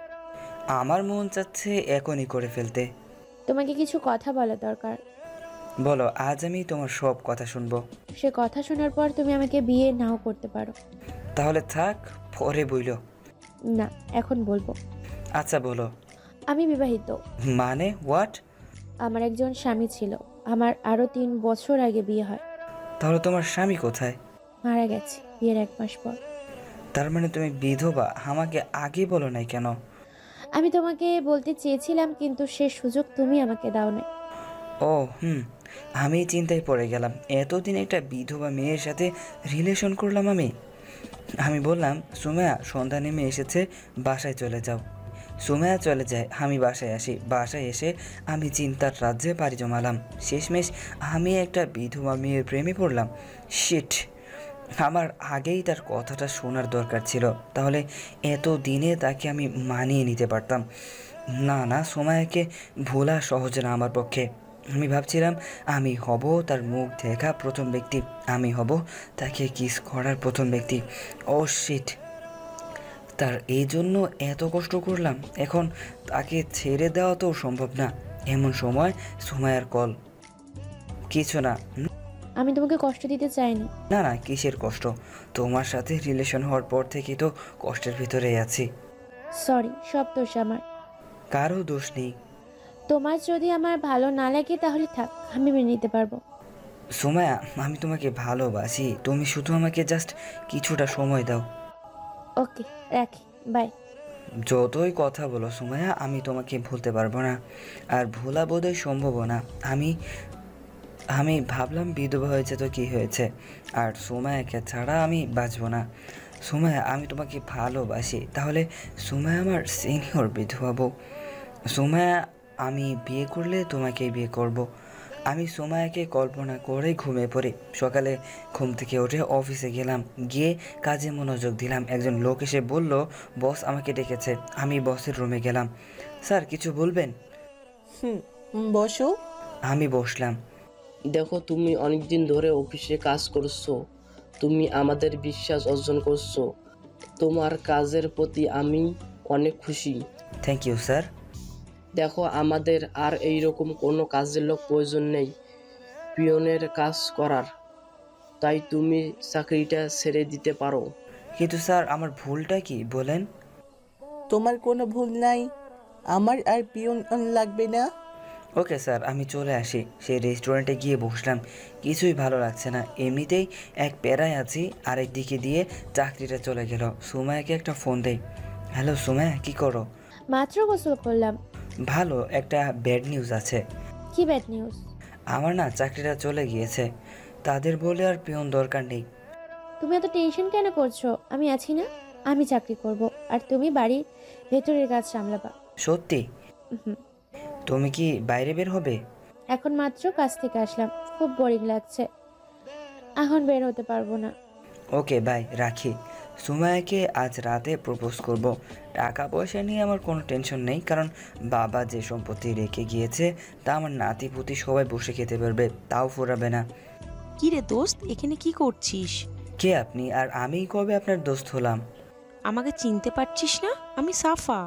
আমার মন চাচ্ছে এখনই করে ফেলতে। তোমাকে কিছু কথা বলা দরকার। বলো, আজ আমি তোমার সব কথা শুনবো। সে কথা শোনার পর তুমি আমাকে বিয়ে নাও করতে পারো। তাহলে থাক, পরে বইলো। না, এখন বলবো। আচ্ছা বলো। আমি বিবাহিত। মানে হোয়াট? আমার একজন স্বামী ছিল, আমার আরো 3 বছর আগে বিয়ে হয়। তাহলে তোমার স্বামী কোথায়? মারা গেছে বিয়ের 1 মাস পর। তার মানে তুমি বিধবা? আমাকে আগে বলো নাই কেন? আমি তোমাকে বলতে চেয়েছিলাম, কিন্তু সে সুযোগ তুমি আমাকে দাও নাই। ও আমি চিন্তায় পড়ে গেলাম। এতদিন একটা বিধবা মেয়ের সাথে রিলেশন করলাম আমি বললাম, সুমাইয়া সন্ধ্যা নেমে এসেছে, বাসায় চলে যাও। সুমাইয়া চলে যায়, আমি বাসায় আসি। বাসায় এসে আমি চিন্তার রাজ্যে পাড়ি জমালাম। শেষমেশ আমি একটা বিধবা মেয়ের প্রেমে পড়লাম। শিট, আমার আগেই তার কথাটা শোনার দরকার ছিল, তাহলে এত দিনে তাকে আমি মানিয়ে নিতে পারতাম। না, সুমাইয়াকে ভোলা সহজ না আমার পক্ষে। আমি ভাবছিলাম আমি হব তার মুখ দেখা প্রথম ব্যক্তি, আমি হব তাকে কিস করার প্রথম ব্যক্তি। ও শিট, তার এই জন্য এত কষ্ট করলাম, এখন তাকে ছেড়ে দেওয়া তো সম্ভব না। এমন সময় সুমাইয়ার কল। কিছু না। আমি তোমাকে কষ্ট দিতে চাইনি। না, কিসের কষ্ট? তোমার সাথে রিলেশন হওয়ার পর থেকে তো কষ্টের ভিতরেই আছি। সরি, সব দোষ আমার। কারো দোষ নেই। তোমার যদি আমার ভালো না লাগে তাহলে থাক, আমি মেনে নিতে পারবো। সুমাইয়া, আমি তোমাকে ভালোবাসি, তুমি শুধু আমাকে জাস্ট কিছুটা সময় দাও। ওকে, রাখি, বাই। যতই কথা বলো সুমাইয়া, আমি তোমাকে ভুলতে পারবো না, আর ভোলা বোধহয় সম্ভব না। আমি ভাবলাম বিধবা হয়েছে তো কি হয়েছে, আর সুমাইয়াকে ছাড়া আমি বাঁচবো না। সুমাইয়া, আমি তোমাকে ভালোবাসি। তাহলে সুমাইয়া আমার সিনিয়র বিধবা বউ। সুমাইয়া, আমি বিয়ে করলে তোমাকেই বিয়ে করব। আমি সুমাইয়াকে কল্পনা করে ঘুমিয়ে পড়ি। সকালে ঘুম থেকে উঠে অফিসে গেলাম, গিয়ে কাজে মনোযোগ দিলাম। একজন লোক এসে বলল, বস আমাকে ডেকেছে। আমি বসের রুমে গেলাম। স্যার, কিছু বলবেন? বসো। আমি বসলাম। দেখো, তুমি অনেকদিন ধরে অফিসে কাজ করছো, তুমি আমাদের বিশ্বাস অর্জন করছো। তোমার কাজের প্রতি আমি অনেক খুশি। Thank you sir. দেখো, আমাদের আর এইরকম কোনো কাজের লোক প্রয়োজন নেই পিয়নের কাজ করার, তাই তুমি চাকরিটা ছেড়ে দিতে পারো। কিন্তু স্যার, আমার ভুলটা কি বলেন? তোমার কোনো ভুল নাই, আমার আর পিয়ন লাগবে না। ওকে স্যার, আমি চলে আসি। সেই রেস্টুরেন্টে গিয়ে বসলাম, কিছুই ভালো লাগছে না। এমনিতেই এক প্যারায় আছি, আরেক দিকে দিয়ে চাকরিটা চলে গেল। সুমাইয়াকে একটা ফোন দেই। হ্যালো সুমাইয়া, কি করো? মাত্র গোসল করলাম। ভালো, একটা ব্যাড নিউজ আছে। কি ব্যাড নিউজ? আমার না চাকরিটা চলে গিয়েছে। তাদের বলে আর পিয়ন দরকার নেই। তুমি এত টেনশন কেন করছো? আমি আছি না। আমি চাকরি করব, আর তুমি বাড়ির ভেতরের কাজ সামলাবা। সত্যি? হুম। তুমি কি বাইরে বের হবে? এখন মাত্র কাজ থেকে আসলাম, খুব বোরিং লাগছে, এখন বের হতে পারবো না। ওকে বাই, রাখি। সুমায়াকে আজ রাতে প্রপোজ করব। টাকা পয়সা নিয়ে আমার কোনো টেনশন নেই, কারণ বাবা যে সম্পত্তি রেখে গিয়েছে তা আমার নাতি পুতি সবাই বসে খেতে পারবে, তাও ফুরাবে না। কি রে দোস্ত, এখানে কি করছিস? কে আপনি? আর আমি কবে আপনার দোস্ত হলাম? আমাকে চিনতে পারছিস না? আমি সাফা।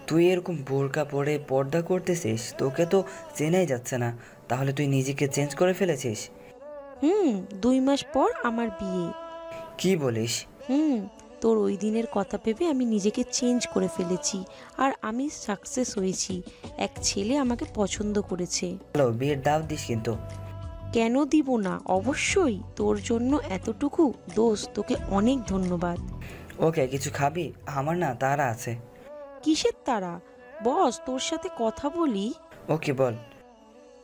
তুই এরকম বোরকা পরে পর্দা করতেছিস, তোকে তো চেনাই যাচ্ছে না। তাহলে তুই নিজেকে চেঞ্জ করে ফেলেছিস? 2 মাস পর আমার বিয়ে। কি বলিস? তোর ওই দিনের কথা ভেবে আমি নিজেকে চেঞ্জ করে ফেলেছি, আর আমি সাকসেস হয়েছি। এক ছেলে আমাকে পছন্দ করেছে। হ্যালো, বিয়ের দাওয়াত দিস কিন্তু। কেন দিব না, অবশ্যই। তোর জন্য এতটুকু দোস্ত, তোকে অনেক ধন্যবাদ। ওকে, কিছু খাবি? আমার না তাড়া আছে। কিসের তারা? বস, তোর সাথে কথা বলি। ওকে বল।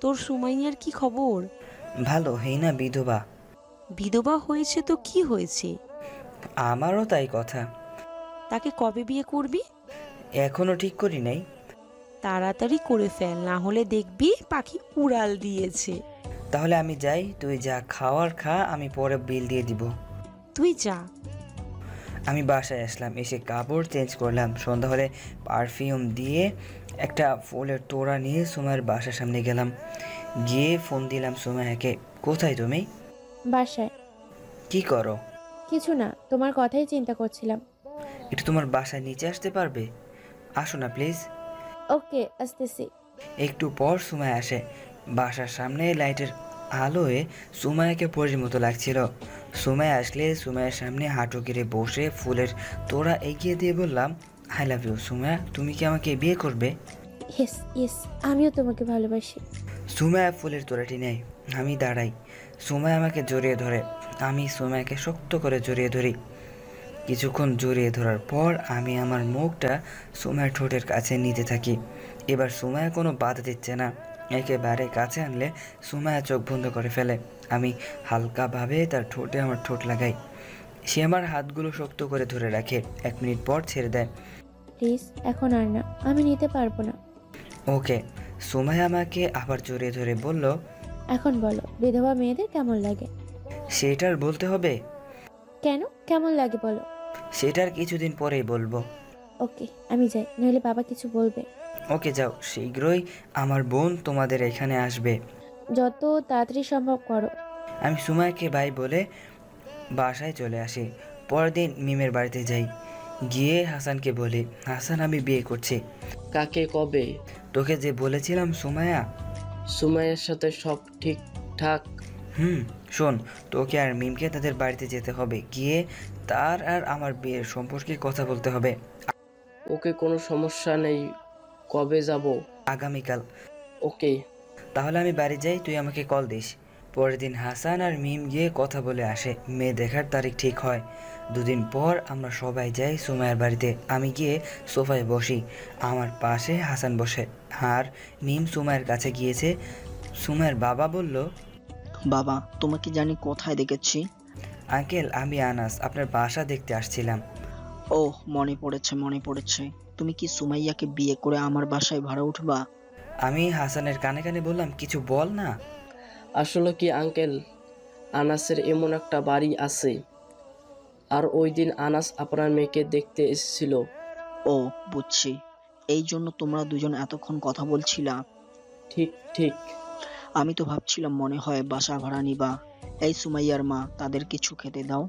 তোর সুমাইয়ার কি খবর? ভালো, হেই না বিধবা। বিধবা হয়েছে তো কি হয়েছে? আমারও তাই কথা। তাকে কবে বিয়ে করবি? এখনো ঠিক করি নাই। তাড়াতাড়ি করে ফেল, না হলে দেখবি পাখি উড়াল দিয়েছে। তাহলে আমি যাই, তুই যা খাওয়ার খা, আমি পরে বিল দিয়ে দিব। তুই যা। আমি বাসায় আসলাম, এসে কাপড় চেঞ্জ করলাম। সন্ধ্যা হলে পারফিউম দিয়ে একটা ফুলের তোড়া নিয়ে সুমায়ের বাসার সামনে গেলাম। গিয়ে ফোন দিলাম সুমায়াকে। কোথায় তুমি? বাসায়। কি করো? কিছু না, তোমার কথাই চিন্তা করছিলাম। একটু তোমার বাসায় নিচে আসতে পারবে? আসো না প্লিজ। ওকে, আসতেছি। একটু পর সুমায়া আসে। বাসার সামনে লাইটের আলোয় সুমায়াকে পরীর মতো লাগছিল। সুমায়া আসলে সুমায়ার সামনে হাঁটু গেড়ে বসে ফুলের তোড়া এগিয়ে দিয়ে বললাম, আই লাভ ইউ সুমায়া, তুমি কি আমাকে বিয়ে করবে? ইয়েস ইয়েস, আমিও তোমাকে ভালোবাসি। সুমায়া ফুলের তোড়াটি নেয়। আমি দাঁড়াই। সুমায়া আমাকে জড়িয়ে ধরে। আমি সুমায়াকে শক্ত করে জড়িয়ে ধরি। কিছুক্ষণ জড়িয়ে ধরার পর আমি আমার মুখটা সুমায়ার ঠোঁটের কাছে নিতে থাকি। এবার সুমায়া কোনো বাধা দিচ্ছে না। একেবারে কাছে আনলে সুমায়া চোখ বন্ধ করে ফেলে। আমি হালকাভাবে তার ঠোঁটে আমার ঠোঁট লাগাই। সে আমার হাতগুলো শক্ত করে ধরে রাখে। 1 মিনিট পর ছেড়ে দেয়। প্লিজ, এখন আর না, আমি নিতে পারবো না। ওকে। সুমায়া আমাকে আবার জড়িয়ে ধরে বলল, এখন বলো, বিধবা মেয়েদের কেমন লাগে? সেটার বলতে হবে? কেন, কেমন লাগে বলো। সেটার কিছুদিন পরেই বলবো। ওকে, আমি যাই, নইলে বাবা কিছু বলবে। ওকে যাও, শীঘ্রই আমার বোন তোমাদের এখানে আসবে। যত তাড়াতাড়ি সম্ভব করো। আমি সুমায়াকে বাই বলে বাসায় চলে আসি। পরের দিন মিমের বাড়িতে যাই। গিয়ে হাসানকে বলি, হাসান, আমি বিয়ে করছি। কাকে, কবে? তোকে যে বলেছিলাম সুমায়া। সুমাইয়ের সাথে সব ঠিকঠাক? শোন, তোকে আর মিমকে তাদের বাড়িতে যেতে হবে। গিয়ে তার আর আমার বিয়ের সম্পর্কে কথা বলতে হবে। ওকে, কোনো সমস্যা নেই। কবে যাব? আগামীকাল। ওকে। তাহলে আমি বাড়ি যাই, তুই আমাকে কল দিস। পরের দিন হাসান আর মিম গিয়ে কথা বলে আসে। মেয়ে দেখার তারিখ ঠিক হয়। 2 দিন পর আমরা সবাই যাই সুমায়ার বাড়িতে। আমি গিয়ে সোফায় বসি। আমার পাশে হাসান বসে, আর মিম সুমায়ের কাছে গিয়েছে। সুমায়ের বাবা বলল, বাবা, তোমাকে জানি কোথায় দেখেছি। আঙ্কেল, আমি আনাস, আপনার বাসা দেখতে আসছিলাম। ও, মনে পড়েছে। তুমি কি সুমাইয়াকে বিয়ে করে আমার বাসায় ভাড়া উঠবা? আমি হাসানের কানে কানে বললাম, কিছু বল না। আসলে কি আঙ্কেল, আনাসের এমন একটা বাড়ি আছে, আর ওই দিন আনাস আপনার মেয়েকে দেখতে এসেছিল। ও, বুঝছি। এই জন্য তোমরা দুজন এতক্ষণ কথা বলছিলা? ঠিক। আমি তো ভাবছিলাম মনে হয় বাসা ভাড়া নিবা। এই সুমাইয়ার মা, তাদের কিছু খেতে দাও।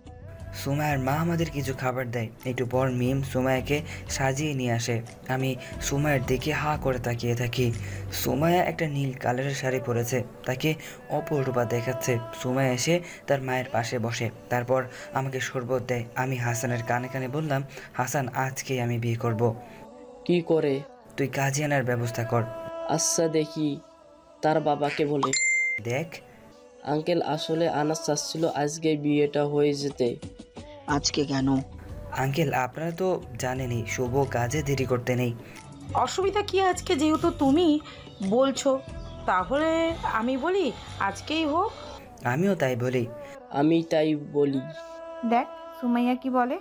সুমায়ার মা আমাদের কিছু খাবার দেয়। একটু পর মিম সুমায়াকে সাজিয়ে নিয়ে আসে। আমি সুমায়ার দিকে হা করে তাকিয়ে থাকি। সুমায়া একটা নীল কালারের শাড়ি পরেছে, তাকে অপরূপা দেখাচ্ছে। সুমায়া এসে তার মায়ের পাশে বসে, তারপর আমাকে শরবত দেয়। আমি হাসানের কানে কানে বললাম, হাসান, আজকেই আমি বিয়ে করব। কি করে? তুই কাজে আনার ব্যবস্থা কর। আচ্ছা, দেখি তার বাবাকে বলে। দেখ আঙ্কেল, আসলে আনাস চাচ্ছিল আজকে বিয়েটা হয়ে যেতে। আজকে কেন? আঙ্কেল, আপনারা তো জানেনই শুভ কাজে দেরি করতে নেই। অসুবিধা কি আজকে, যেহেতু তুমি বলছো তাহলে আমি বলি আজকেই হোক। আমিও তাই বলি। আমি তাই বলি। দেখ সুমাইয়া কি বলে।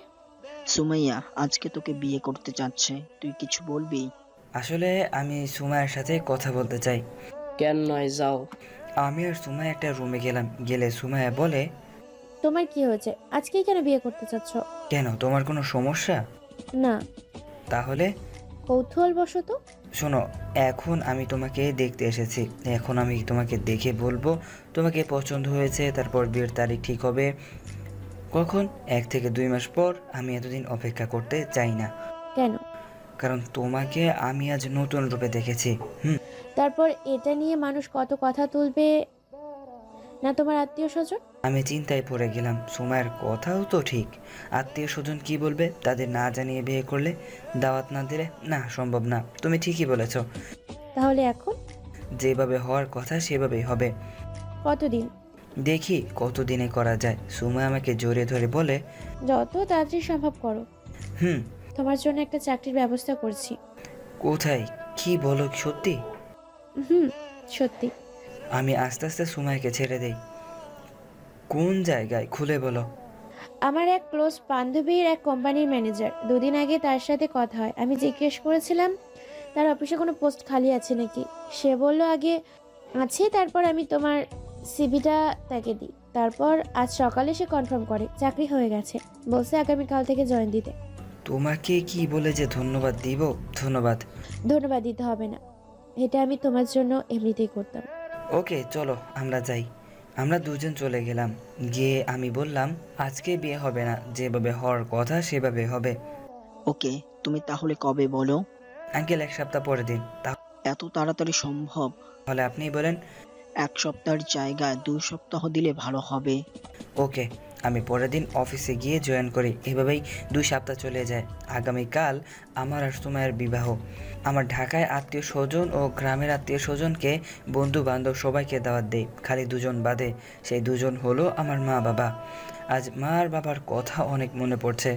সুমাইয়া আজকে তোকে বিয়ে করতে চাচ্ছে, তুই কিছু বলবি? আসলে আমি সুমাইয়ের সাথে কথা বলতে চাই। কেন নয়, যাও। আমি আর সুমাই একটা রুমে গেলে সুমাইয়া বলে, তোমার কি হয়েছে, আজকেই কেন বিয়ে করতে চাচ্ছ? কেন, তোমার কোনো সমস্যা? না, তাহলে? কৌতূহল বশত। শোনো, এখন আমি তোমাকে দেখতে এসেছি, এখন আমি তোমাকে দেখে বলবো তোমাকে পছন্দ হয়েছে, তারপর বিয়ের তারিখ ঠিক হবে কখন, 1 থেকে 2 মাস পর। আমি এতদিন অপেক্ষা করতে চাই না। কেন? কারণ তোমাকে আমি আজ নতুন রূপে দেখেছি। তারপর এটা নিয়ে মানুষ কত কথা তুলবে না, তোমার আত্মীয় স্বজন। আমি চিন্তায় পড়ে গেলাম। সুমাইয়ের কথাও তো ঠিক, আত্মীয় স্বজন কি বলবে, তাদের না জানিয়ে বিয়ে করলে, দাওয়াত না দিলে? না, সম্ভব না। তুমি ঠিকই বলেছ। তাহলে এখন যেভাবে হওয়ার কথা সেভাবেই হবে। কতদিন? দেখি কতদিনে করা যায়। সুমাই আমাকে জড়িয়ে ধরে বলে, যত তাড়াতাড়ি সম্ভব করো। হুম। তোমার জন্য একটা চাকরির ব্যবস্থা করছি। কোথায়? কি বলো, সত্যি? সত্যি। আমি আস্তে আস্তে সুমাইকে ছেড়ে দেই। কোন জায়গায়, খুলে বলো। আমার এক ক্লোজ বান্ধবীর এক কোম্পানির ম্যানেজার, 2 দিন আগে তার সাথে কথা হয়। আমি জিজ্ঞেস করেছিলাম তার অফিসে কোনো পোস্ট খালি আছে নাকি। সে বলল আগে আছে, তারপর আমি তোমার সিভিটা তাকে দিই। তারপর আজ সকালে সে কনফার্ম করে চাকরি হয়ে গেছে, বলছে আগামীকাল থেকে জয়েন দিতে। তোমাকে কি বলে যে ধন্যবাদ দিব। ধন্যবাদ দিতে হবে না, এটা আমি তোমার জন্য এমনিতেই করতাম। ওকে, চলো আমরা যাই। আমরা দুজন চলে গেলাম। গিয়ে আমি বললাম, আজকে বিয়ে হবে না, যেভাবে হওয়ার কথা সেভাবে হবে। ওকে, তুমি তাহলে কবে বলো? আঙ্কেল 1 সপ্তাহ পরে দিন। এত তাড়াতাড়ি সম্ভব? তাহলে আপনি বলেন। 1 সপ্তাহের জায়গায় 2 সপ্তাহ দিলে ভালো হবে। ওকে, আমি পরের দিন অফিসে গিয়ে জয়েন করি। এভাবেই 2 সপ্তাহ চলে যায়। আগামীকাল আমার আর সুমাইয়ের বিবাহ। আমার ঢাকায় আত্মীয় স্বজন ও গ্রামের আত্মীয় স্বজনকে, বন্ধু বান্ধব সবাইকে দাওয়াত দেই। খালি 2 জন বাদে, সেই 2 জন হলো আমার মা বাবা। আজ মা আর বাবার কথা অনেক মনে পড়ছে।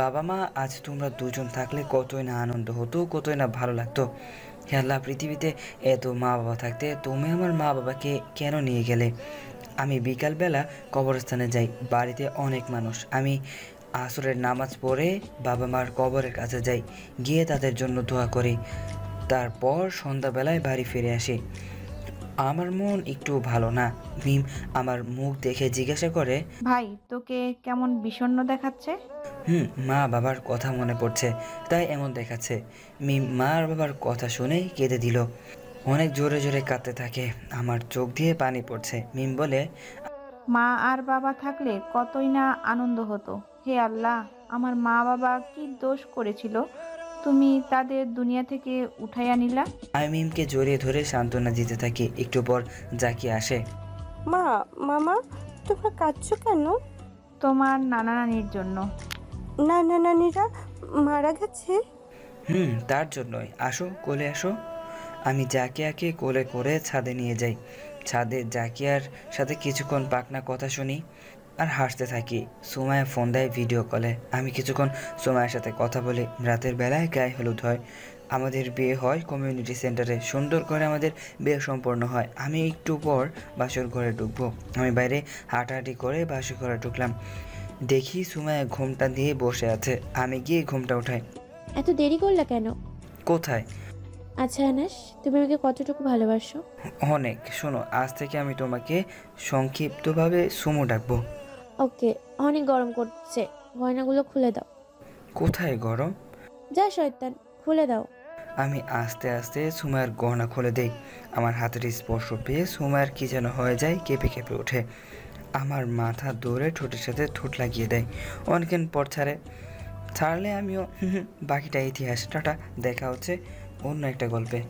বাবা মা, আজ তোমরা 2 জন থাকলে কতই না আনন্দ হতো, কতই না ভালো লাগতো। হে আল্লাহ, পৃথিবীতে এত মা বাবা থাকতে তুমি আমার মা বাবাকে কেন নিয়ে গেলে? আমি বিকালবেলা কবরস্থানে যাই। বাড়িতে অনেক মানুষ। আমি আসরের নামাজ পড়ে বাবা মার কবরের কাছে যাই, গিয়ে তাদের জন্য দোয়া করি। তারপর সন্ধ্যাবেলায় বাড়ি ফিরে আসি। আমার মন একটু ভালো না। মিম আমার মুখ দেখে জিজ্ঞাসা করে, ভাই তোকে কেমন বিষণ্ণ দেখাচ্ছে? মা বাবার কথা মনে পড়ছে, তাই এমন দেখাচ্ছে। মিম মা আর বাবার কথা শুনে কেঁদে দিল। অনেক জোরে জোরে কাঁদতে থাকে। আমার চোখ দিয়ে পানি পড়ছে। মিম বলে, মা আর বাবা থাকলে কতই না আনন্দ হতো। হে আল্লাহ, আমার মা বাবা কি দোষ করেছিল, তুমি তাদের দুনিয়া থেকে উঠাইয়া নিলা। আমি মিমকে জড়িয়ে ধরে সান্ত্বনা দিতে থাকি। একটু পর জাকি আসে। মা, মামা, তোমরা কাঁদছো কেন? তোমার নানা নানির জন্য। নানা নানিরা মারা গেছে? তার জন্যই। আসো, কোলে আসো। আমি জাকিয়াকে কোলে করে ছাদে নিয়ে যাই। ছাদে জাকিয়ার সাথে কিছুক্ষণ পাকনা কথা শুনি আর হাসতে থাকি। সুমাইয়া ফোন দেয় ভিডিও কলে। আমি কিছুক্ষণ সুমাইয়ার সাথে কথা বলি। রাতের বেলায় গায়ে হলুদ হয়। আমাদের বিয়ে হয় কমিউনিটি সেন্টারে। সুন্দর করে আমাদের বিয়ে সম্পন্ন হয়। আমি একটু পর বাসর ঘরে ঢুকবো। আমি বাইরে হাঁটাহাঁটি করে বাসর ঘরে ঢুকলাম। দেখি সুমাইয়া ঘুমটা দিয়ে বসে আছে। আমি গিয়ে ঘুমটা উঠাই। এত দেরি করলা কেন? কোথায়? আচ্ছা আনাস, তুমি আমাকে কতটুকু ভালোবাসো? অনেক। শোনো, আজ থেকে আমি তোমাকে সংক্ষিপ্তভাবে সুমু ডাকবো। ওকে। অনেক গরম করছে, গয়নাগুলো খুলে দাও। কোথায় গরম? যা শয়তান, খুলে দাও। আমি আস্তে আস্তে সুমাইয়ের গহনা খুলে দেই। আমার হাতের স্পর্শ পেয়ে সুমাইয়ের কি যেন হয়ে যায়, কেঁপে কেঁপে ওঠে। আমার মাথা দৌড়ে ঠোঁটের সাথে ঠোঁট লাগিয়ে দেয়। অনেকক্ষণ পর ছাড়লে আমিও বাকিটা ইতিহাস। টাটা, দেখা হচ্ছে অন্য একটা গল্পে।